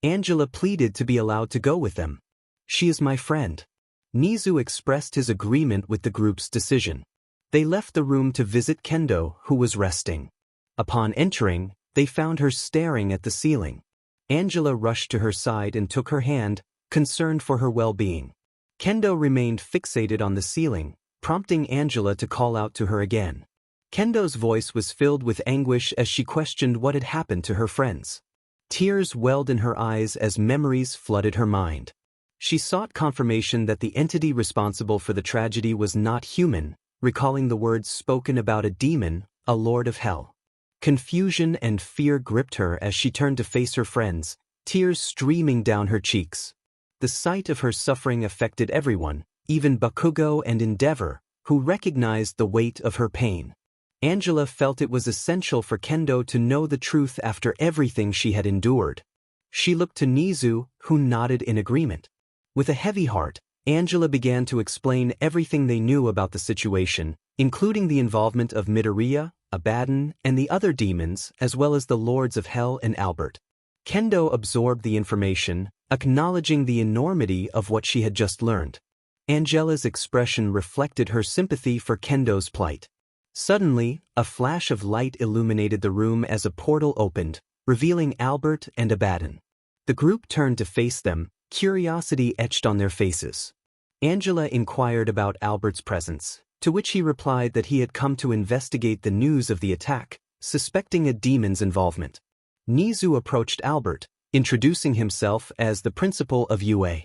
Angela pleaded to be allowed to go with them. "She is my friend." Nizu expressed his agreement with the group's decision. They left the room to visit Kendo, who was resting. Upon entering, they found her staring at the ceiling. Angela rushed to her side and took her hand, concerned for her well-being. Kendo remained fixated on the ceiling, prompting Angela to call out to her again. Kendo's voice was filled with anguish as she questioned what had happened to her friends. Tears welled in her eyes as memories flooded her mind. She sought confirmation that the entity responsible for the tragedy was not human, recalling the words spoken about a demon, a lord of hell. Confusion and fear gripped her as she turned to face her friends, tears streaming down her cheeks. The sight of her suffering affected everyone, even Bakugo and Endeavor, who recognized the weight of her pain. Angela felt it was essential for Kendo to know the truth after everything she had endured. She looked to Nizu, who nodded in agreement. With a heavy heart, Angela began to explain everything they knew about the situation, including the involvement of Midoriya, Abaddon, and the other demons, as well as the Lords of Hell and Albert. Kendo absorbed the information, acknowledging the enormity of what she had just learned. Angela's expression reflected her sympathy for Kendo's plight. Suddenly, a flash of light illuminated the room as a portal opened, revealing Albert and Abaddon. The group turned to face them, curiosity etched on their faces. Angela inquired about Albert's presence, to which he replied that he had come to investigate the news of the attack, suspecting a demon's involvement. Nizu approached Albert, introducing himself as the principal of UA.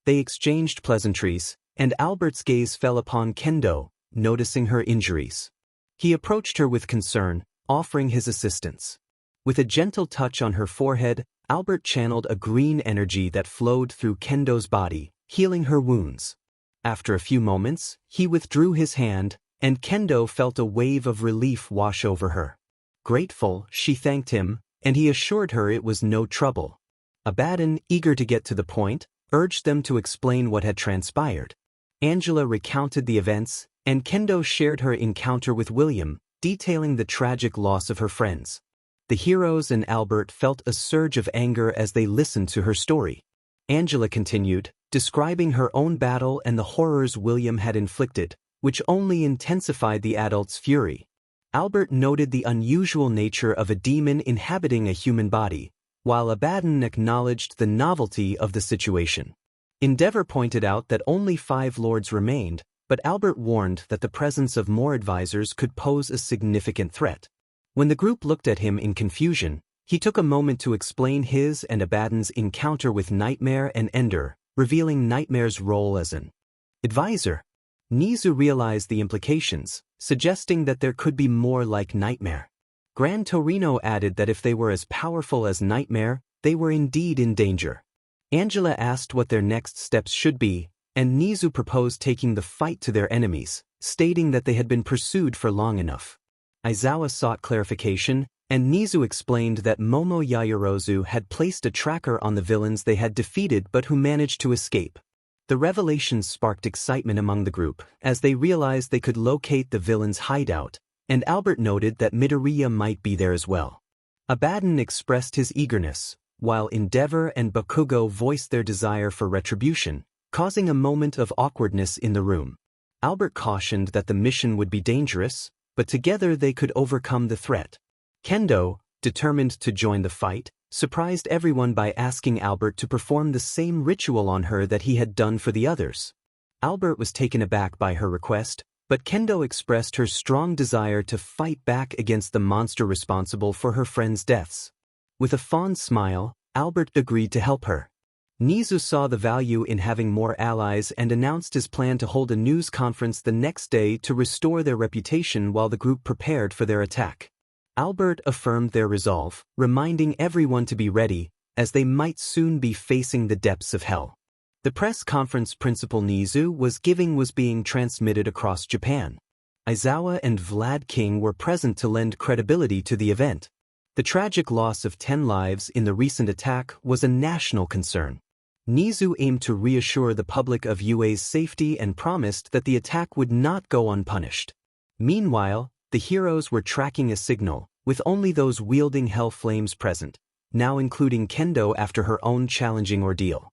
They exchanged pleasantries, and Albert's gaze fell upon Kendo, noticing her injuries. He approached her with concern, offering his assistance. With a gentle touch on her forehead, Albert channeled a green energy that flowed through Kendo's body, healing her wounds. After a few moments, he withdrew his hand, and Kendo felt a wave of relief wash over her. Grateful, she thanked him, and he assured her it was no trouble. Abaddon, eager to get to the point, urged them to explain what had transpired. Angela recounted the events, and Kendo shared her encounter with William, detailing the tragic loss of her friends. The heroes and Albert felt a surge of anger as they listened to her story. Angela continued, describing her own battle and the horrors William had inflicted, which only intensified the adult's fury. Albert noted the unusual nature of a demon inhabiting a human body, while Abaddon acknowledged the novelty of the situation. Endeavor pointed out that only 5 lords remained, but Albert warned that the presence of more advisors could pose a significant threat. When the group looked at him in confusion, he took a moment to explain his and Abaddon's encounter with Nightmare and Ender, revealing Nightmare's role as an advisor. Nizu realized the implications, suggesting that there could be more like Nightmare. Gran Torino added that if they were as powerful as Nightmare, they were indeed in danger. Angela asked what their next steps should be, and Nizu proposed taking the fight to their enemies, stating that they had been pursued for long enough. Aizawa sought clarification, and Nizu explained that Momo Yaoyorozu had placed a tracker on the villains they had defeated but who managed to escape. The revelations sparked excitement among the group, as they realized they could locate the villain's hideout, and Albert noted that Midoriya might be there as well. Abaddon expressed his eagerness, while Endeavor and Bakugo voiced their desire for retribution, causing a moment of awkwardness in the room. Albert cautioned that the mission would be dangerous, but together they could overcome the threat. Kendo, determined to join the fight, surprised everyone by asking Albert to perform the same ritual on her that he had done for the others. Albert was taken aback by her request, but Kendo expressed her strong desire to fight back against the monster responsible for her friends' deaths. With a fond smile, Albert agreed to help her. Nizu saw the value in having more allies and announced his plan to hold a news conference the next day to restore their reputation while the group prepared for their attack. Albert affirmed their resolve, reminding everyone to be ready, as they might soon be facing the depths of hell. The press conference Principal Nizu was giving was being transmitted across Japan. Aizawa and Vlad King were present to lend credibility to the event. The tragic loss of 10 lives in the recent attack was a national concern. Nizu aimed to reassure the public of UA's safety and promised that the attack would not go unpunished. Meanwhile, the heroes were tracking a signal, with only those wielding hell flames present, now including Kendo after her own challenging ordeal.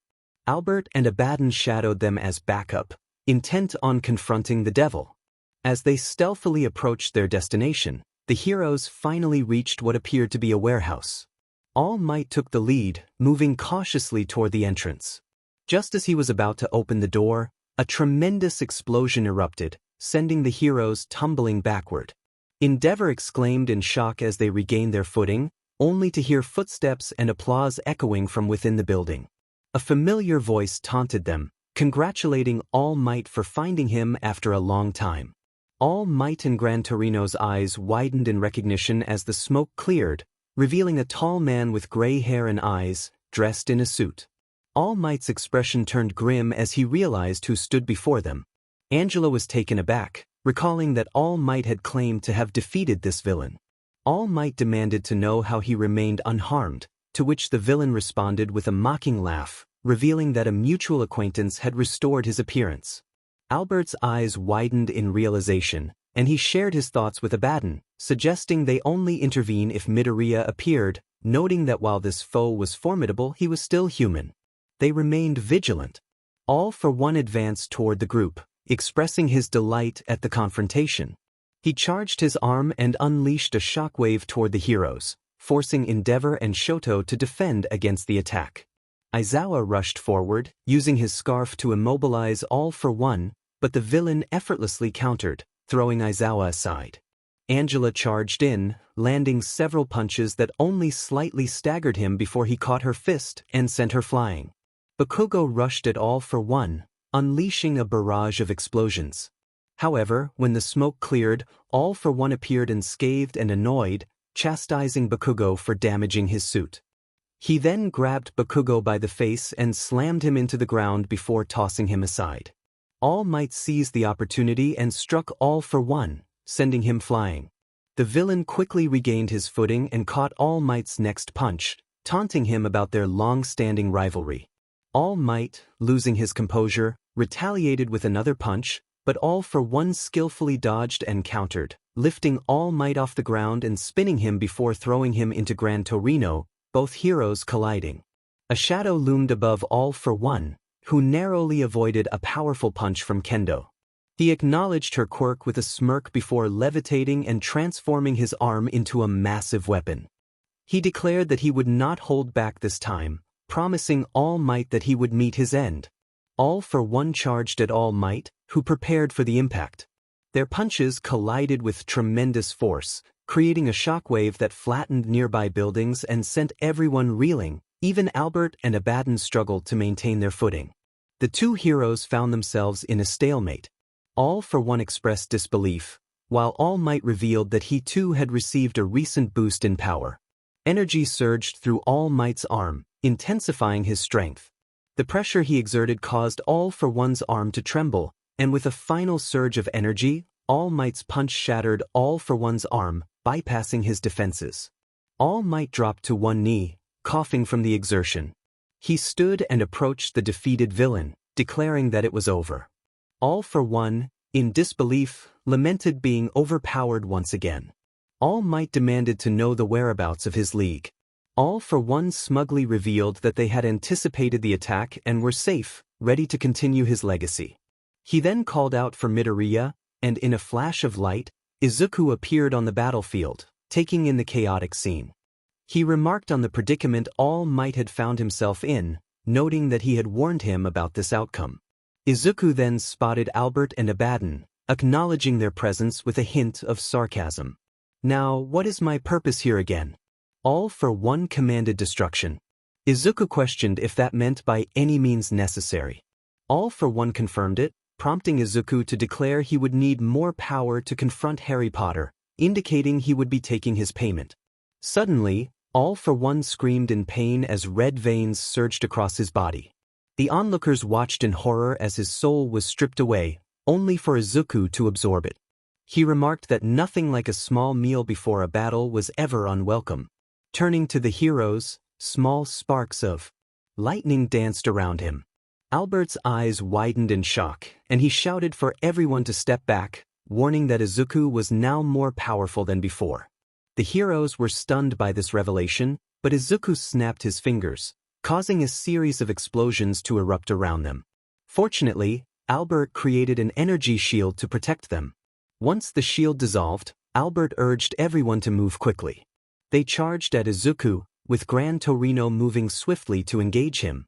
Albert and Abaddon shadowed them as backup, intent on confronting the devil. As they stealthily approached their destination, the heroes finally reached what appeared to be a warehouse. All Might took the lead, moving cautiously toward the entrance. Just as he was about to open the door, A tremendous explosion erupted, sending the heroes tumbling backward. Endeavor exclaimed in shock as they regained their footing, only to hear footsteps and applause echoing from within the building. A familiar voice taunted them, congratulating All Might for finding him after a long time. All Might and Gran Torino's eyes widened in recognition as the smoke cleared, revealing a tall man with gray hair and eyes, dressed in a suit. All Might's expression turned grim as he realized who stood before them. Angela was taken aback, recalling that All Might had claimed to have defeated this villain. All Might demanded to know how he remained unharmed, to which the villain responded with a mocking laugh, revealing that a mutual acquaintance had restored his appearance. Albert's eyes widened in realization, and he shared his thoughts with Abaddon, suggesting they only intervene if Midoriya appeared, noting that while this foe was formidable, he was still human. They remained vigilant. All for one advanced toward the group, expressing his delight at the confrontation. He charged his arm and unleashed a shockwave toward the heroes, forcing Endeavor and Shoto to defend against the attack. Aizawa rushed forward, using his scarf to immobilize All for One, but the villain effortlessly countered, throwing Aizawa aside. Angela charged in, landing several punches that only slightly staggered him before he caught her fist and sent her flying. Bakugo rushed at All for One, unleashing a barrage of explosions. However, when the smoke cleared, All for One appeared unscathed and annoyed, chastising Bakugo for damaging his suit. He then grabbed Bakugo by the face and slammed him into the ground before tossing him aside. All Might seized the opportunity and struck All for One, sending him flying. The villain quickly regained his footing and caught All Might's next punch, taunting him about their long-standing rivalry. All Might, losing his composure, retaliated with another punch, but All for One skillfully dodged and countered, lifting All Might off the ground and spinning him before throwing him into Gran Torino, both heroes colliding. A shadow loomed above All for One, who narrowly avoided a powerful punch from Kendo. He acknowledged her quirk with a smirk before levitating and transforming his arm into a massive weapon. He declared that he would not hold back this time, promising All Might that he would meet his end. All for One charged at All Might, who prepared for the impact. Their punches collided with tremendous force, creating a shockwave that flattened nearby buildings and sent everyone reeling. Even Albert and Abaddon struggled to maintain their footing. The two heroes found themselves in a stalemate. All for One expressed disbelief, while All Might revealed that he too had received a recent boost in power. Energy surged through All Might's arm, intensifying his strength. The pressure he exerted caused All for One's arm to tremble, and with a final surge of energy, All Might's punch shattered All for One's arm, bypassing his defenses. All Might dropped to one knee, coughing from the exertion. He stood and approached the defeated villain, declaring that it was over. All for One, in disbelief, lamented being overpowered once again. All Might demanded to know the whereabouts of his league. All for One smugly revealed that they had anticipated the attack and were safe, ready to continue his legacy. He then called out for Midoriya, and in a flash of light, Izuku appeared on the battlefield, taking in the chaotic scene. He remarked on the predicament All Might had found himself in, noting that he had warned him about this outcome. Izuku then spotted Albert and Abaddon, acknowledging their presence with a hint of sarcasm. Now, what is my purpose here again? All for One commanded destruction. Izuku questioned if that meant by any means necessary. All for One confirmed it, prompting Izuku to declare he would need more power to confront Harry Potter, indicating he would be taking his payment. Suddenly, All for One screamed in pain as red veins surged across his body. The onlookers watched in horror as his soul was stripped away, only for Izuku to absorb it. He remarked that nothing like a small meal before a battle was ever unwelcome. Turning to the heroes, small sparks of lightning danced around him. Albert's eyes widened in shock, and he shouted for everyone to step back, warning that Izuku was now more powerful than before. The heroes were stunned by this revelation, but Izuku snapped his fingers, causing a series of explosions to erupt around them. Fortunately, Albert created an energy shield to protect them. Once the shield dissolved, Albert urged everyone to move quickly. They charged at Izuku, with Gran Torino moving swiftly to engage him.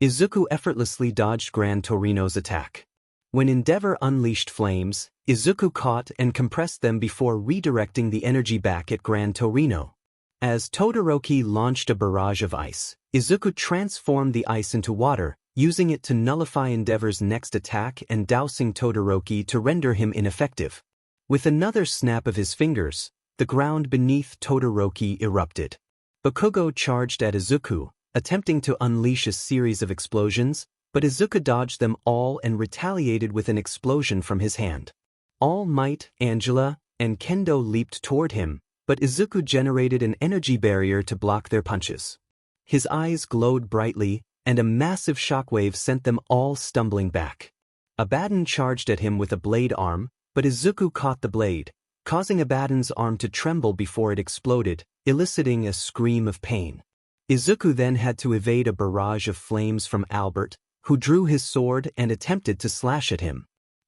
Izuku effortlessly dodged Gran Torino's attack. When Endeavor unleashed flames, Izuku caught and compressed them before redirecting the energy back at Gran Torino. As Todoroki launched a barrage of ice, Izuku transformed the ice into water, using it to nullify Endeavor's next attack and dousing Todoroki to render him ineffective. With another snap of his fingers, the ground beneath Todoroki erupted. Bakugo charged at Izuku, attempting to unleash a series of explosions, but Izuku dodged them all and retaliated with an explosion from his hand. All Might, Angela, and Kendo leaped toward him, but Izuku generated an energy barrier to block their punches. His eyes glowed brightly, and a massive shockwave sent them all stumbling back. Abaddon charged at him with a blade arm, but Izuku caught the blade, causing Abaddon's arm to tremble before it exploded, eliciting a scream of pain. Izuku then had to evade a barrage of flames from Albert, who drew his sword and attempted to slash at him.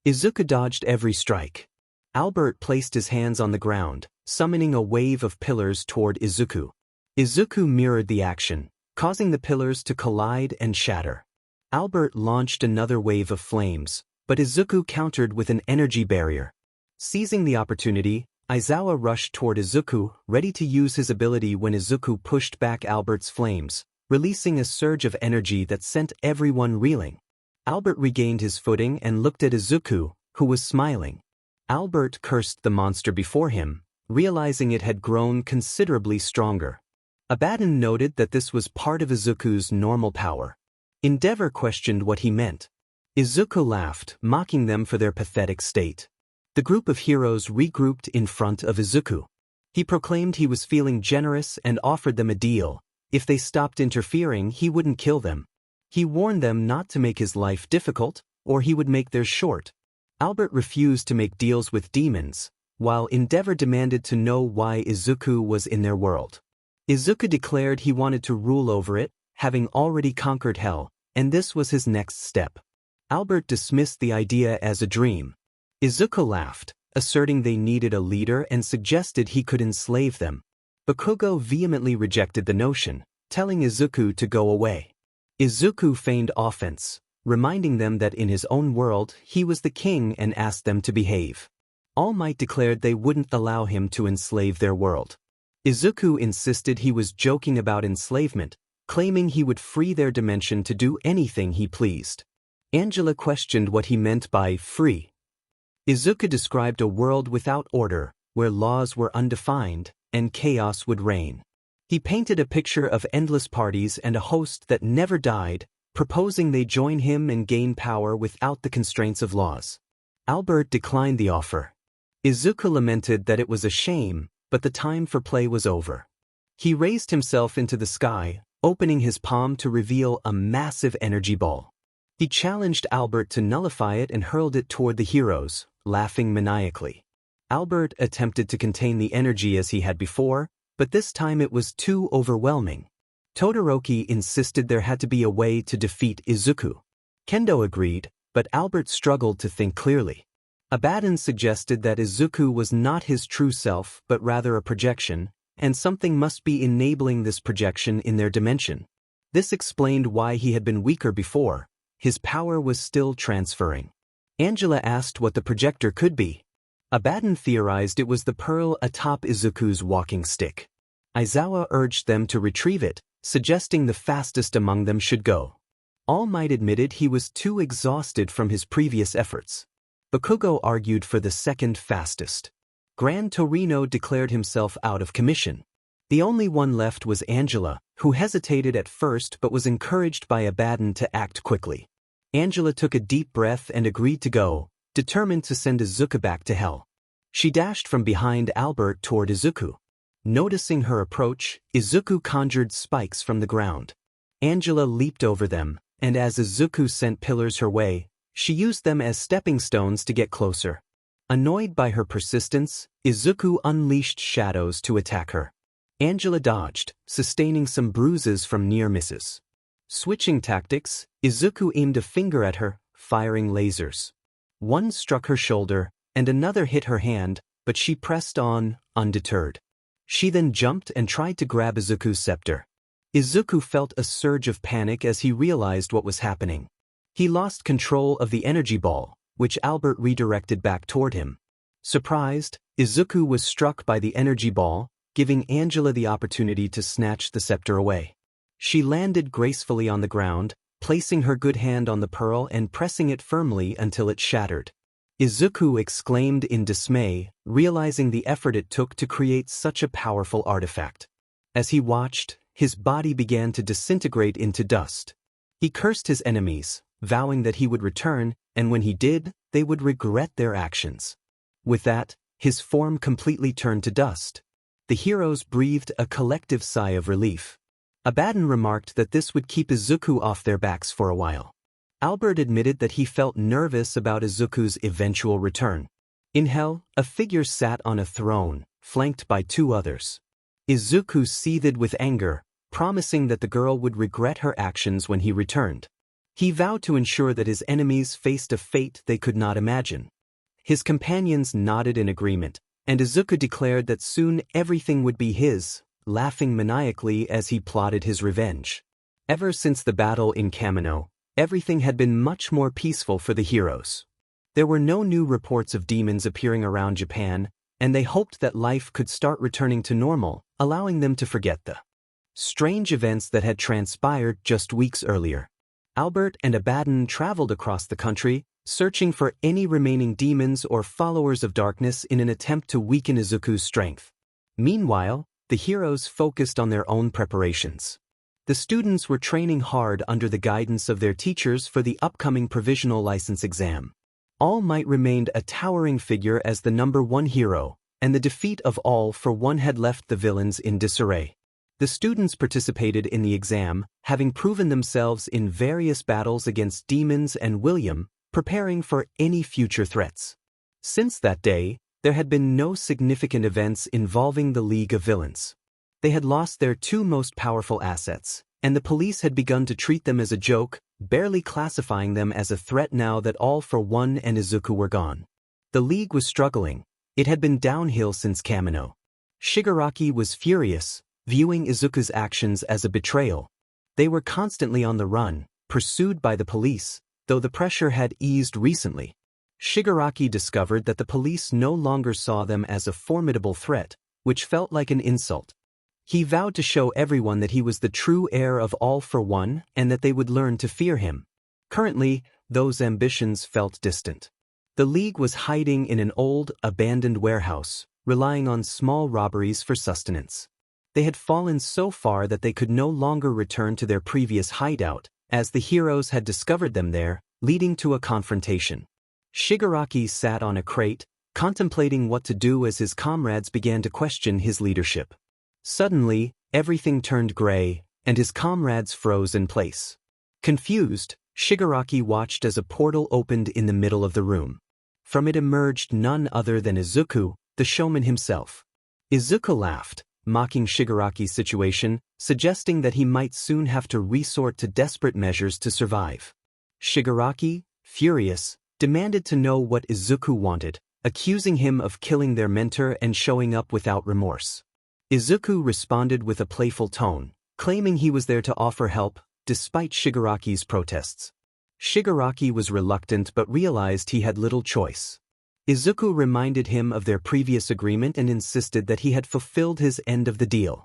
Izuku dodged every strike. Albert placed his hands on the ground, summoning a wave of pillars toward Izuku. Izuku mirrored the action, causing the pillars to collide and shatter. Albert launched another wave of flames, but Izuku countered with an energy barrier. Seizing the opportunity, Aizawa rushed toward Izuku, ready to use his ability when Izuku pushed back Albert's flames, releasing a surge of energy that sent everyone reeling. Albert regained his footing and looked at Izuku, who was smiling. Albert cursed the monster before him, realizing it had grown considerably stronger. Abaddon noted that this was part of Izuku's normal power. Endeavor questioned what he meant. Izuku laughed, mocking them for their pathetic state. The group of heroes regrouped in front of Izuku. He proclaimed he was feeling generous and offered them a deal. If they stopped interfering, he wouldn't kill them. He warned them not to make his life difficult, or he would make theirs short. Albert refused to make deals with demons, while Endeavor demanded to know why Izuku was in their world. Izuku declared he wanted to rule over it, having already conquered hell, and this was his next step. Albert dismissed the idea as a dream. Izuku laughed, asserting they needed a leader and suggested he could enslave them. Bakugo vehemently rejected the notion, telling Izuku to go away. Izuku feigned offense, reminding them that in his own world he was the king and asked them to behave. All Might declared they wouldn't allow him to enslave their world. Izuku insisted he was joking about enslavement, claiming he would free their dimension to do anything he pleased. Angela questioned what he meant by free. Izuku described a world without order, where laws were undefined, and chaos would reign. He painted a picture of endless parties and a host that never died, proposing they join him and gain power without the constraints of laws. Albert declined the offer. Izuku lamented that it was a shame, but the time for play was over. He raised himself into the sky, opening his palm to reveal a massive energy ball. He challenged Albert to nullify it and hurled it toward the heroes, laughing maniacally. Albert attempted to contain the energy as he had before, but this time it was too overwhelming. Todoroki insisted there had to be a way to defeat Izuku. Kendo agreed, but Albert struggled to think clearly. Abaddon suggested that Izuku was not his true self but rather a projection, and something must be enabling this projection in their dimension. This explained why he had been weaker before. His power was still transferring. Angela asked what the projector could be. Abaddon theorized it was the pearl atop Izuku's walking stick. Aizawa urged them to retrieve it, suggesting the fastest among them should go. All Might admitted he was too exhausted from his previous efforts. Bakugo argued for the second fastest. Gran Torino declared himself out of commission. The only one left was Angela, who hesitated at first but was encouraged by Abaddon to act quickly. Angela took a deep breath and agreed to go, determined to send Izuku back to hell. She dashed from behind Albert toward Izuku. Noticing her approach, Izuku conjured spikes from the ground. Angela leaped over them, and as Izuku sent pillars her way, she used them as stepping stones to get closer. Annoyed by her persistence, Izuku unleashed shadows to attack her. Angela dodged, sustaining some bruises from near misses. Switching tactics, Izuku aimed a finger at her, firing lasers. One struck her shoulder, and another hit her hand, but she pressed on, undeterred. She then jumped and tried to grab Izuku's scepter. Izuku felt a surge of panic as he realized what was happening. He lost control of the energy ball, which Albert redirected back toward him. Surprised, Izuku was struck by the energy ball, giving Angela the opportunity to snatch the scepter away. She landed gracefully on the ground, placing her good hand on the pearl and pressing it firmly until it shattered. Izuku exclaimed in dismay, realizing the effort it took to create such a powerful artifact. As he watched, his body began to disintegrate into dust. He cursed his enemies, vowing that he would return, and when he did, they would regret their actions. With that, his form completely turned to dust. The heroes breathed a collective sigh of relief. Abaddon remarked that this would keep Izuku off their backs for a while. Albert admitted that he felt nervous about Izuku's eventual return. In hell, a figure sat on a throne, flanked by two others. Izuku seethed with anger, promising that the girl would regret her actions when he returned. He vowed to ensure that his enemies faced a fate they could not imagine. His companions nodded in agreement, and Izuku declared that soon everything would be his, laughing maniacally as he plotted his revenge. Ever since the battle in Kamino, everything had been much more peaceful for the heroes. There were no new reports of demons appearing around Japan, and they hoped that life could start returning to normal, allowing them to forget the strange events that had transpired just weeks earlier. Albert and Abaddon traveled across the country, searching for any remaining demons or followers of darkness in an attempt to weaken Izuku's strength. Meanwhile, the heroes focused on their own preparations. The students were training hard under the guidance of their teachers for the upcoming provisional license exam. All Might remained a towering figure as the #1 hero, and the defeat of All for One had left the villains in disarray. The students participated in the exam, having proven themselves in various battles against demons and William, preparing for any future threats. Since that day, there had been no significant events involving the League of Villains. They had lost their two most powerful assets, and the police had begun to treat them as a joke, barely classifying them as a threat now that All for One and Izuku were gone. The League was struggling. It had been downhill since Kamino. Shigaraki was furious, viewing Izuku's actions as a betrayal. They were constantly on the run, pursued by the police, though the pressure had eased recently. Shigaraki discovered that the police no longer saw them as a formidable threat, which felt like an insult. He vowed to show everyone that he was the true heir of All for One and that they would learn to fear him. Currently, those ambitions felt distant. The League was hiding in an old, abandoned warehouse, relying on small robberies for sustenance. They had fallen so far that they could no longer return to their previous hideout, as the heroes had discovered them there, leading to a confrontation. Shigaraki sat on a crate, contemplating what to do as his comrades began to question his leadership. Suddenly, everything turned gray, and his comrades froze in place. Confused, Shigaraki watched as a portal opened in the middle of the room. From it emerged none other than Izuku, the showman himself. Izuku laughed, mocking Shigaraki's situation, suggesting that he might soon have to resort to desperate measures to survive. Shigaraki, furious, demanded to know what Izuku wanted, accusing him of killing their mentor and showing up without remorse. Izuku responded with a playful tone, claiming he was there to offer help, despite Shigaraki's protests. Shigaraki was reluctant but realized he had little choice. Izuku reminded him of their previous agreement and insisted that he had fulfilled his end of the deal.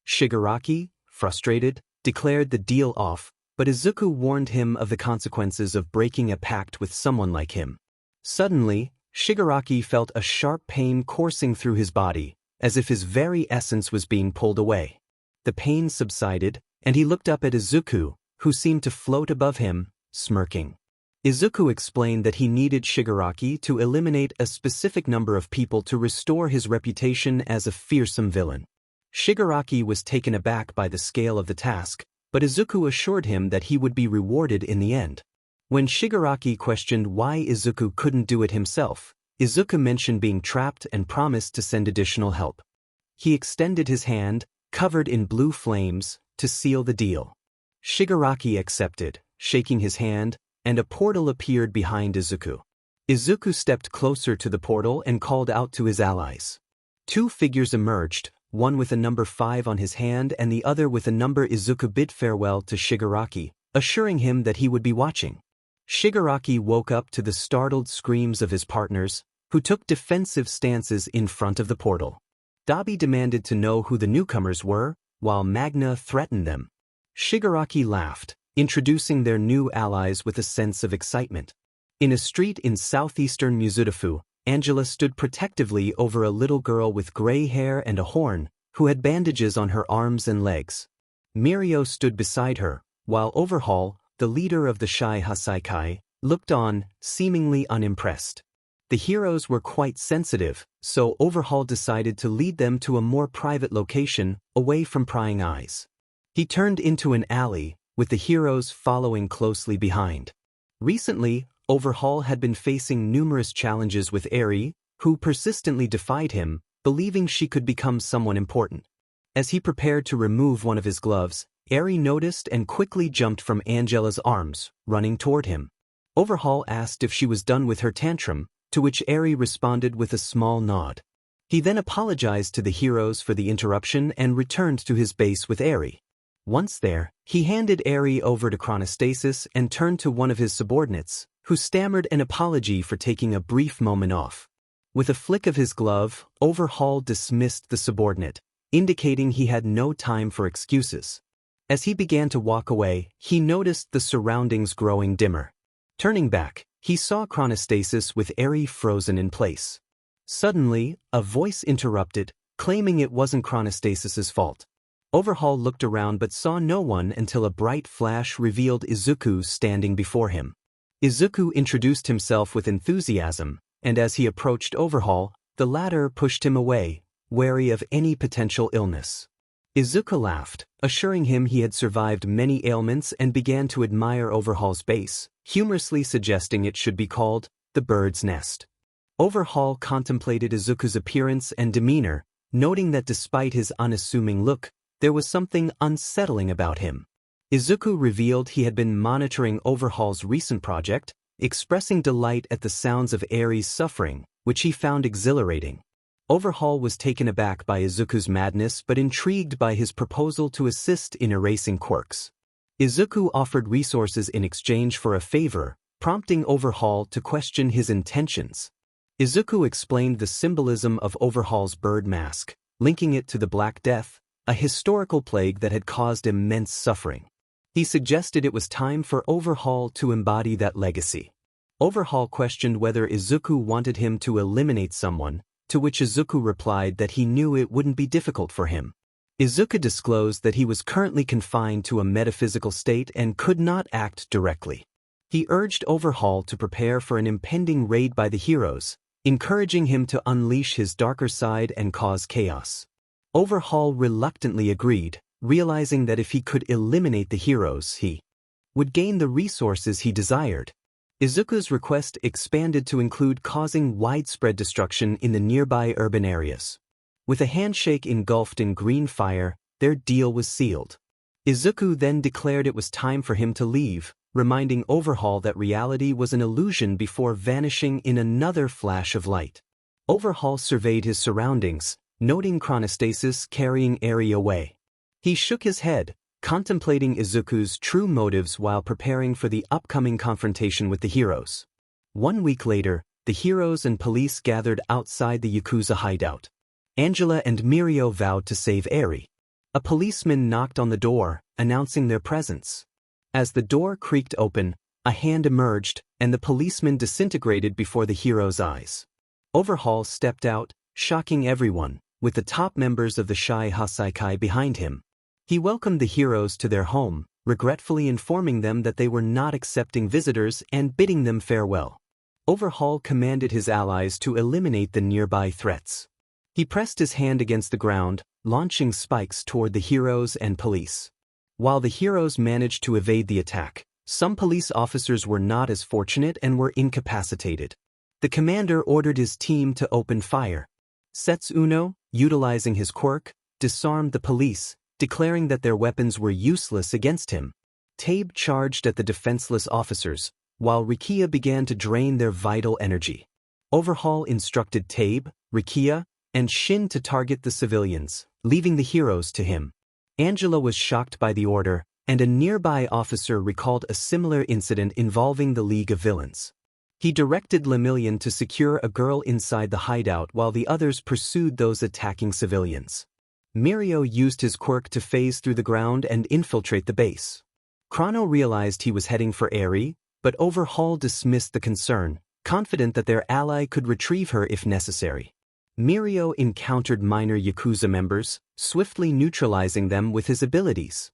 Shigaraki, frustrated, declared the deal off, but Izuku warned him of the consequences of breaking a pact with someone like him. Suddenly, Shigaraki felt a sharp pain coursing through his body, as if his very essence was being pulled away. The pain subsided, and he looked up at Izuku, who seemed to float above him, smirking. Izuku explained that he needed Shigaraki to eliminate a specific number of people to restore his reputation as a fearsome villain. Shigaraki was taken aback by the scale of the task, but Izuku assured him that he would be rewarded in the end. When Shigaraki questioned why Izuku couldn't do it himself, Izuku mentioned being trapped and promised to send additional help. He extended his hand, covered in blue flames, to seal the deal. Shigaraki accepted, shaking his hand, and a portal appeared behind Izuku. Izuku stepped closer to the portal and called out to his allies. Two figures emerged, one with a number 5 on his hand and the other with a number. Izuku bid farewell to Shigaraki, assuring him that he would be watching. Shigaraki woke up to the startled screams of his partners, who took defensive stances in front of the portal. Dabi demanded to know who the newcomers were, while Magna threatened them. Shigaraki laughed, introducing their new allies with a sense of excitement. In a street in southeastern Musutafu, Angela stood protectively over a little girl with gray hair and a horn, who had bandages on her arms and legs. Mirio stood beside her, while Overhaul, the leader of the Shai Hasaikai, looked on, seemingly unimpressed. The heroes were quite sensitive, so Overhaul decided to lead them to a more private location, away from prying eyes. He turned into an alley, with the heroes following closely behind. Recently, Overhaul had been facing numerous challenges with Eri, who persistently defied him, believing she could become someone important. As he prepared to remove one of his gloves, Eri noticed and quickly jumped from Angela's arms, running toward him. Overhaul asked if she was done with her tantrum, to which Eri responded with a small nod. He then apologized to the heroes for the interruption and returned to his base with Eri. Once there, he handed Eri over to Chronostasis and turned to one of his subordinates, who stammered an apology for taking a brief moment off. With a flick of his glove, Overhaul dismissed the subordinate, indicating he had no time for excuses. As he began to walk away, he noticed the surroundings growing dimmer. Turning back, he saw Chronostasis with Eri frozen in place. Suddenly, a voice interrupted, claiming it wasn't Chronostasis's fault. Overhaul looked around but saw no one until a bright flash revealed Izuku standing before him. Izuku introduced himself with enthusiasm, and as he approached Overhaul, the latter pushed him away, wary of any potential illness. Izuku laughed, assuring him he had survived many ailments and began to admire Overhaul's base, humorously suggesting it should be called the bird's nest. Overhaul contemplated Izuku's appearance and demeanor, noting that despite his unassuming look, there was something unsettling about him. Izuku revealed he had been monitoring Overhaul's recent project, expressing delight at the sounds of Eri's suffering, which he found exhilarating. Overhaul was taken aback by Izuku's madness but intrigued by his proposal to assist in erasing quirks. Izuku offered resources in exchange for a favor, prompting Overhaul to question his intentions. Izuku explained the symbolism of Overhaul's bird mask, linking it to the Black Death, a historical plague that had caused immense suffering. He suggested it was time for Overhaul to embody that legacy. Overhaul questioned whether Izuku wanted him to eliminate someone, to which Izuku replied that he knew it wouldn't be difficult for him. Izuku disclosed that he was currently confined to a metaphysical state and could not act directly. He urged Overhaul to prepare for an impending raid by the heroes, encouraging him to unleash his darker side and cause chaos. Overhaul reluctantly agreed, realizing that if he could eliminate the heroes, he would gain the resources he desired. Izuku's request expanded to include causing widespread destruction in the nearby urban areas. With a handshake engulfed in green fire, their deal was sealed. Izuku then declared it was time for him to leave, reminding Overhaul that reality was an illusion before vanishing in another flash of light. Overhaul surveyed his surroundings, noting Chronostasis carrying Eri away. He shook his head, contemplating Izuku's true motives while preparing for the upcoming confrontation with the heroes. 1 week later, the heroes and police gathered outside the Yakuza hideout. Angela and Mirio vowed to save Eri. A policeman knocked on the door, announcing their presence. As the door creaked open, a hand emerged, and the policeman disintegrated before the heroes' eyes. Overhaul stepped out, shocking everyone, with the top members of the Shai Hasaikai behind him. He welcomed the heroes to their home, regretfully informing them that they were not accepting visitors and bidding them farewell. Overhaul commanded his allies to eliminate the nearby threats. He pressed his hand against the ground, launching spikes toward the heroes and police. While the heroes managed to evade the attack, some police officers were not as fortunate and were incapacitated. The commander ordered his team to open fire. Setsuno, utilizing his quirk, disarmed the police, declaring that their weapons were useless against him. Tabe charged at the defenseless officers, while Rikia began to drain their vital energy. Overhaul instructed Tabe, Rikia, and Shin to target the civilians, leaving the heroes to him. Angela was shocked by the order, and a nearby officer recalled a similar incident involving the League of Villains. He directed Lemillion to secure a girl inside the hideout while the others pursued those attacking civilians. Mirio used his quirk to phase through the ground and infiltrate the base. Chrono realized he was heading for Eri, but Overhaul dismissed the concern, confident that their ally could retrieve her if necessary. Mirio encountered minor Yakuza members, swiftly neutralizing them with his abilities.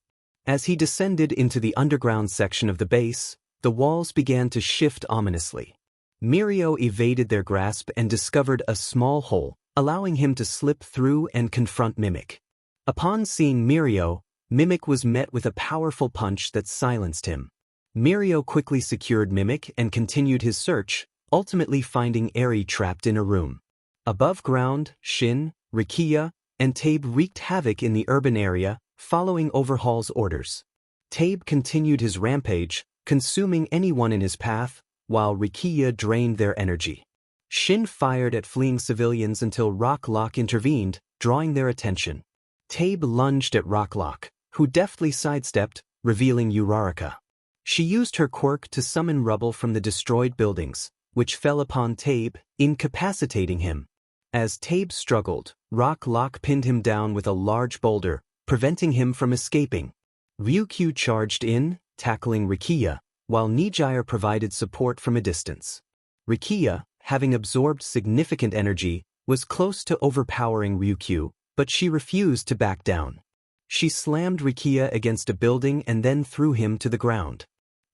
As he descended into the underground section of the base, the walls began to shift ominously. Mirio evaded their grasp and discovered a small hole, allowing him to slip through and confront Mimic. Upon seeing Mirio, Mimic was met with a powerful punch that silenced him. Mirio quickly secured Mimic and continued his search, ultimately finding Eri trapped in a room. Above ground, Shin, Rikiya, and Tabe wreaked havoc in the urban area, following Overhaul's orders. Tabe continued his rampage, consuming anyone in his path, while Rikiya drained their energy. Shin fired at fleeing civilians until Rocklock intervened, drawing their attention. Tabe lunged at Rocklock, who deftly sidestepped, revealing Uraraka. She used her quirk to summon rubble from the destroyed buildings, which fell upon Tabe, incapacitating him. As Tabe struggled, Rocklock pinned him down with a large boulder, preventing him from escaping. Ryukyu charged in, tackling Rikiya, while Nijire provided support from a distance. Rikiya, having absorbed significant energy, was close to overpowering Ryukyu, but she refused to back down. She slammed Rikiya against a building and then threw him to the ground.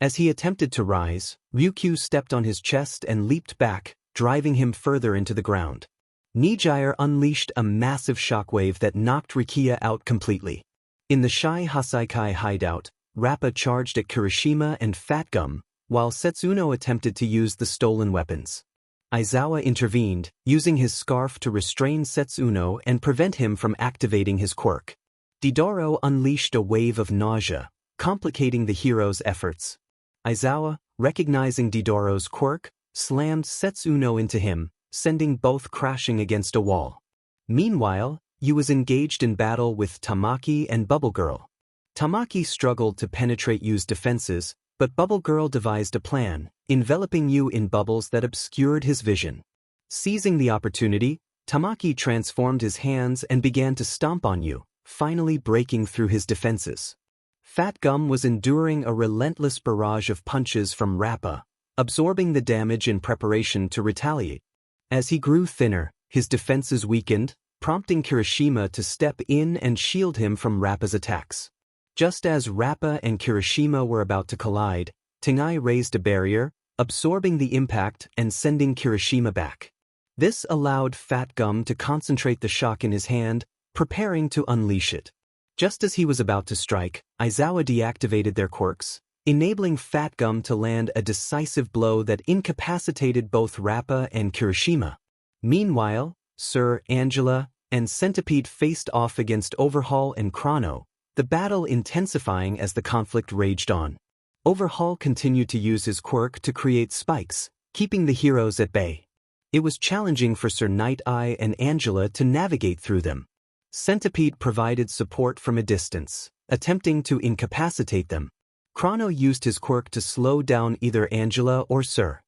As he attempted to rise, Ryukyu stepped on his chest and leaped back, driving him further into the ground. Nijire unleashed a massive shockwave that knocked Rikiya out completely. In the Shai Hasaikai hideout, Rappa charged at Kirishima and Fat Gum, while Setsuno attempted to use the stolen weapons. Aizawa intervened, using his scarf to restrain Setsuno and prevent him from activating his quirk. Didoro unleashed a wave of nausea, complicating the hero's efforts. Aizawa, recognizing Didoro's quirk, slammed Setsuno into him, sending both crashing against a wall. Meanwhile, Yu was engaged in battle with Tamaki and Bubble Girl. Tamaki struggled to penetrate Yu's defenses, but Bubble Girl devised a plan, enveloping Yu in bubbles that obscured his vision. Seizing the opportunity, Tamaki transformed his hands and began to stomp on Yu, finally breaking through his defenses. Fat Gum was enduring a relentless barrage of punches from Rappa, absorbing the damage in preparation to retaliate. As he grew thinner, his defenses weakened, prompting Kirishima to step in and shield him from Rappa's attacks. Just as Rappa and Kirishima were about to collide, Tengai raised a barrier, absorbing the impact and sending Kirishima back. This allowed Fat Gum to concentrate the shock in his hand, preparing to unleash it. Just as he was about to strike, Aizawa deactivated their quirks, enabling Fat Gum to land a decisive blow that incapacitated both Rappa and Kirishima. Meanwhile, Sir Angela and Centipede faced off against Overhaul and Chrono, the battle intensifying as the conflict raged on. Overhaul continued to use his quirk to create spikes, keeping the heroes at bay. It was challenging for Sir Night-Eye and Angela to navigate through them. Centipede provided support from a distance, attempting to incapacitate them. Chrono used his quirk to slow down either Angela or Sir.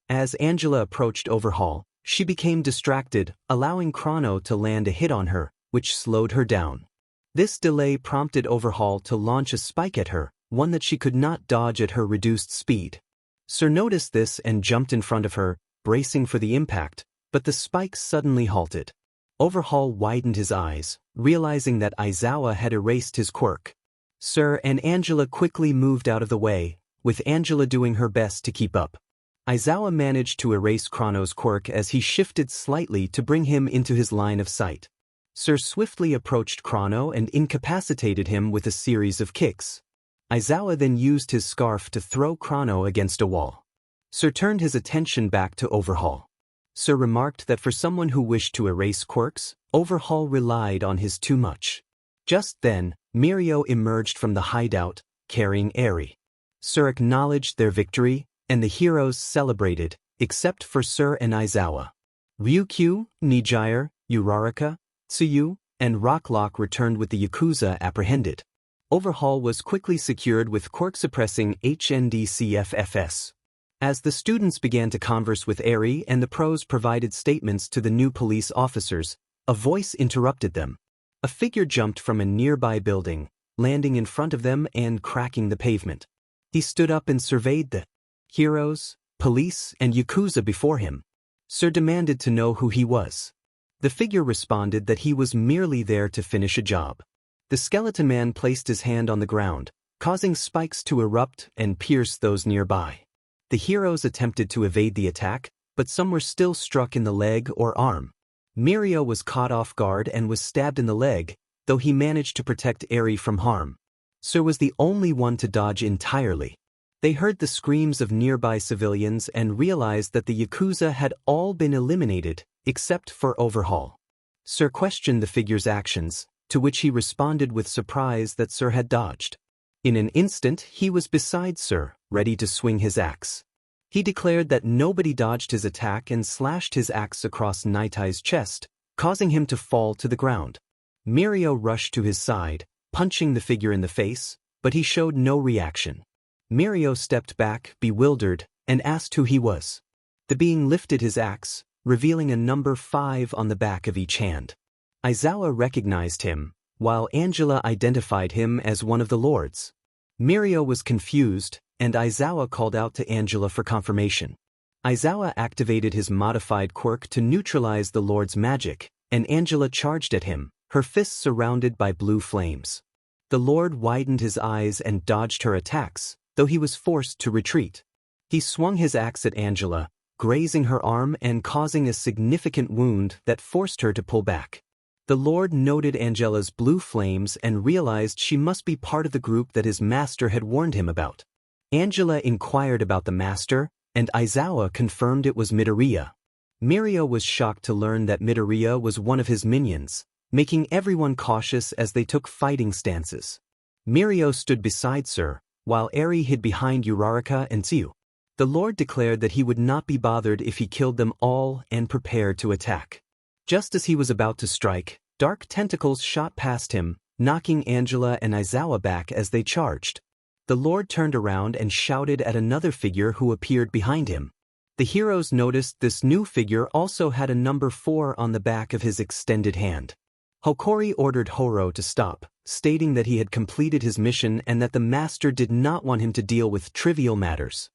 As Angela approached Overhaul, she became distracted, allowing Chrono to land a hit on her, which slowed her down. This delay prompted Overhaul to launch a spike at her, one that she could not dodge at her reduced speed. Sir noticed this and jumped in front of her, bracing for the impact, but the spike suddenly halted. Overhaul widened his eyes, realizing that Aizawa had erased his quirk. Sir and Angela quickly moved out of the way, with Angela doing her best to keep up. Aizawa managed to erase Chrono's quirk as he shifted slightly to bring him into his line of sight. Sir swiftly approached Chrono and incapacitated him with a series of kicks. Aizawa then used his scarf to throw Chrono against a wall. Sir turned his attention back to Overhaul. Sir remarked that for someone who wished to erase quirks, Overhaul relied on his too much. Just then, Mirio emerged from the hideout, carrying Eri. Sir acknowledged their victory, and the heroes celebrated, except for Sir and Aizawa. Ryukyu, Nijire, Uraraka, Tsuyu, and Rocklock returned with the Yakuza apprehended. Overhaul was quickly secured with quirk-suppressing HNDCFFS. As the students began to converse with Eri and the pros provided statements to the new police officers, a voice interrupted them. A figure jumped from a nearby building, landing in front of them and cracking the pavement. He stood up and surveyed the heroes, police, and Yakuza before him. Sir demanded to know who he was. The figure responded that he was merely there to finish a job. The skeleton man placed his hand on the ground, causing spikes to erupt and pierce those nearby. The heroes attempted to evade the attack, but some were still struck in the leg or arm. Mirio was caught off guard and was stabbed in the leg, though he managed to protect Eri from harm. Sir was the only one to dodge entirely. They heard the screams of nearby civilians and realized that the Yakuza had all been eliminated, except for Overhaul. Sir questioned the figure's actions, to which he responded with surprise that Sir had dodged. In an instant he was beside Sir, ready to swing his axe. He declared that nobody dodged his attack and slashed his axe across Nightai's chest, causing him to fall to the ground. Mirio rushed to his side, punching the figure in the face, but he showed no reaction. Mirio stepped back, bewildered, and asked who he was. The being lifted his axe, revealing a number 5 on the back of each hand. Aizawa recognized him, while Angela identified him as one of the lords. Mirio was confused, and Aizawa called out to Angela for confirmation. Aizawa activated his modified quirk to neutralize the lord's magic, and Angela charged at him, her fists surrounded by blue flames. The lord widened his eyes and dodged her attacks, though he was forced to retreat. He swung his axe at Angela, grazing her arm and causing a significant wound that forced her to pull back. The lord noted Angela's blue flames and realized she must be part of the group that his master had warned him about. Angela inquired about the master, and Aizawa confirmed it was Midoriya. Mirio was shocked to learn that Midoriya was one of his minions, making everyone cautious as they took fighting stances. Mirio stood beside Sir, while Eri hid behind Uraraka and Tsuyu. The lord declared that he would not be bothered if he killed them all and prepared to attack. Just as he was about to strike, dark tentacles shot past him, knocking Angela and Aizawa back as they charged. The lord turned around and shouted at another figure who appeared behind him. The heroes noticed this new figure also had a number 4 on the back of his extended hand. Hokori ordered Horo to stop, stating that he had completed his mission and that the master did not want him to deal with trivial matters.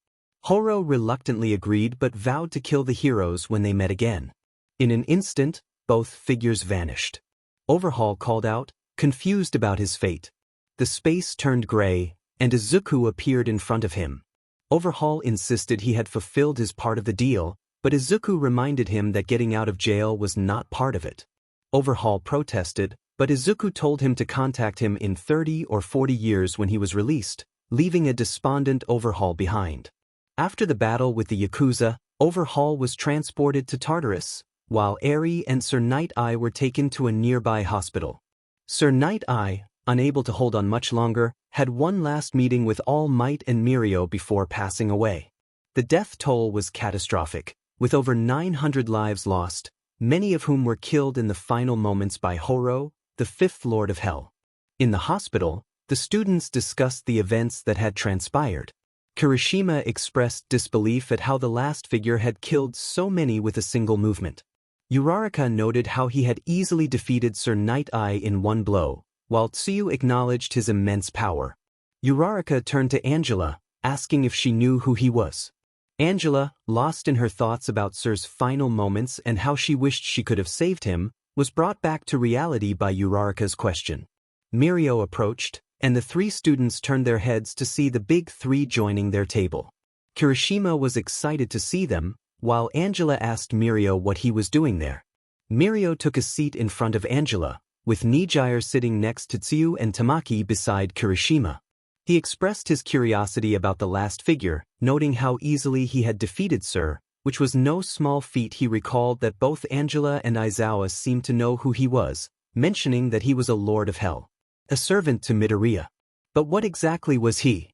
Horo reluctantly agreed but vowed to kill the heroes when they met again. In an instant, both figures vanished. Overhaul called out, confused about his fate. The space turned gray, and Izuku appeared in front of him. Overhaul insisted he had fulfilled his part of the deal, but Izuku reminded him that getting out of jail was not part of it. Overhaul protested, but Izuku told him to contact him in 30 or 40 years when he was released, leaving a despondent Overhaul behind. After the battle with the Yakuza, Overhaul was transported to Tartarus, while Eri and Sir Night-Eye were taken to a nearby hospital. Sir Night-Eye, unable to hold on much longer, had one last meeting with All Might and Mirio before passing away. The death toll was catastrophic, with over 900 lives lost, many of whom were killed in the final moments by Horo, the 5th Lord of Hell. In the hospital, the students discussed the events that had transpired. Kirishima expressed disbelief at how the last figure had killed so many with a single movement. Uraraka noted how he had easily defeated Sir Night-Eye in one blow, while Tsuyu acknowledged his immense power. Uraraka turned to Angela, asking if she knew who he was. Angela, lost in her thoughts about Sir's final moments and how she wished she could have saved him, was brought back to reality by Uraraka's question. Mirio approached, and the 3 students turned their heads to see the big 3 joining their table. Kirishima was excited to see them, while Angela asked Mirio what he was doing there. Mirio took a seat in front of Angela, with Nijire sitting next to Tsuyu and Tamaki beside Kirishima. He expressed his curiosity about the last figure, noting how easily he had defeated Sir, which was no small feat. He recalled that both Angela and Aizawa seemed to know who he was, mentioning that he was a Lord of Hell, a servant to Midoriya. But what exactly was he?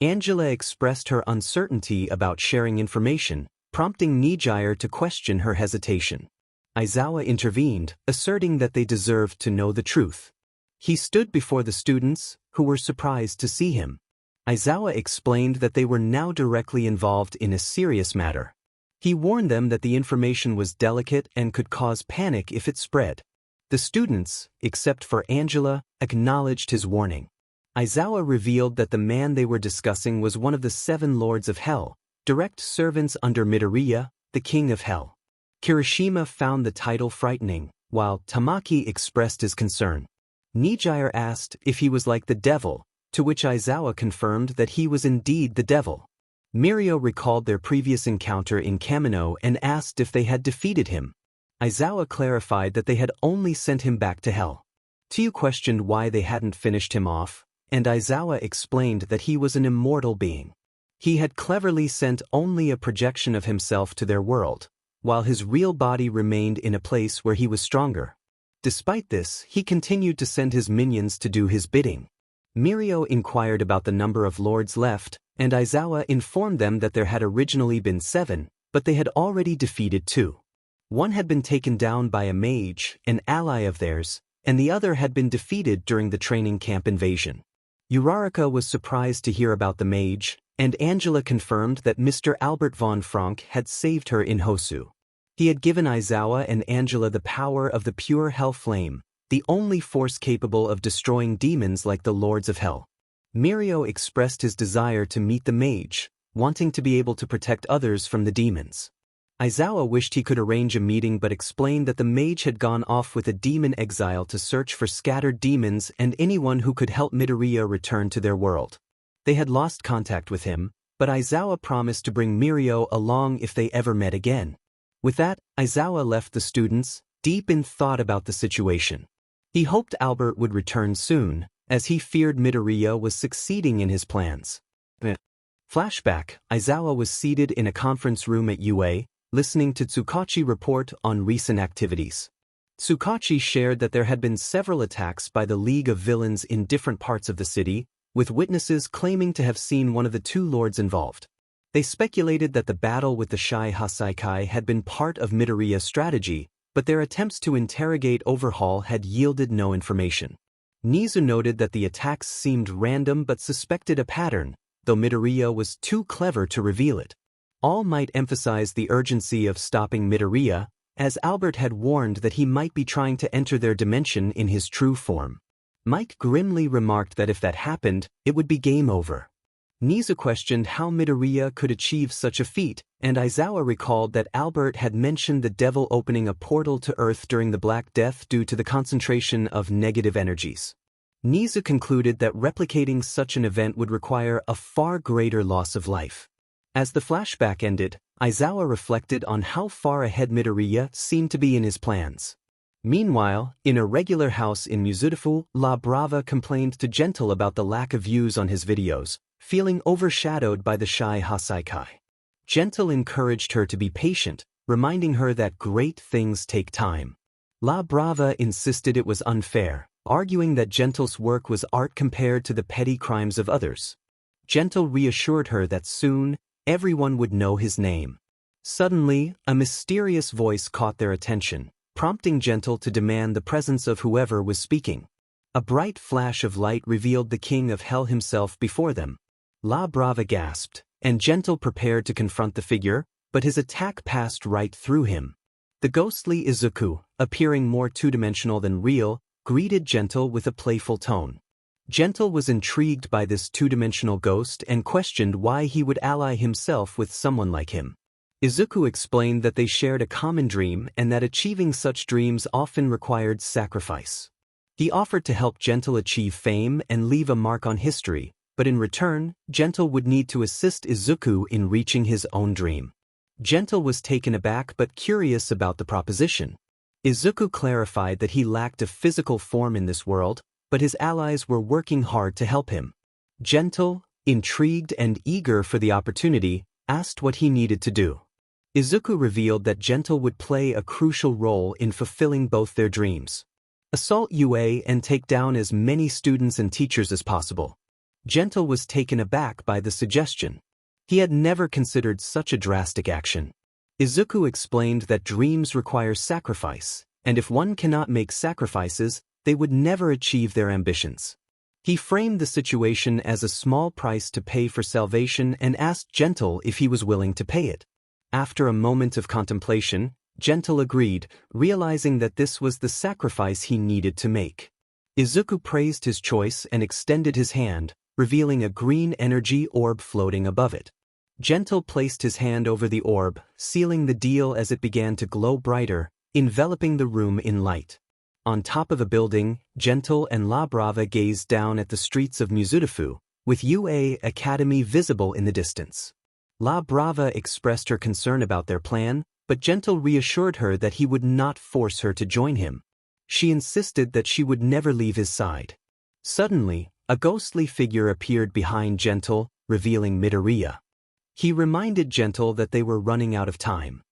Angela expressed her uncertainty about sharing information, prompting Nijire to question her hesitation. Aizawa intervened, asserting that they deserved to know the truth. He stood before the students, who were surprised to see him. Aizawa explained that they were now directly involved in a serious matter. He warned them that the information was delicate and could cause panic if it spread. The students, except for Angela, acknowledged his warning. Aizawa revealed that the man they were discussing was one of the 7 Lords of Hell, direct servants under Midoriya, the King of Hell. Kirishima found the title frightening, while Tamaki expressed his concern. Nijire asked if he was like the devil, to which Aizawa confirmed that he was indeed the devil. Mirio recalled their previous encounter in Kamino and asked if they had defeated him. Aizawa clarified that they had only sent him back to hell. Tiu questioned why they hadn't finished him off, and Aizawa explained that he was an immortal being. He had cleverly sent only a projection of himself to their world, while his real body remained in a place where he was stronger. Despite this, he continued to send his minions to do his bidding. Mirio inquired about the number of lords left, and Aizawa informed them that there had originally been 7, but they had already defeated 2. One had been taken down by a mage, an ally of theirs, and the other had been defeated during the training camp invasion. Uraraka was surprised to hear about the mage, and Angela confirmed that Mr. Albert von Frank had saved her in Hosu. He had given Aizawa and Angela the power of the pure hell flame, the only force capable of destroying demons like the Lords of Hell. Mirio expressed his desire to meet the mage, wanting to be able to protect others from the demons. Aizawa wished he could arrange a meeting but explained that the mage had gone off with a demon exile to search for scattered demons and anyone who could help Midoriya return to their world. They had lost contact with him, but Aizawa promised to bring Mirio along if they ever met again. With that, Aizawa left the students, deep in thought about the situation. He hoped Albert would return soon, as he feared Midoriya was succeeding in his plans. Flashback, Aizawa was seated in a conference room at UA, listening to Tsukachi report on recent activities. Tsukachi shared that there had been several attacks by the League of Villains in different parts of the city, with witnesses claiming to have seen one of the 2 lords involved. They speculated that the battle with the Shai Hasaikai had been part of Midoriya's strategy, but their attempts to interrogate Overhaul had yielded no information. Nizu noted that the attacks seemed random but suspected a pattern, though Midoriya was too clever to reveal it. All might emphasize the urgency of stopping Midoriya, as Albert had warned that he might be trying to enter their dimension in his true form. Mike grimly remarked that if that happened, it would be game over. Nizu questioned how Midoriya could achieve such a feat, and Aizawa recalled that Albert had mentioned the devil opening a portal to Earth during the Black Death due to the concentration of negative energies. Nizu concluded that replicating such an event would require a far greater loss of life. As the flashback ended, Aizawa reflected on how far ahead Midoriya seemed to be in his plans. Meanwhile, in a regular house in Musutafu, La Brava complained to Gentle about the lack of views on his videos, feeling overshadowed by the Shai Hasaikai. Gentle encouraged her to be patient, reminding her that great things take time. La Brava insisted it was unfair, arguing that Gentle's work was art compared to the petty crimes of others. Gentle reassured her that soon, everyone would know his name. Suddenly, a mysterious voice caught their attention, prompting Gentle to demand the presence of whoever was speaking. A bright flash of light revealed the King of Hell himself before them. La Brava gasped, and Gentle prepared to confront the figure, but his attack passed right through him. The ghostly Izuku, appearing more two-dimensional than real, greeted Gentle with a playful tone. Gentle was intrigued by this two-dimensional ghost and questioned why he would ally himself with someone like him. Izuku explained that they shared a common dream and that achieving such dreams often required sacrifice. He offered to help Gentle achieve fame and leave a mark on history, but in return, Gentle would need to assist Izuku in reaching his own dream. Gentle was taken aback but curious about the proposition. Izuku clarified that he lacked a physical form in this world, but his allies were working hard to help him. Gentle, intrigued and eager for the opportunity, asked what he needed to do. Izuku revealed that Gentle would play a crucial role in fulfilling both their dreams. Assault UA and take down as many students and teachers as possible. Gentle was taken aback by the suggestion. He had never considered such a drastic action. Izuku explained that dreams require sacrifice, and if one cannot make sacrifices, they would never achieve their ambitions. He framed the situation as a small price to pay for salvation and asked Gentle if he was willing to pay it. After a moment of contemplation, Gentle agreed, realizing that this was the sacrifice he needed to make. Izuku praised his choice and extended his hand, revealing a green energy orb floating above it. Gentle placed his hand over the orb, sealing the deal as it began to glow brighter, enveloping the room in light. On top of a building, Gentle and La Brava gazed down at the streets of Musutafu, with UA Academy visible in the distance. La Brava expressed her concern about their plan, but Gentle reassured her that he would not force her to join him. She insisted that she would never leave his side. Suddenly, a ghostly figure appeared behind Gentle, revealing Midoriya. He reminded Gentle that they were running out of time.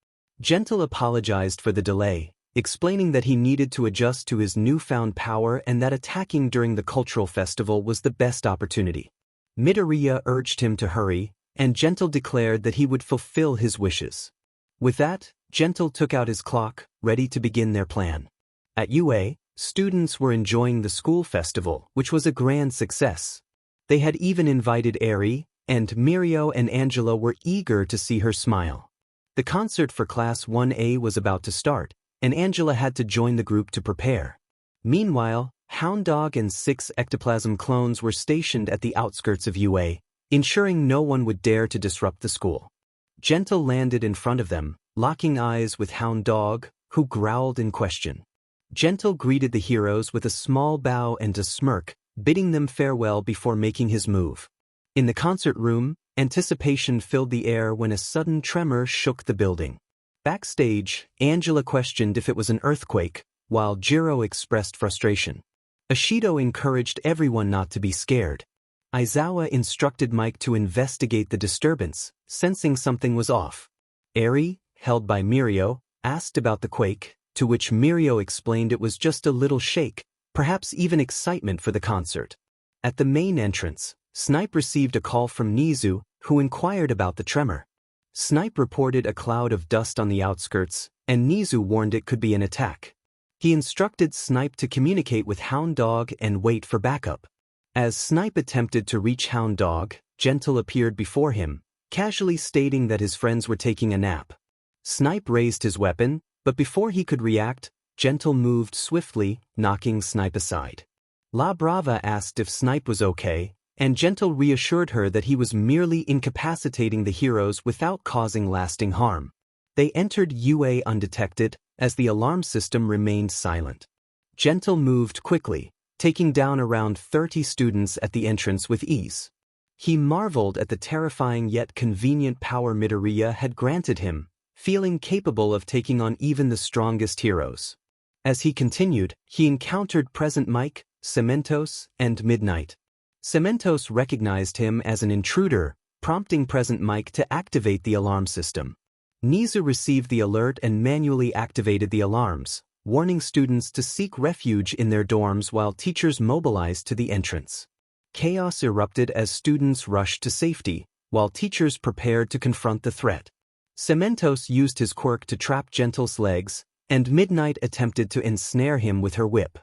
Gentle apologized for the delay, explaining that he needed to adjust to his newfound power and that attacking during the cultural festival was the best opportunity. Midoriya urged him to hurry, and Gentle declared that he would fulfill his wishes. With that, Gentle took out his clock, ready to begin their plan. At UA, students were enjoying the school festival, which was a grand success. They had even invited Eri, and Mirio and Angela were eager to see her smile. The concert for Class 1A was about to start, and Angela had to join the group to prepare. Meanwhile, Hound Dog and 6 ectoplasm clones were stationed at the outskirts of UA, ensuring no one would dare to disrupt the school. Gentle landed in front of them, locking eyes with Hound Dog, who growled in question. Gentle greeted the heroes with a small bow and a smirk, bidding them farewell before making his move. In the concert room, anticipation filled the air when a sudden tremor shook the building. Backstage, Angela questioned if it was an earthquake, while Jiro expressed frustration. Ashido encouraged everyone not to be scared. Aizawa instructed Mike to investigate the disturbance, sensing something was off. Eri, held by Mirio, asked about the quake, to which Mirio explained it was just a little shake, perhaps even excitement for the concert. At the main entrance, Snipe received a call from Nizu, who inquired about the tremor. Snipe reported a cloud of dust on the outskirts, and Nizu warned it could be an attack. He instructed Snipe to communicate with Hound Dog and wait for backup. As Snipe attempted to reach Hound Dog, Gentle appeared before him, casually stating that his friends were taking a nap. Snipe raised his weapon, but before he could react, Gentle moved swiftly, knocking Snipe aside. La Brava asked if Snipe was okay, and Gentle reassured her that he was merely incapacitating the heroes without causing lasting harm. They entered UA undetected, as the alarm system remained silent. Gentle moved quickly, taking down around 30 students at the entrance with ease. He marveled at the terrifying yet convenient power Midoriya had granted him, feeling capable of taking on even the strongest heroes. As he continued, he encountered Present Mike, Cementos, and Midnight. Cementos recognized him as an intruder, prompting Present Mike to activate the alarm system. Nizu received the alert and manually activated the alarms, warning students to seek refuge in their dorms while teachers mobilized to the entrance. Chaos erupted as students rushed to safety, while teachers prepared to confront the threat. Cementos used his quirk to trap Gentle's legs, and Midnight attempted to ensnare him with her whip.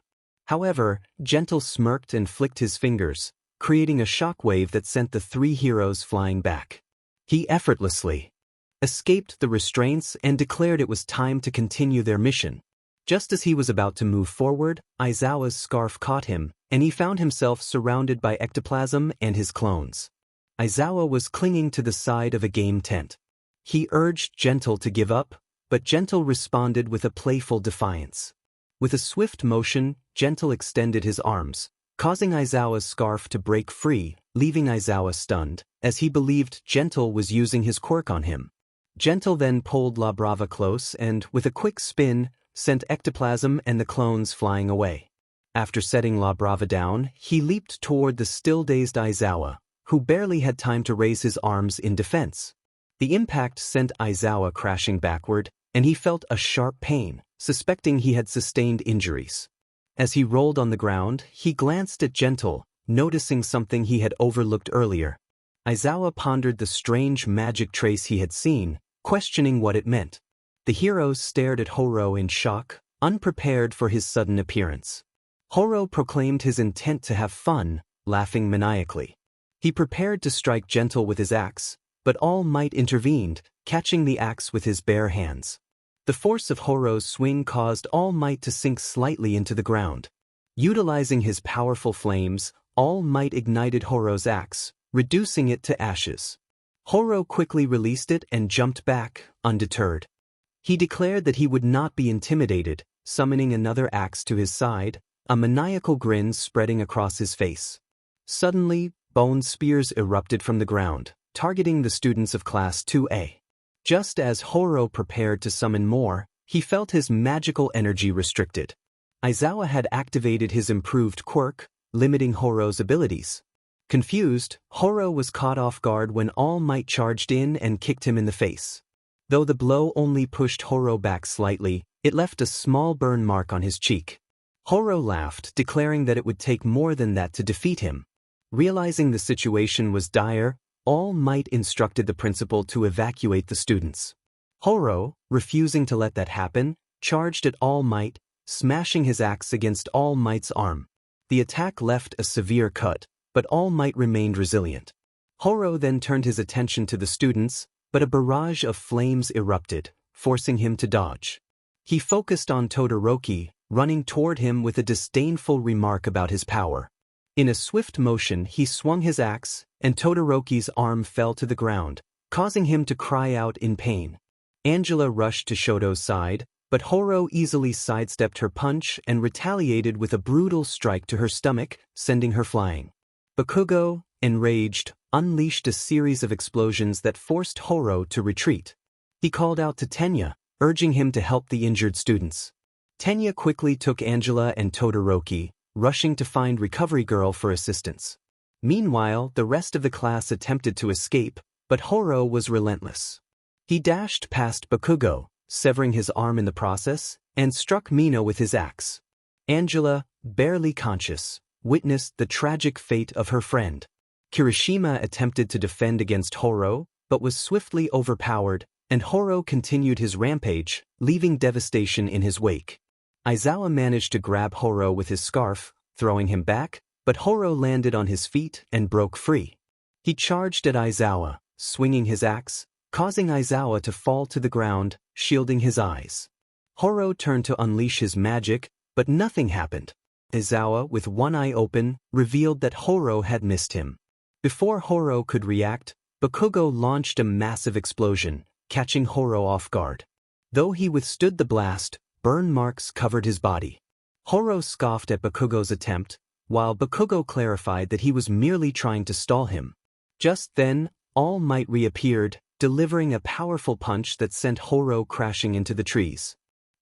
However, Gentle smirked and flicked his fingers, creating a shockwave that sent the 3 heroes flying back. He effortlessly escaped the restraints and declared it was time to continue their mission. Just as he was about to move forward, Aizawa's scarf caught him, and he found himself surrounded by ectoplasm and his clones. Aizawa was clinging to the side of a game tent. He urged Gentle to give up, but Gentle responded with a playful defiance. With a swift motion, Gentle extended his arms, causing Aizawa's scarf to break free, leaving Aizawa stunned, as he believed Gentle was using his quirk on him. Gentle then pulled La Brava close and, with a quick spin, sent ectoplasm and the clones flying away. After setting La Brava down, he leaped toward the still-dazed Aizawa, who barely had time to raise his arms in defense. The impact sent Aizawa crashing backward, and he felt a sharp pain, suspecting he had sustained injuries. As he rolled on the ground, he glanced at Gentle, noticing something he had overlooked earlier. Aizawa pondered the strange magic trace he had seen, questioning what it meant. The heroes stared at Horo in shock, unprepared for his sudden appearance. Horo proclaimed his intent to have fun, laughing maniacally. He prepared to strike gentle with his axe, but All Might intervened, catching the axe with his bare hands. The force of Horo's swing caused All Might to sink slightly into the ground. Utilizing his powerful flames, All Might ignited Horo's axe, reducing it to ashes. Horo quickly released it and jumped back, undeterred. He declared that he would not be intimidated, summoning another axe to his side, a maniacal grin spreading across his face. Suddenly, bone spears erupted from the ground, targeting the students of Class 2A. Just as Horo prepared to summon more, he felt his magical energy restricted. Aizawa had activated his improved quirk, limiting Horo's abilities. Confused, Horo was caught off guard when All Might charged in and kicked him in the face. Though the blow only pushed Horo back slightly, it left a small burn mark on his cheek. Horo laughed, declaring that it would take more than that to defeat him. Realizing the situation was dire, All Might instructed the principal to evacuate the students. Horo, refusing to let that happen, charged at All Might, smashing his axe against All Might's arm. The attack left a severe cut, but All Might remained resilient. Horo then turned his attention to the students, but a barrage of flames erupted, forcing him to dodge. He focused on Todoroki, running toward him with a disdainful remark about his power. In a swift motion he swung his axe, and Todoroki's arm fell to the ground, causing him to cry out in pain. Angela rushed to Shoto's side, but Horo easily sidestepped her punch and retaliated with a brutal strike to her stomach, sending her flying. Bakugo, enraged, unleashed a series of explosions that forced Horo to retreat. He called out to Tenya, urging him to help the injured students. Tenya quickly took Angela and Todoroki, rushing to find Recovery Girl for assistance. Meanwhile, the rest of the class attempted to escape, but Horo was relentless. He dashed past Bakugo, severing his arm in the process, and struck Mino with his axe. Angela, barely conscious, witnessed the tragic fate of her friend. Kirishima attempted to defend against Horo, but was swiftly overpowered, and Horo continued his rampage, leaving devastation in his wake. Aizawa managed to grab Horo with his scarf, throwing him back, but Horo landed on his feet and broke free. He charged at Aizawa, swinging his axe, causing Aizawa to fall to the ground, shielding his eyes. Horo turned to unleash his magic, but nothing happened. Aizawa, with one eye open, revealed that Horo had missed him. Before Horo could react, Bakugo launched a massive explosion, catching Horo off guard. Though he withstood the blast, burn marks covered his body. Horo scoffed at Bakugo's attempt, while Bakugo clarified that he was merely trying to stall him. Just then, All Might reappeared, delivering a powerful punch that sent Horo crashing into the trees.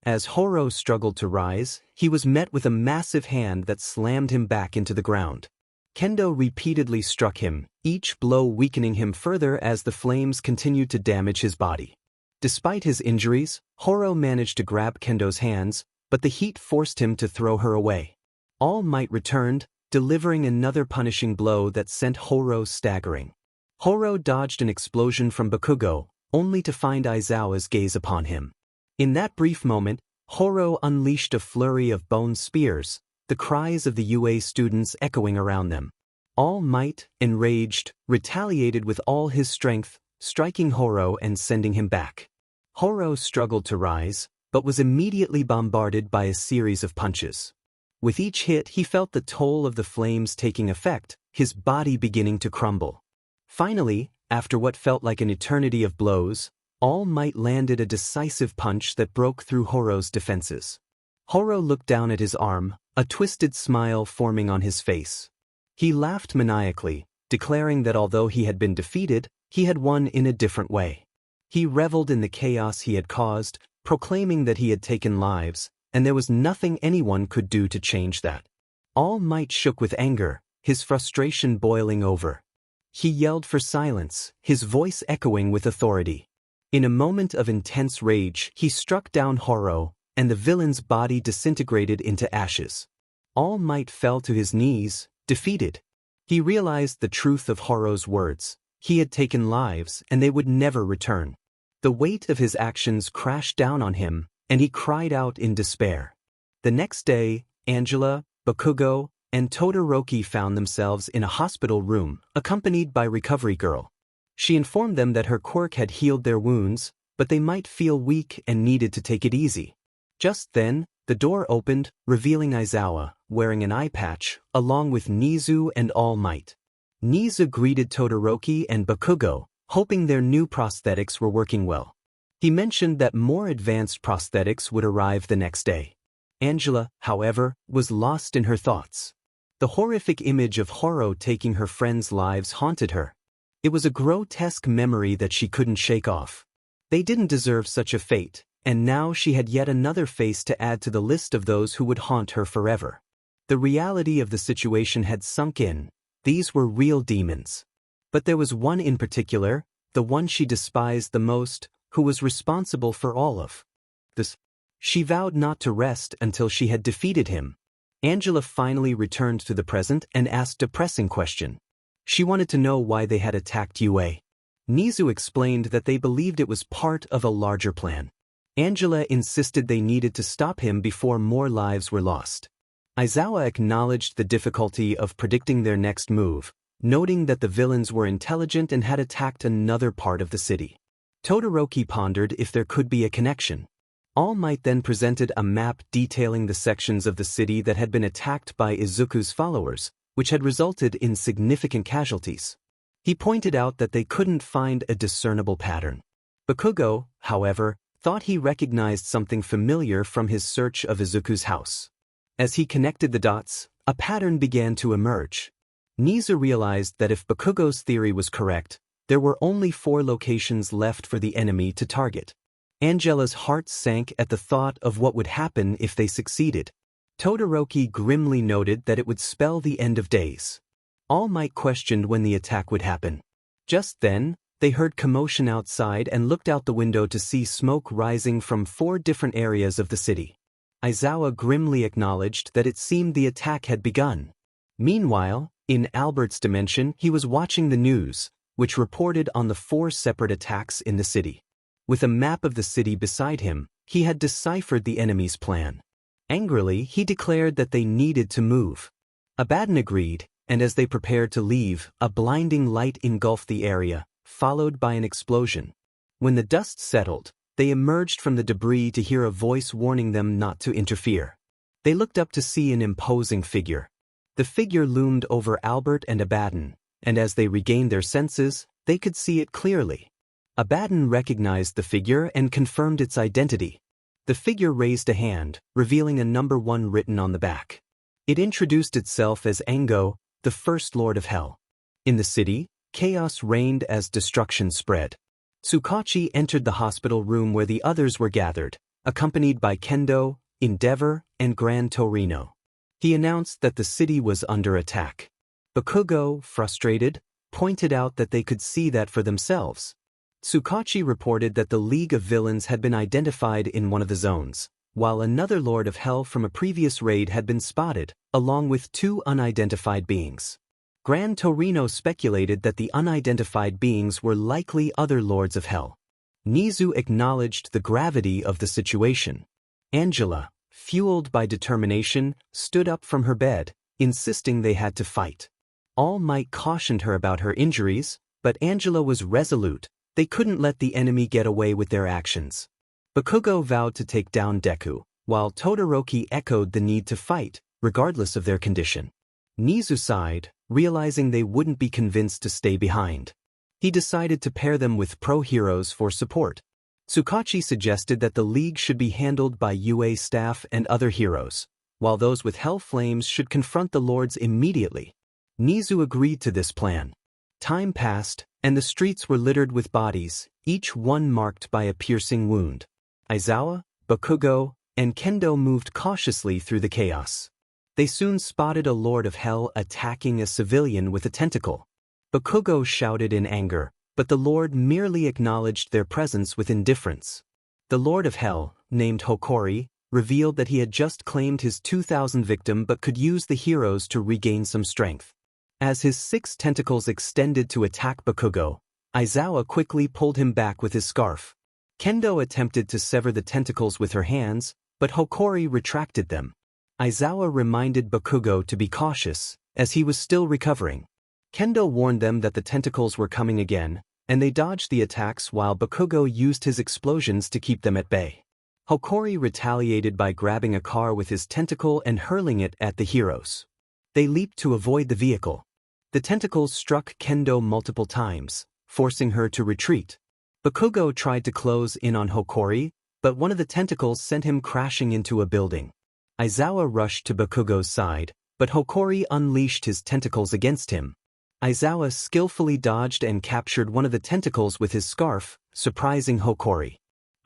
As Horo struggled to rise, he was met with a massive hand that slammed him back into the ground. Kendo repeatedly struck him, each blow weakening him further as the flames continued to damage his body. Despite his injuries, Horo managed to grab Kendo's hands, but the heat forced him to throw her away. All Might returned, delivering another punishing blow that sent Horo staggering. Horo dodged an explosion from Bakugo, only to find Aizawa's gaze upon him. In that brief moment, Horo unleashed a flurry of bone spears, the cries of the UA students echoing around them. All Might, enraged, retaliated with all his strength, striking Horo and sending him back. Horo struggled to rise, but was immediately bombarded by a series of punches. With each hit he felt the toll of the flames taking effect, his body beginning to crumble. Finally, after what felt like an eternity of blows, All Might landed a decisive punch that broke through Horo's defenses. Horo looked down at his arm, a twisted smile forming on his face. He laughed maniacally, declaring that although he had been defeated, he had won in a different way. He reveled in the chaos he had caused, proclaiming that he had taken lives, and there was nothing anyone could do to change that. All Might shook with anger, his frustration boiling over. He yelled for silence, his voice echoing with authority. In a moment of intense rage, he struck down Horo, and the villain's body disintegrated into ashes. All Might fell to his knees, defeated. He realized the truth of Horo's words. He had taken lives, and they would never return. The weight of his actions crashed down on him, and he cried out in despair. The next day, Angela, Bakugo, and Todoroki found themselves in a hospital room, accompanied by Recovery Girl. She informed them that her quirk had healed their wounds, but they might feel weak and needed to take it easy. Just then, the door opened, revealing Aizawa, wearing an eye patch, along with Nizu and All Might. Nizu greeted Todoroki and Bakugo, hoping their new prosthetics were working well. He mentioned that more advanced prosthetics would arrive the next day. Angela, however, was lost in her thoughts. The horrific image of Horo taking her friends' lives haunted her. It was a grotesque memory that she couldn't shake off. They didn't deserve such a fate, and now she had yet another face to add to the list of those who would haunt her forever. The reality of the situation had sunk in. These were real demons. But there was one in particular, the one she despised the most, who was responsible for all of this. She vowed not to rest until she had defeated him. Angela finally returned to the present and asked a pressing question. She wanted to know why they had attacked UA. Nizu explained that they believed it was part of a larger plan. Angela insisted they needed to stop him before more lives were lost. Aizawa acknowledged the difficulty of predicting their next move, noting that the villains were intelligent and had attacked another part of the city. Todoroki pondered if there could be a connection. All Might then presented a map detailing the sections of the city that had been attacked by Izuku's followers, which had resulted in significant casualties. He pointed out that they couldn't find a discernible pattern. Bakugo, however, thought he recognized something familiar from his search of Izuku's house. As he connected the dots, a pattern began to emerge. Nizu realized that if Bakugo's theory was correct, there were only 4 locations left for the enemy to target. Angela's heart sank at the thought of what would happen if they succeeded. Todoroki grimly noted that it would spell the end of days. All Might questioned when the attack would happen. Just then, they heard commotion outside and looked out the window to see smoke rising from 4 different areas of the city. Aizawa grimly acknowledged that it seemed the attack had begun. Meanwhile, in Albert's dimension, he was watching the news, which reported on the 4 separate attacks in the city. With a map of the city beside him, he had deciphered the enemy's plan. Angrily, he declared that they needed to move. Abaddon agreed, and as they prepared to leave, a blinding light engulfed the area, followed by an explosion. When the dust settled, they emerged from the debris to hear a voice warning them not to interfere. They looked up to see an imposing figure. The figure loomed over Albert and Abaddon, and as they regained their senses, they could see it clearly. Abaddon recognized the figure and confirmed its identity. The figure raised a hand, revealing a number 1 written on the back. It introduced itself as Ango, the first Lord of Hell. In the city, chaos reigned as destruction spread. Tsukachi entered the hospital room where the others were gathered, accompanied by Kendo, Endeavor, and Gran Torino. He announced that the city was under attack. Bakugo, frustrated, pointed out that they could see that for themselves. Tsukachi reported that the League of Villains had been identified in one of the zones, while another Lord of Hell from a previous raid had been spotted, along with 2 unidentified beings. Gran Torino speculated that the unidentified beings were likely other Lords of Hell. Nizu acknowledged the gravity of the situation. Angela, fueled by determination, stood up from her bed, insisting they had to fight. All Might cautioned her about her injuries, but Angela was resolute. They couldn't let the enemy get away with their actions. Bakugo vowed to take down Deku, while Todoroki echoed the need to fight, regardless of their condition. Nizu sighed, realizing they wouldn't be convinced to stay behind. He decided to pair them with pro-heroes for support. Tsukachi suggested that the League should be handled by UA staff and other heroes, while those with Hell Flames should confront the Lords immediately. Nizu agreed to this plan. Time passed, and the streets were littered with bodies, each one marked by a piercing wound. Aizawa, Bakugo, and Kendo moved cautiously through the chaos. They soon spotted a Lord of Hell attacking a civilian with a tentacle. Bakugo shouted in anger, but the Lord merely acknowledged their presence with indifference. The Lord of Hell, named Hokori, revealed that he had just claimed his 2,000th victim but could use the heroes to regain some strength. As his 6 tentacles extended to attack Bakugo, Aizawa quickly pulled him back with his scarf. Kendo attempted to sever the tentacles with her hands, but Hokori retracted them. Aizawa reminded Bakugo to be cautious, as he was still recovering. Kendo warned them that the tentacles were coming again, and they dodged the attacks while Bakugo used his explosions to keep them at bay. Hokori retaliated by grabbing a car with his tentacle and hurling it at the heroes. They leaped to avoid the vehicle. The tentacles struck Kendo multiple times, forcing her to retreat. Bakugo tried to close in on Hokori, but one of the tentacles sent him crashing into a building. Aizawa rushed to Bakugo's side, but Hokori unleashed his tentacles against him. Aizawa skillfully dodged and captured one of the tentacles with his scarf, surprising Hokori.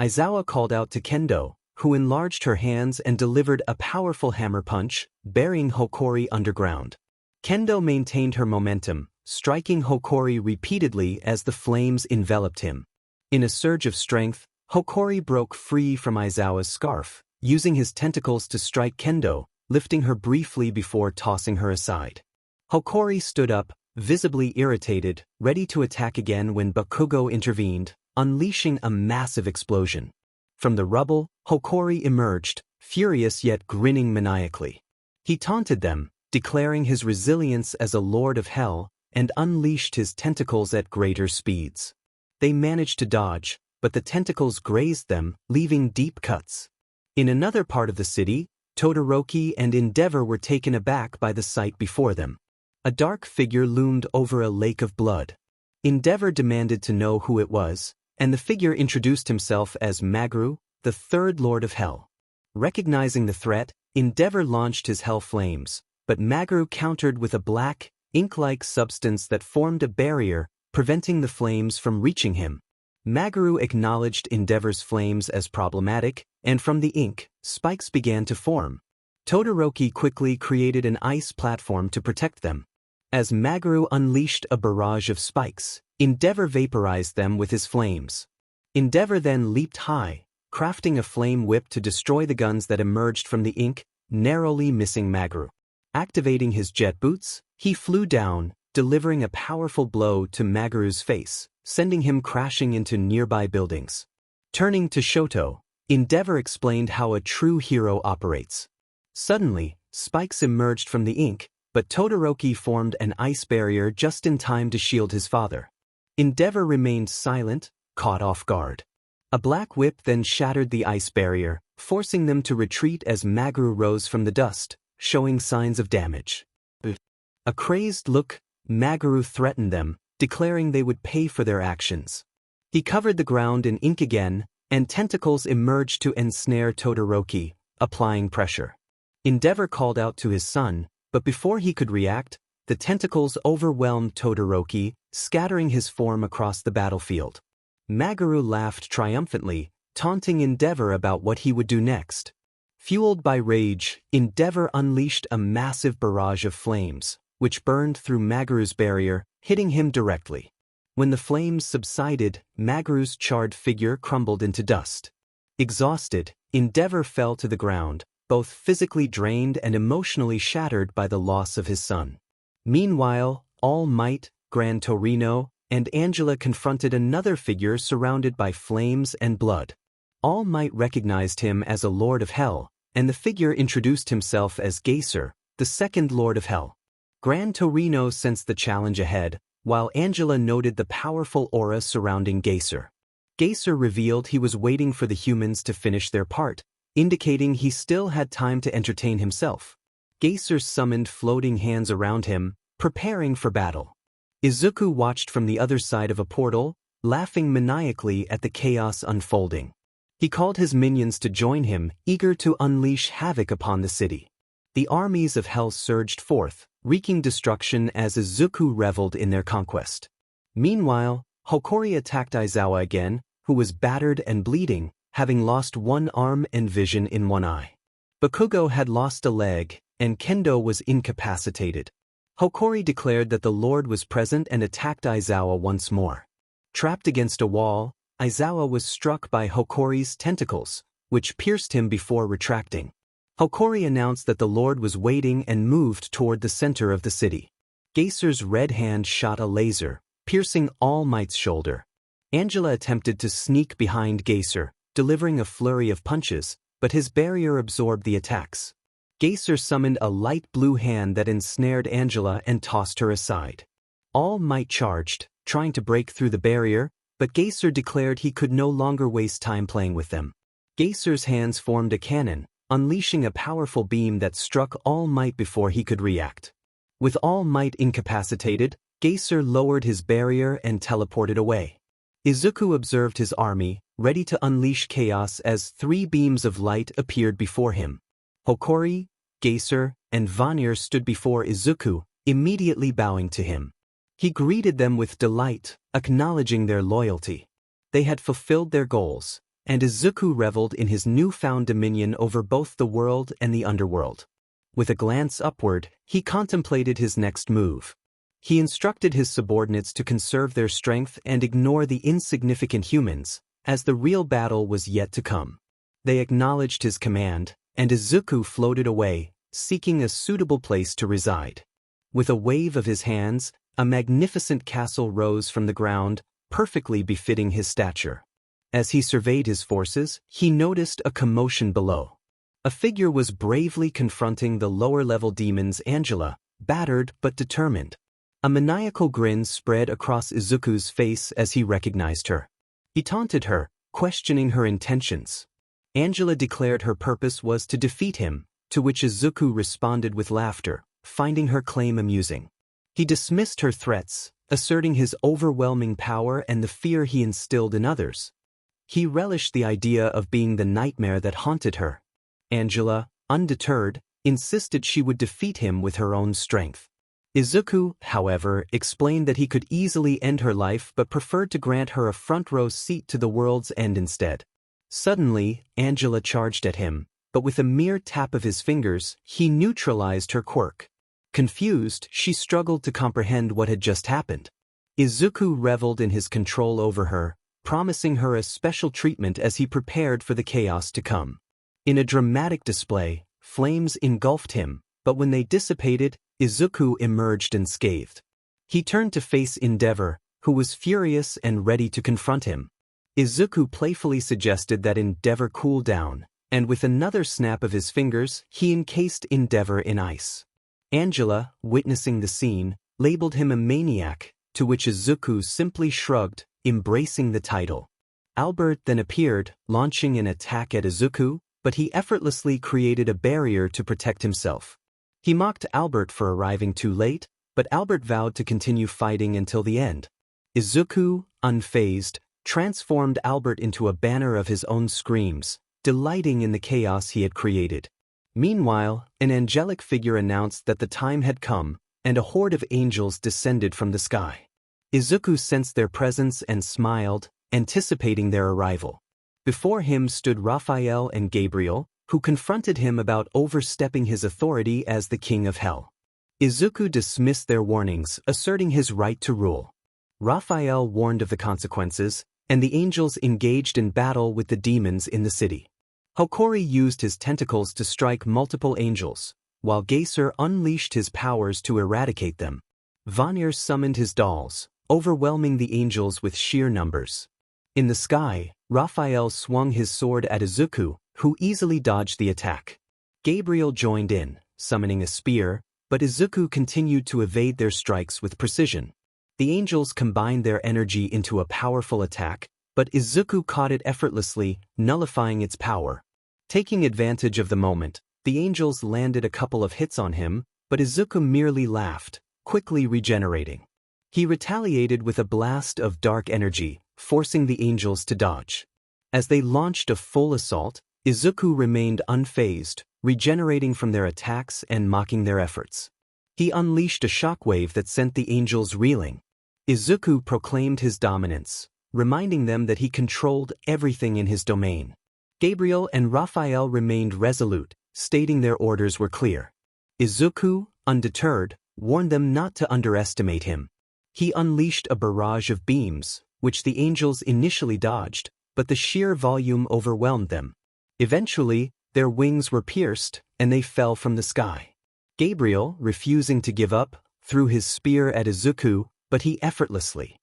Aizawa called out to Kendo, who enlarged her hands and delivered a powerful hammer punch, burying Hokori underground. Kendo maintained her momentum, striking Hokori repeatedly as the flames enveloped him. In a surge of strength, Hokori broke free from Aizawa's scarf, using his tentacles to strike Kendo, lifting her briefly before tossing her aside. Hokori stood up, visibly irritated, ready to attack again when Bakugo intervened, unleashing a massive explosion. From the rubble, Hokori emerged, furious yet grinning maniacally. He taunted them, declaring his resilience as a lord of hell, and unleashed his tentacles at greater speeds. They managed to dodge, but the tentacles grazed them, leaving deep cuts. In another part of the city, Todoroki and Endeavor were taken aback by the sight before them. A dark figure loomed over a lake of blood. Endeavor demanded to know who it was, and the figure introduced himself as Maguru, the third Lord of Hell. Recognizing the threat, Endeavor launched his hell flames, but Maguru countered with a black, ink-like substance that formed a barrier, preventing the flames from reaching him. Maguru acknowledged Endeavor's flames as problematic, and from the ink, spikes began to form. Todoroki quickly created an ice platform to protect them. As Maguru unleashed a barrage of spikes, Endeavor vaporized them with his flames. Endeavor then leaped high, crafting a flame whip to destroy the guns that emerged from the ink, narrowly missing Maguru. Activating his jet boots, he flew down, delivering a powerful blow to Maguru's face, sending him crashing into nearby buildings. Turning to Shoto, Endeavor explained how a true hero operates. Suddenly, spikes emerged from the ink, but Todoroki formed an ice barrier just in time to shield his father. Endeavor remained silent, caught off guard. A black whip then shattered the ice barrier, forcing them to retreat as Maguru rose from the dust, showing signs of damage. A crazed look, Maguru threatened them, declaring they would pay for their actions. He covered the ground in ink again, and tentacles emerged to ensnare Todoroki, applying pressure. Endeavor called out to his son, but before he could react, the tentacles overwhelmed Todoroki, scattering his form across the battlefield. Maguru laughed triumphantly, taunting Endeavor about what he would do next. Fueled by rage, Endeavor unleashed a massive barrage of flames, which burned through Maguru's barrier, hitting him directly. When the flames subsided, Maguru's charred figure crumbled into dust. Exhausted, Endeavor fell to the ground, both physically drained and emotionally shattered by the loss of his son. Meanwhile, All Might, Gran Torino, and Angela confronted another figure surrounded by flames and blood. All Might recognized him as a Lord of Hell, and the figure introduced himself as Geyser, the second Lord of Hell. Gran Torino sensed the challenge ahead, while Angela noted the powerful aura surrounding Geyser. Geyser revealed he was waiting for the humans to finish their part, indicating he still had time to entertain himself. Geyser summoned floating hands around him, preparing for battle. Izuku watched from the other side of a portal, laughing maniacally at the chaos unfolding. He called his minions to join him, eager to unleash havoc upon the city. The armies of hell surged forth, wreaking destruction as Izuku reveled in their conquest. Meanwhile, Hokori attacked Aizawa again, who was battered and bleeding, having lost one arm and vision in one eye. Bakugo had lost a leg, and Kendo was incapacitated. Hokori declared that the Lord was present and attacked Aizawa once more. Trapped against a wall, Aizawa was struck by Hokori's tentacles, which pierced him before retracting. Hokori announced that the Lord was waiting and moved toward the center of the city. Geyser's red hand shot a laser, piercing All Might's shoulder. Angela attempted to sneak behind Geyser, delivering a flurry of punches, but his barrier absorbed the attacks. Geyser summoned a light blue hand that ensnared Angela and tossed her aside. All Might charged, trying to break through the barrier, but Geyser declared he could no longer waste time playing with them. Geyser's hands formed a cannon, unleashing a powerful beam that struck All Might before he could react. With All Might incapacitated, Geyser lowered his barrier and teleported away. Izuku observed his army, ready to unleash chaos as 3 beams of light appeared before him. Hokori, Geyser, and Vanir stood before Izuku, immediately bowing to him. He greeted them with delight, acknowledging their loyalty. They had fulfilled their goals, and Izuku reveled in his newfound dominion over both the world and the underworld. With a glance upward, he contemplated his next move. He instructed his subordinates to conserve their strength and ignore the insignificant humans, as the real battle was yet to come. They acknowledged his command, and Izuku floated away, seeking a suitable place to reside. With a wave of his hands, a magnificent castle rose from the ground, perfectly befitting his stature. As he surveyed his forces, he noticed a commotion below. A figure was bravely confronting the lower-level demons Angela, battered but determined. A maniacal grin spread across Izuku's face as he recognized her. He taunted her, questioning her intentions. Angela declared her purpose was to defeat him, to which Izuku responded with laughter, finding her claim amusing. He dismissed her threats, asserting his overwhelming power and the fear he instilled in others. He relished the idea of being the nightmare that haunted her. Angela, undeterred, insisted she would defeat him with her own strength. Izuku, however, explained that he could easily end her life but preferred to grant her a front-row seat to the world's end instead. Suddenly, Angela charged at him, but with a mere tap of his fingers, he neutralized her quirk. Confused, she struggled to comprehend what had just happened. Izuku reveled in his control over her, promising her a special treatment as he prepared for the chaos to come. In a dramatic display, flames engulfed him, but when they dissipated, Izuku emerged unscathed. He turned to face Endeavor, who was furious and ready to confront him. Izuku playfully suggested that Endeavor cool down, and with another snap of his fingers, he encased Endeavor in ice. Angela, witnessing the scene, labeled him a maniac, to which Izuku simply shrugged, embracing the title. Albert then appeared, launching an attack at Izuku, but he effortlessly created a barrier to protect himself. He mocked Albert for arriving too late, but Albert vowed to continue fighting until the end. Izuku, unfazed, transformed Albert into a banner of his own screams, delighting in the chaos he had created. Meanwhile, an angelic figure announced that the time had come, and a horde of angels descended from the sky. Izuku sensed their presence and smiled, anticipating their arrival. Before him stood Raphael and Gabriel, who confronted him about overstepping his authority as the king of hell. Izuku dismissed their warnings, asserting his right to rule. Raphael warned of the consequences, and the angels engaged in battle with the demons in the city. Hokori used his tentacles to strike multiple angels, while Geyser unleashed his powers to eradicate them. Vanir summoned his dolls, overwhelming the angels with sheer numbers. In the sky, Raphael swung his sword at Izuku, who easily dodged the attack. Gabriel joined in, summoning a spear, but Izuku continued to evade their strikes with precision. The angels combined their energy into a powerful attack, but Izuku caught it effortlessly, nullifying its power. Taking advantage of the moment, the angels landed a couple of hits on him, but Izuku merely laughed, quickly regenerating. He retaliated with a blast of dark energy, forcing the angels to dodge. As they launched a full assault, Izuku remained unfazed, regenerating from their attacks and mocking their efforts. He unleashed a shockwave that sent the angels reeling. Izuku proclaimed his dominance, reminding them that he controlled everything in his domain. Gabriel and Raphael remained resolute, stating their orders were clear. Izuku, undeterred, warned them not to underestimate him. He unleashed a barrage of beams, which the angels initially dodged, but the sheer volume overwhelmed them. Eventually, their wings were pierced, and they fell from the sky. Gabriel, refusing to give up, threw his spear at Izuku, but he effortlessly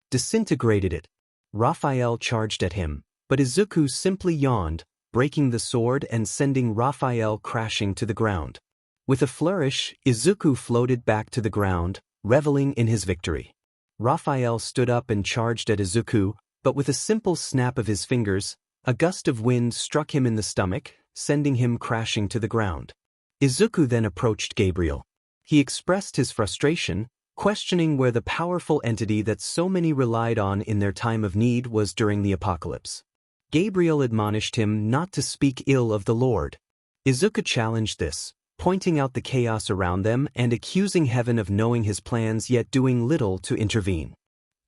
disintegrated it. Raphael charged at him, but Izuku simply yawned, breaking the sword and sending Raphael crashing to the ground. With a flourish, Izuku floated back to the ground, reveling in his victory. Raphael stood up and charged at Izuku, but with a simple snap of his fingers, a gust of wind struck him in the stomach, sending him crashing to the ground. Izuku then approached Gabriel. He expressed his frustration, questioning where the powerful entity that so many relied on in their time of need was during the apocalypse. Gabriel admonished him not to speak ill of the Lord. Izuku challenged this, pointing out the chaos around them and accusing heaven of knowing his plans yet doing little to intervene.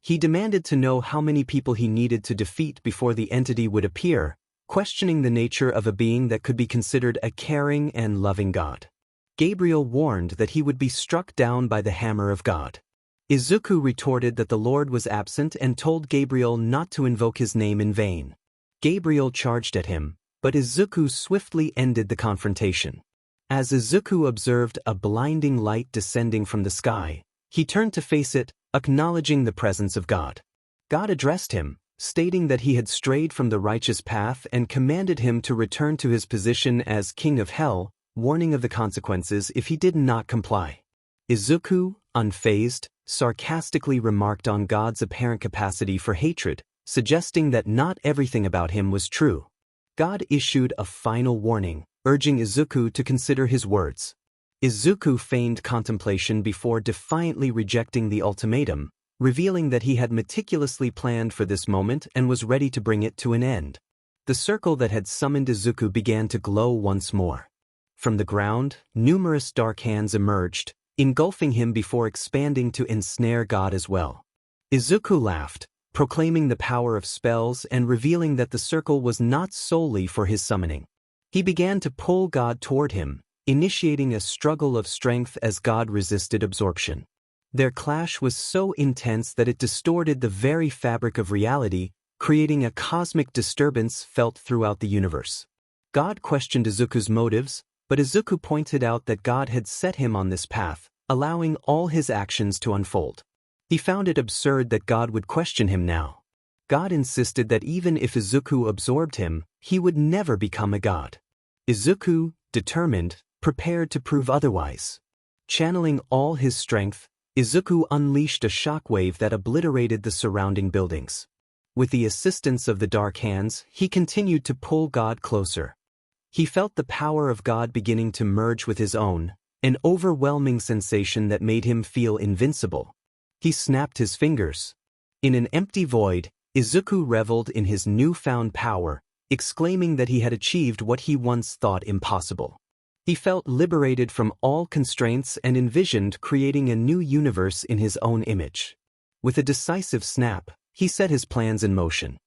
He demanded to know how many people he needed to defeat before the entity would appear, questioning the nature of a being that could be considered a caring and loving God. Gabriel warned that he would be struck down by the hammer of God. Izuku retorted that the Lord was absent and told Gabriel not to invoke his name in vain. Gabriel charged at him, but Izuku swiftly ended the confrontation. As Izuku observed a blinding light descending from the sky, he turned to face it, acknowledging the presence of God. God addressed him, stating that he had strayed from the righteous path and commanded him to return to his position as King of Hell, warning of the consequences if he did not comply. Izuku, unfazed, sarcastically remarked on God's apparent capacity for hatred, suggesting that not everything about him was true. God issued a final warning, urging Izuku to consider his words. Izuku feigned contemplation before defiantly rejecting the ultimatum, revealing that he had meticulously planned for this moment and was ready to bring it to an end. The circle that had summoned Izuku began to glow once more. From the ground, numerous dark hands emerged, engulfing him before expanding to ensnare God as well. Izuku laughed, proclaiming the power of spells and revealing that the circle was not solely for his summoning. He began to pull God toward him, initiating a struggle of strength as God resisted absorption. Their clash was so intense that it distorted the very fabric of reality, creating a cosmic disturbance felt throughout the universe. God questioned Izuku's motives, but Izuku pointed out that God had set him on this path, allowing all his actions to unfold. He found it absurd that God would question him now. God insisted that even if Izuku absorbed him, he would never become a god. Izuku, determined, prepared to prove otherwise. Channeling all his strength, Izuku unleashed a shockwave that obliterated the surrounding buildings. With the assistance of the Dark Hands, he continued to pull God closer. He felt the power of God beginning to merge with his own, an overwhelming sensation that made him feel invincible. He snapped his fingers. In an empty void, Izuku reveled in his newfound power, exclaiming that he had achieved what he once thought impossible. He felt liberated from all constraints and envisioned creating a new universe in his own image. With a decisive snap, he set his plans in motion.